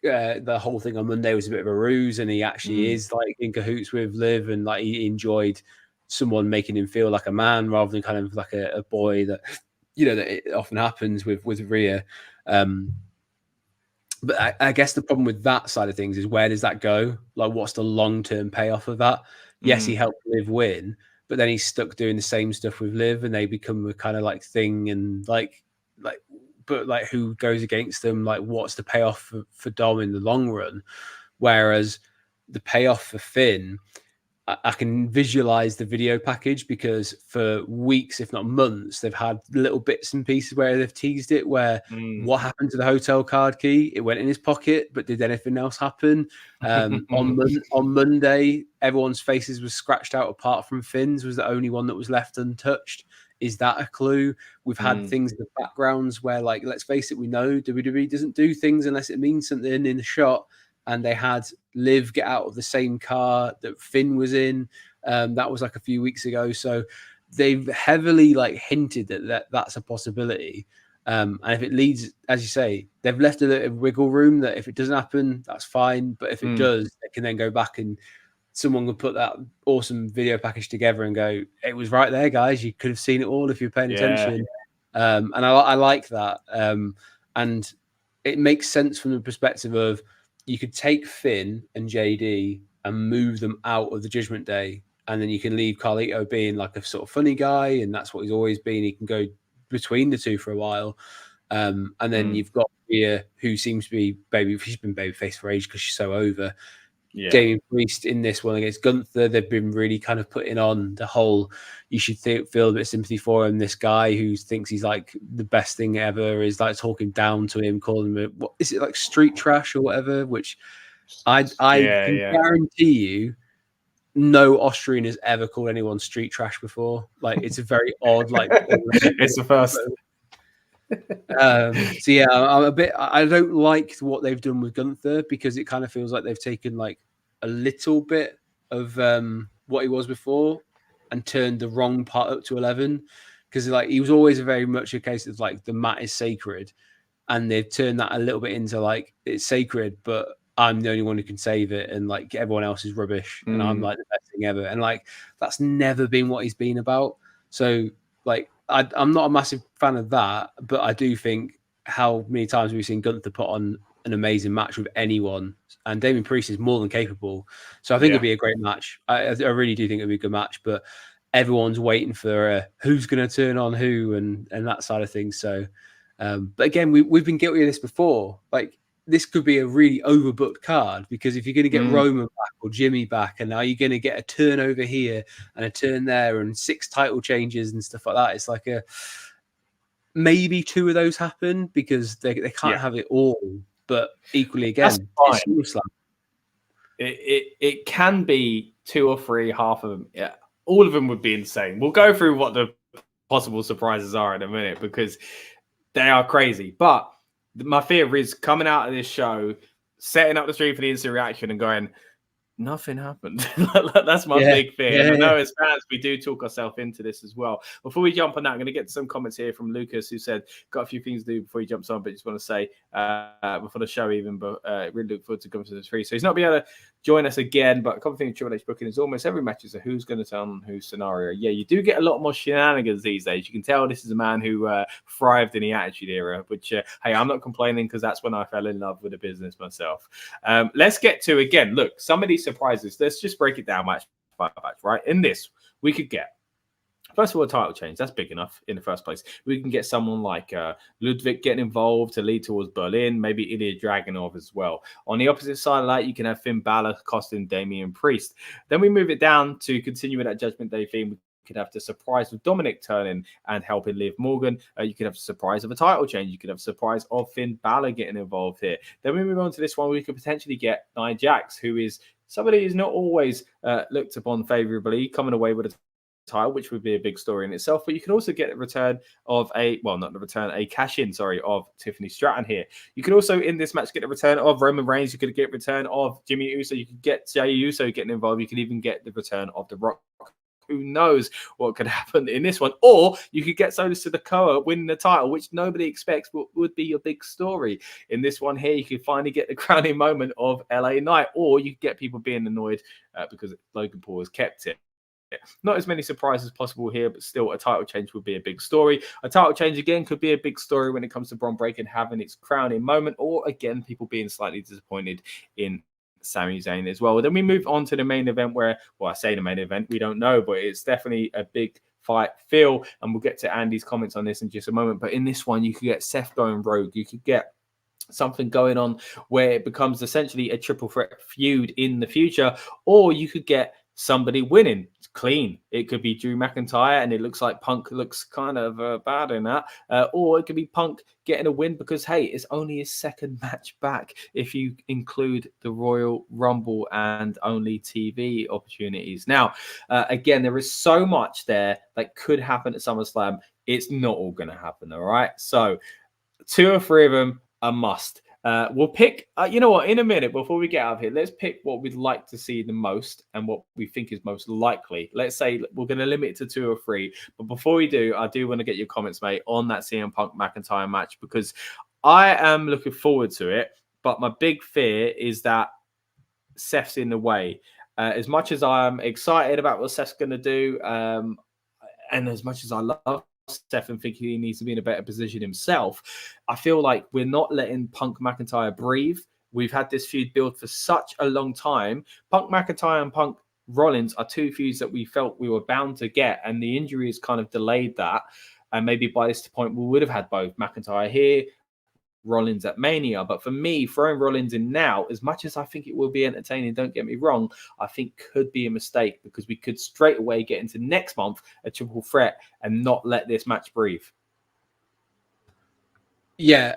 Speaker 5: The whole thing on Monday was a bit of a ruse, and he actually is like in cahoots with Liv, and like he enjoyed someone making him feel like a man rather than kind of like a boy that that it often happens with Rhea. But I guess the problem with that side of things is, where does that go? Like, what's the long-term payoff of that? Yes, he helped Liv win, but then he's stuck doing the same stuff with Liv, and they become a kind of like thing, and but like who goes against them? Like, what's the payoff for Dom in the long run? Whereas the payoff for Finn, I can visualize the video package, because for weeks, if not months, they've had little bits and pieces where they've teased it, where what happened to the hotel card key? It went in his pocket, but did anything else happen? On Monday, everyone's faces were scratched out apart from Finn's, was the only one that was left untouched. Is that a clue? We've had things in the backgrounds where, like, let's face it, we know WWE doesn't do things unless it means something in the shot. And they had Liv get out of the same car that Finn was in. That was like a few weeks ago. So they've heavily like hinted that that's a possibility. And if it leads, as you say, they've left a little wiggle room that if it doesn't happen, that's fine. But if it does, they can then go back and someone can put that awesome video package together and go, it was right there, guys. You could have seen it all if you're paying attention. And I like that. And it makes sense from the perspective of, you could take Finn and JD and move them out of the Judgment Day, and then you can leave Carlito being like a sort of funny guy, and that's what he's always been. He can go between the two for a while. And then you've got Rhea, who seems to be she's been babyface for age because she's so over. Damian Priest in this one against Gunther, they've been really kind of putting on the whole, you should feel a bit of sympathy for him. This guy who thinks he's like the best thing ever is like talking down to him, calling him, what is it, like street trash or whatever, which I can guarantee you no Austrian has ever called anyone street trash before. Like, it's a very odd, like
Speaker 1: it's the first.
Speaker 5: So yeah, I don't like what they've done with Gunther, because it kind of feels like they've taken like a little bit of what he was before and turned the wrong part up to 11, because like he was always very much a case of like the mat is sacred, and they've turned that a little bit into like it's sacred, but I'm the only one who can save it, and like everyone else is rubbish, and I'm like the best thing ever, and like that's never been what he's been about. So like I'm not a massive fan of that, but I do think how many times we've seen Gunther put on an amazing match with anyone, and Damian Priest is more than capable. So I think it'd be a great match. I really do think it'd be a good match, but everyone's waiting for who's going to turn on who and that side of things. So, but again, we've been guilty of this before. Like, this could be a really overbooked card, because if you're going to get Roman back or Jimmy back, and now you're going to get a turn over here and a turn there and 6 title changes and stuff like that, it's like maybe 2 of those happen, because they can't have it all. But equally, again, it's
Speaker 1: it can be 2 or 3, half of them. Yeah, all of them would be insane. We'll go through what the possible surprises are in a minute, because they are crazy. But my fear is coming out of this show, setting up the stream for the instant reaction and going, nothing happened. That's my big fear. And I know as fans, we do talk ourselves into this as well. Before we jump on that, I'm going to get some comments here from Lucas, who said, got a few things to do before he jumps on, but just want to say, before the show even, but really look forward to going to the 3. So he's not be able to join us again, but a couple of things Triple H booking is almost every match is a who's going to turn on who scenario. Yeah, you do get a lot more shenanigans these days. You can tell this is a man who thrived in the Attitude Era, which, hey, I'm not complaining, because that's when I fell in love with the business myself. Let's get to, again, look, some of these surprises. Let's just break it down match by match, right? In this, we could get, first of all, a title change. That's big enough in the first place. We can get someone like Ludwig getting involved to lead towards Berlin, maybe Ilya Dragunov as well. On the opposite side of that, you can have Finn Balor costing Damian Priest. Then we move it down to continue with that Judgment Day theme. We could have the surprise of Dominic turning and helping Liv Morgan. You could have the surprise of a title change. You could have the surprise of Finn Balor getting involved here. Then we move on to this one. We could potentially get Nia Jax, who is somebody who's not always looked upon favorably, coming away with a title, which would be a big story in itself. But you can also get the return of a cash-in, of Tiffany Stratton here. You could also, in this match, get the return of Roman Reigns. You could get return of Jimmy Uso. You could get Jey Uso getting involved. You could even get the return of The Rock. Who knows what could happen in this one? Or you could get Solo Sikoa winning the title, which nobody expects, but would be your big story. In this one here, you could finally get the crowning moment of LA Knight, or you could get people being annoyed because Logan Paul has kept it. Not as many surprises possible here, but still a title change would be a big story. A title change, again, could be a big story when it comes to Bron Breakker having its crowning moment, or, again, people being slightly disappointed in Sami Zayn as well. Then we move on to the main event where, well, I say the main event, we don't know, but it's definitely a big fight feel, and we'll get to Andy's comments on this in just a moment. But in this one, you could get Seth going rogue. You could get something going on where it becomes essentially a triple threat feud in the future, or you could get somebody winning clean. It could be Drew McIntyre, and it looks like Punk looks kind of bad in that. Or it could be Punk getting a win because, hey, it's only his second match back if you include the Royal Rumble and only TV opportunities. Now, again, there is so much there that could happen at SummerSlam. It's not all going to happen, all right? So 2 or 3 of them are must. We'll pick, you know what, in a minute, before we get out of here, let's pick what we'd like to see the most and what we think is most likely. Let's say we're going to limit it to 2 or 3. But before we do, I do want to get your comments, mate, on that CM Punk McIntyre match, because I am looking forward to it. But my big fear is that Seth's in the way. As much as I'm excited about what Seth's going to do, and as much as I love Seth and think he needs to be in a better position himself, I feel like we're not letting Punk McIntyre breathe. We've had this feud build for such a long time. Punk McIntyre and Punk Rollins are 2 feuds that we felt we were bound to get, and the injury has kind of delayed that. And maybe by this point, we would have had both McIntyre here, Rollins at Mania. But for me, throwing Rollins in now, as much as I think it will be entertaining, don't get me wrong, I think could be a mistake, because we could straight away get into next month a triple threat and not let this match breathe.
Speaker 5: Yeah,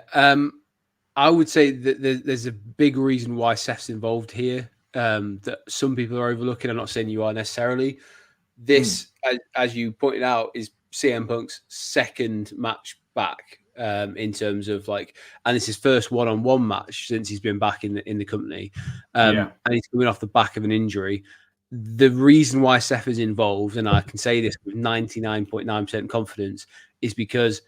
Speaker 5: I would say that there's a big reason why Seth's involved here that some people are overlooking. I'm not saying you are necessarily. This, as you pointed out, is CM Punk's second match back. In terms of and it's his first one-on-one match since he's been back in the company, and he's coming off the back of an injury. The reason why Seth is involved, and I can say this with 99.9% confidence, is because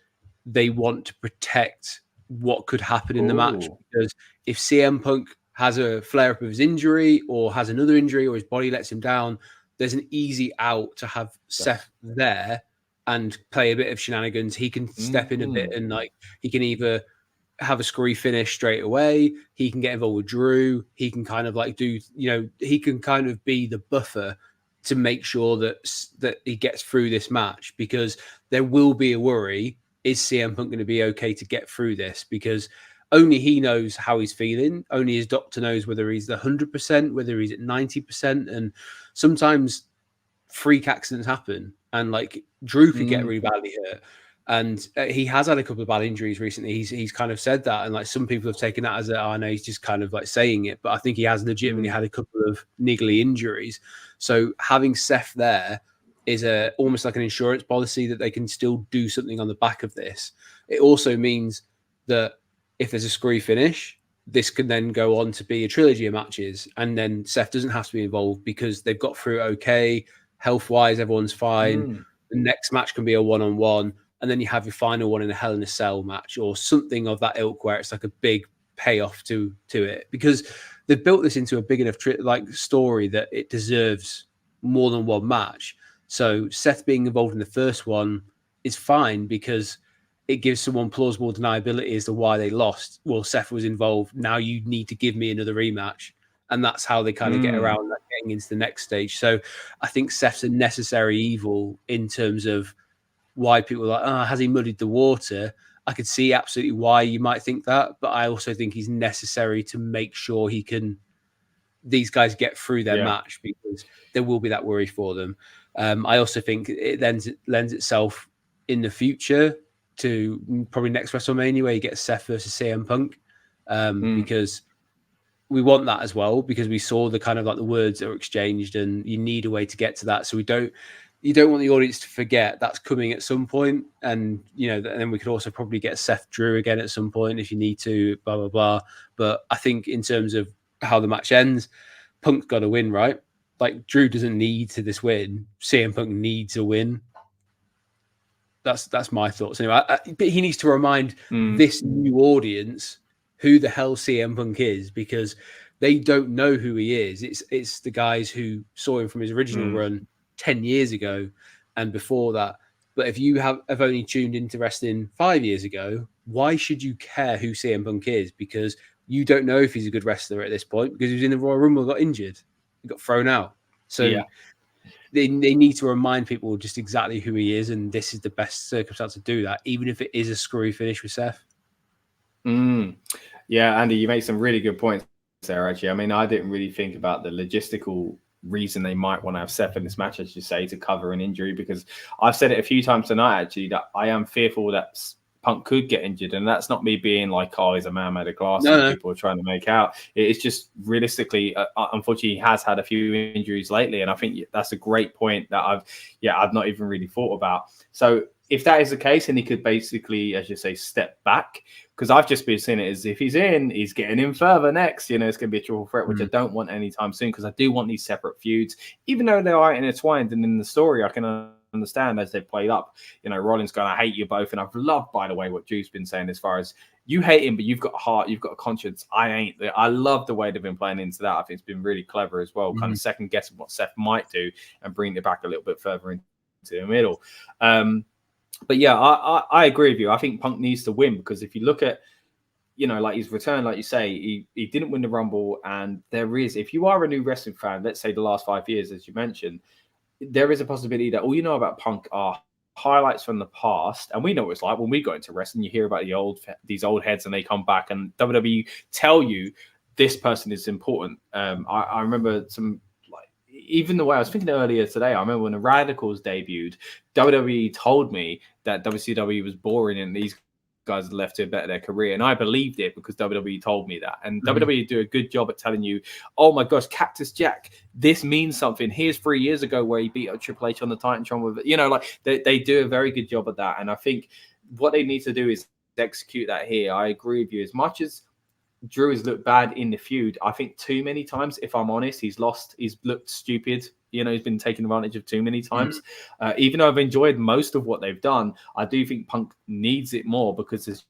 Speaker 5: they want to protect what could happen in the match. Because if CM Punk has a flare-up of his injury, or has another injury, or his body lets him down, there's an easy out to have Seth there and play a bit of shenanigans. He can step in a bit, and he can either have a screwy finish straight away. He can get involved with Drew. He can kind of do, he can kind of be the buffer to make sure that he gets through this match, because there will be a worry. Is CM Punk going to be okay to get through this? Because only he knows how he's feeling. Only his doctor knows whether he's 100%, whether he's at 90%. And sometimes freak accidents happen, and Drew could get really badly hurt, and he has had a couple of bad injuries recently. He's kind of said that, and some people have taken that as I know he's just kind of saying it, but I think he has legitimately had a couple of niggly injuries. So having Seth there is almost like an insurance policy that they can still do something on the back of this. It also means that if there's a screwy finish, this can then go on to be a trilogy of matches, and then Seth doesn't have to be involved because they've got through it okay. Health-wise, everyone's fine. The next match can be a one-on-one, and then you have your final one in a Hell in a Cell match or something of that ilk, where it's a big payoff to it, because they've built this into a big enough story that it deserves more than one match. So Seth being involved in the first one is fine, because it gives someone plausible deniability as to why they lost. Well, Seth was involved. Now you need to give me another rematch. And that's how they kind of get around that, getting into the next stage. So I think Seth's a necessary evil in terms of why people are has he muddied the water? I could see absolutely why you might think that, but I also think he's necessary to make sure these guys get through their match, because there will be that worry for them. I also think it lends itself in the future to probably next WrestleMania where you get Seth versus CM Punk, because we want that as well, because we saw the kind of like the words that were exchanged, and you need a way to get to that. So you don't want the audience to forget that's coming at some point. And, and then we could also probably get Seth Drew again at some point if you need to, blah, blah, blah. But I think in terms of how the match ends, Punk's got to win, right? Like, Drew doesn't need this win. CM Punk needs a win. That's my thoughts. Anyway, but he needs to remind this new audience who the hell CM Punk is, because they don't know who he is. It's the guys who saw him from his original run 10 years ago and before that. But if you have only tuned into wrestling 5 years ago, why should you care who CM Punk is? Because you don't know if he's a good wrestler at this point, because he was in the Royal Rumble, got injured, he got thrown out. So they need to remind people just exactly who he is, and this is the best circumstance to do that, even if it is a screwy finish with Seth.
Speaker 1: Yeah, Andy, you make some really good points there, actually. I mean, I didn't really think about the logistical reason they might want to have Seth in this match, as you say, to cover an injury, because I've said it a few times tonight, actually, that I am fearful that Punk could get injured, and that's not me being like, oh, he's a man made of glass, and people are trying to make out. It's just realistically, unfortunately, he has had a few injuries lately, and I think that's a great point that I've not even really thought about. So if that is the case, and he could basically, as you say, step back, because I've just been seeing it as if he's getting in further next. It's going to be a triple threat, which I don't want anytime soon, because I do want these separate feuds, even though they are intertwined. And in the story, I can understand as they've played up, Rollins going, I hate you both. And I've loved, by the way, what Drew's been saying as far as you hate him, but you've got a heart, you've got a conscience. I ain't. I love the way they've been playing into that. I think it's been really clever as well, kind of second guessing what Seth might do and bringing it back a little bit further into the middle. But yeah, I agree with you. I think Punk needs to win, because if you look at, like his return, like you say, he didn't win the Rumble. And if you are a new wrestling fan, let's say the last 5 years, as you mentioned, there is a possibility that all you know about Punk are highlights from the past. And we know what it's like when we got into wrestling, you hear about these old heads, and they come back and WWE tell you this person is important. I remember even the way I was thinking earlier today, I remember when the Radicals debuted, WWE told me that WCW was boring and these guys had left to better their career. And I believed it because WWE told me that. And WWE do a good job at telling you, oh my gosh, Cactus Jack, this means something. Here's 3 years ago where he beat up Triple H on the Titantron with, they do a very good job of that. And I think what they need to do is execute that here. I agree with you. As much as Drew has looked bad in the feud, I think too many times, if I'm honest, he's looked stupid. He's been taken advantage of too many times. Even though I've enjoyed most of what they've done, I do think Punk needs it more, because as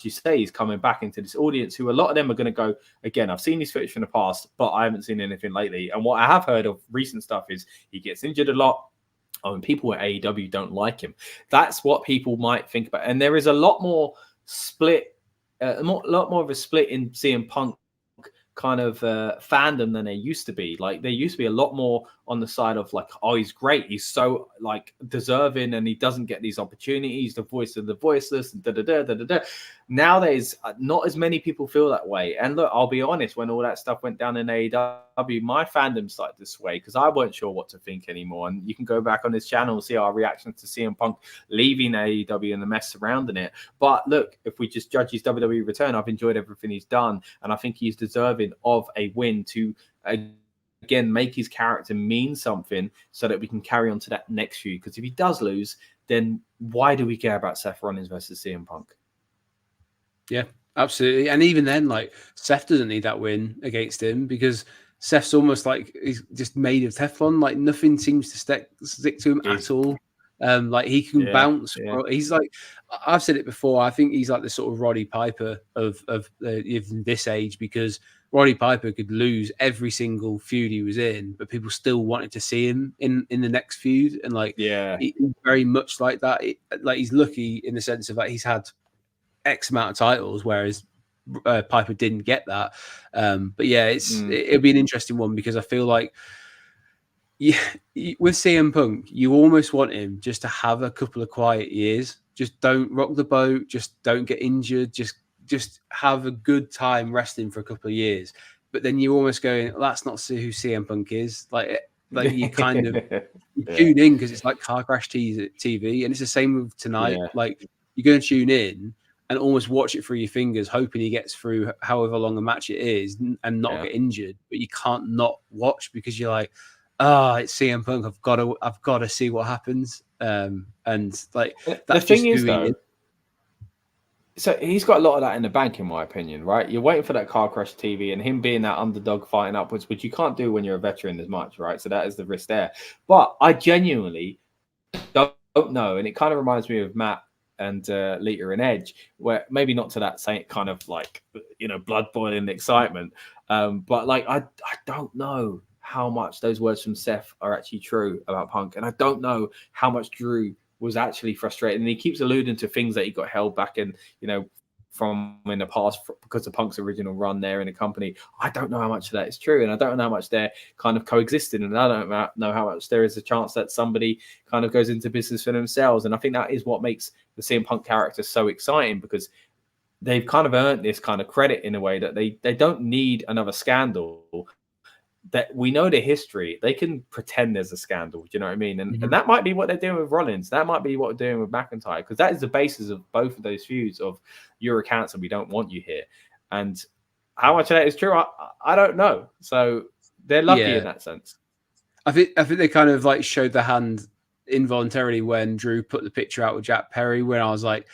Speaker 1: you say, he's coming back into this audience who a lot of them are going to go, again, I've seen his footage from the past, but I haven't seen anything lately. And what I have heard of recent stuff is he gets injured a lot. And people at AEW don't like him. That's what people might think about. And there is a lot more split, a lot more of a split in CM Punk kind of fandom than there used to be. Like, there used to be a lot more on the side of like, oh, he's great, he's so like deserving, and he doesn't get these opportunities, the voice of the voiceless, and Nowadays, not as many people feel that way. And look, I'll be honest, when all that stuff went down in AEW, my fandom started to sway, because I weren't sure what to think anymore. And you can go back on this channel and see our reactions to CM Punk leaving AEW and the mess surrounding it. But look, if we just judge his WWE return, I've enjoyed everything he's done, and I think he's deserving of a win to again make his character mean something, so that we can carry on to that next feud. Because if he does lose, then why do we care about Seth Rollins versus CM Punk?
Speaker 5: Yeah, absolutely. And even then, like, Seth doesn't need that win against him, because Seth's almost like he's just made of Teflon. Like, nothing seems to stick to him at all. Like, he can bounce. Yeah. He's like, I've said it before, I think he's like the sort of Roddy Piper of this age, because Roddy Piper could lose every single feud he was in, but people still wanted to see him in the next feud. And like, he's very much like that. Like, he's lucky in the sense of like, he's had X amount of titles, whereas Piper didn't get that. But yeah, it'll be an interesting one, because I feel like with CM Punk, you almost want him just to have a couple of quiet years. Just don't rock the boat. Just don't get injured. Just have a good time wrestling for a couple of years. But then you're almost going, that's not who CM Punk is. Like, Like you kind of tune in because it's like car crash TV, and it's the same with tonight.
Speaker 1: Yeah.
Speaker 5: Like you're going to tune in and almost watch it through your fingers, hoping he gets through however long a match it is and not get injured. But you can't not watch because you're like, it's CM Punk. I've got to see what happens. And like that's
Speaker 1: the thing
Speaker 5: just
Speaker 1: is, though. So he's got a lot of that in the bank, in my opinion, right? You're waiting for that car crash TV and him being that underdog fighting upwards, which you can't do when you're a veteran as much, right? So that is the risk there. But I genuinely don't know, and it kind of reminds me of Matt and Lita and Edge, where maybe not to that same kind of like, blood boiling excitement, but like I don't know how much those words from Seth are actually true about Punk, and I don't know how much Drew was actually frustrated, and he keeps alluding to things that he got held back in, from in the past because of Punk's original run there in the company. I don't know how much of that is true, and I don't know how much they're kind of coexisting, and I don't know how much there is a chance that somebody kind of goes into business for themselves. And I think that is what makes the CM Punk character so exciting, because they've kind of earned this kind of credit in a way that they don't need another scandal. That we know the history, they can pretend there's a scandal. Do you know what I mean? And that might be what they're doing with Rollins. That might be what they're doing with McIntyre, because that is the basis of both of those feuds of you're a cancer, we don't want you here. And how much of that is true, I don't know. So they're lucky in that sense.
Speaker 5: I think they kind of like showed the hand involuntarily when Drew put the picture out with Jack Perry, when I was like,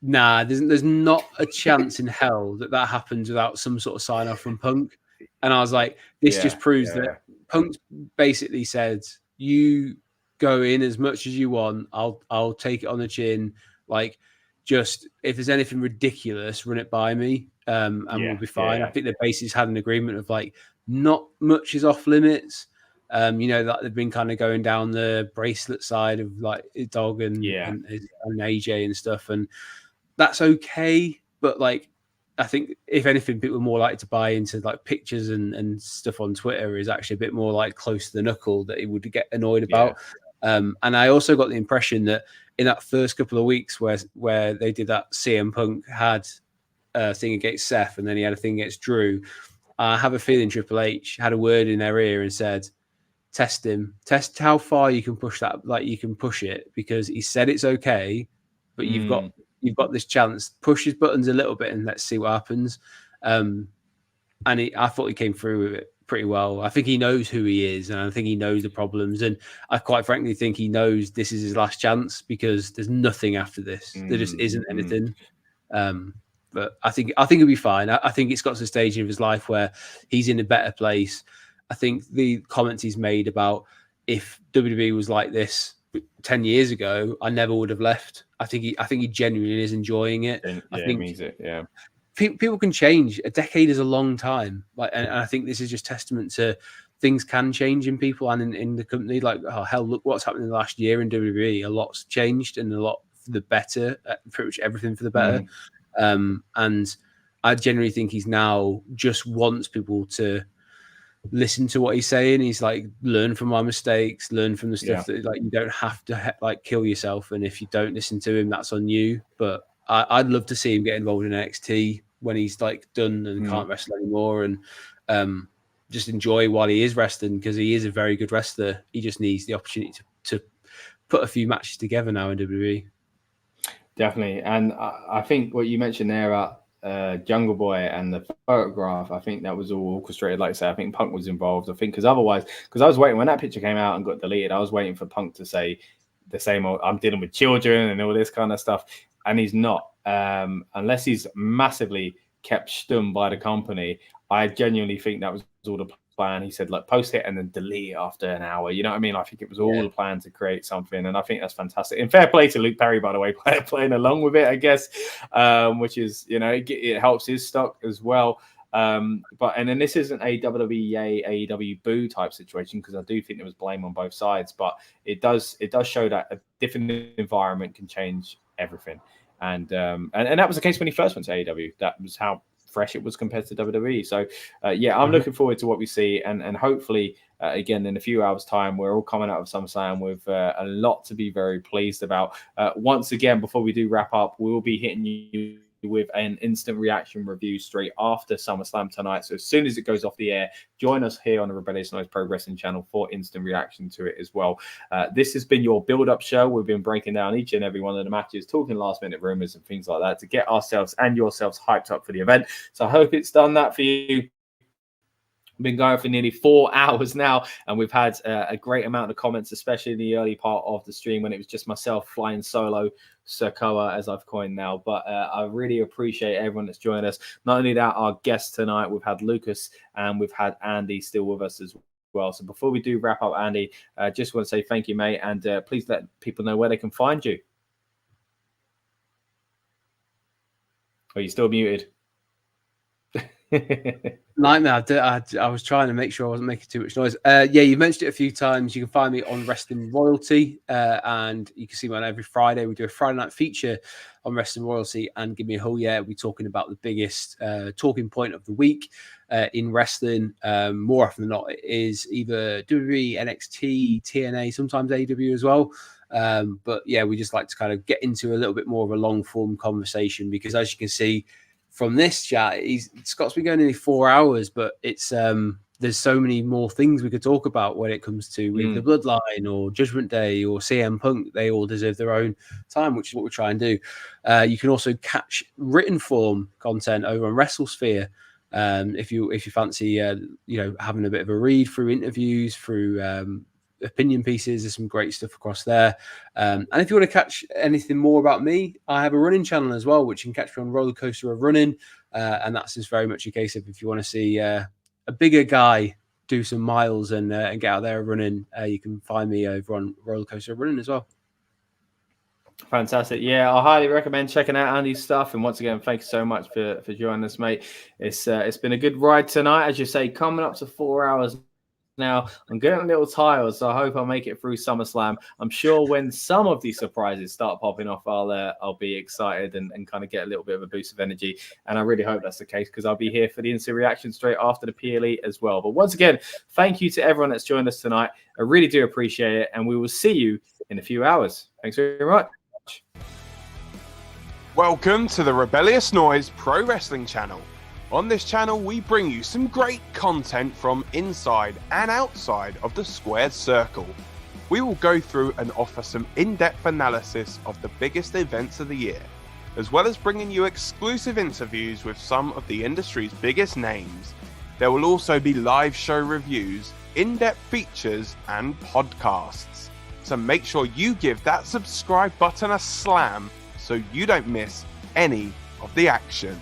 Speaker 5: nah, there's not a chance in hell that happens without some sort of sign off from Punk. And I was like, this just proves that Punk basically said, you go in as much as you want. I'll take it on the chin. Like, just if there's anything ridiculous, run it by me, and we'll be fine. I think the bases had an agreement of like, not much is off limits. That they've been kind of going down the bracelet side of like Dog and AJ and stuff, and that's okay. But like, I think if anything, people are more likely to buy into like pictures and stuff on Twitter is actually a bit more like close to the knuckle that he would get annoyed about. And I also got the impression that in that first couple of weeks where they did that, CM Punk had a thing against Seth and then he had a thing against Drew. I have a feeling Triple H had a word in their ear and said, test him, test how far you can push that, like you can push it, because he said it's okay, but you've got this chance. Push his buttons a little bit and let's see what happens. And I thought he came through with it pretty well. I think he knows who he is, and I think he knows the problems. And I quite frankly think he knows this is his last chance, because there's nothing after this. There just isn't anything. But I think he'll be fine. I think it's got to the stage of his life where he's in a better place. I think the comments he's made about if WWE was like this 10 years ago, I never would have left. I think he genuinely is enjoying it. I think
Speaker 1: it means it. Yeah.
Speaker 5: People can change. A decade is a long time. Like, and I think this is just testament to things can change in people and in the company. Like, oh hell, look what's happened in the last year in WWE. A lot's changed and a lot for the better. Pretty much everything for the better. And I genuinely think he's now just wants people to listen to what he's saying. He's like, learn from my mistakes, learn from the stuff that like you don't have to like kill yourself, and if you don't listen to him, that's on you. But I'd love to see him get involved in NXT when he's like done and can't wrestle anymore, and just enjoy while he is wrestling, because he is a very good wrestler. He just needs the opportunity to put a few matches together now in WWE.
Speaker 1: Definitely. And I think what you mentioned there about Jungle Boy and the photograph, I think that was all orchestrated. Like I say, I think Punk was involved. I think because I was waiting when that picture came out and got deleted, I was waiting for Punk to say the same old, I'm dealing with children and all this kind of stuff. And he's not, unless he's massively kept stum by the company. I genuinely think that was all the plan. He said, like, post it and then delete it after an hour. You know what I mean? I think it was all the plan to create something. And I think that's fantastic. And fair play to Luke Perry, by the way, playing along with it, I guess, which is, it helps his stock as well. And then this isn't a WWE AEW boo type situation, because I do think there was blame on both sides, but it does show that a different environment can change everything. And that was the case when he first went to AEW. That was how fresh it was compared to WWE. So I'm looking forward to what we see, and hopefully again in a few hours time we're all coming out of SummerSlam with a lot to be very pleased about. Once again, before we do wrap up, we will be hitting you with an instant reaction review straight after SummerSlam tonight. So as soon as it goes off the air, join us here on the Rebellious Noise Pro Wrestling channel for instant reaction to it as well. This has been your build-up show. We've been breaking down each and every one of the matches, talking last-minute rumors and things like that to get ourselves and yourselves hyped up for the event. So I hope it's done that for you. Been going for nearly 4 hours now, and we've had a great amount of comments, especially in the early part of the stream when it was just myself flying solo, Sikoa, as I've coined now. But I really appreciate everyone that's joined us. Not only that, our guests tonight, we've had Lucas and we've had Andy still with us as well. So before we do wrap up, Andy, just want to say thank you, mate, and please let people know where they can find you. Are you still muted?
Speaker 5: Nightmare. I was trying to make sure I wasn't making too much noise. Yeah, you mentioned it a few times. You can find me on Wrestling Royalty, and you can see me on every Friday. We do a Friday night feature on Wrestling Royalty and Give Me a Hole. Yeah, we're talking about the biggest talking point of the week in wrestling. More often than not, it is either WWE, NXT, TNA, sometimes AEW as well. But yeah, we just like to kind of get into a little bit more of a long form conversation because, as you can see from this chat, Scott's been going nearly 4 hours, but it's there's so many more things we could talk about when it comes to with the Bloodline or Judgment Day or CM Punk. They all deserve their own time, which is what we try and do. You can also catch written form content over on WrestleSphere if you fancy having a bit of a read through interviews, through opinion pieces. There's some great stuff across there, and if you want to catch anything more about me, I have a running channel as well, which you can catch me on Roller Coaster of Running, and that's just very much a case of if you want to see a bigger guy do some miles and get out there running, you can find me over on Roller Coaster of Running as well.
Speaker 1: Fantastic. Yeah, I highly recommend checking out Andy's stuff. And once again, thank you so much for joining us, mate. It's been a good ride tonight, as you say, coming up to 4 hours now. I'm getting a little tired, so I hope I'll make it through SummerSlam. I'm sure when some of these surprises start popping off, I'll be excited and kind of get a little bit of a boost of energy. And I really hope that's the case because I'll be here for the instant reaction straight after the PLE as well. But once again, thank you to everyone that's joined us tonight. I really do appreciate it, and we will see you in a few hours. Thanks very much.
Speaker 2: Welcome to the Rebellious Noise Pro Wrestling channel. On this channel, we bring you some great content from inside and outside of the squared circle. We will go through and offer some in-depth analysis of the biggest events of the year, as well as bringing you exclusive interviews with some of the industry's biggest names. There will also be live show reviews, in-depth features, and podcasts. So make sure you give that subscribe button a slam so you don't miss any of the action.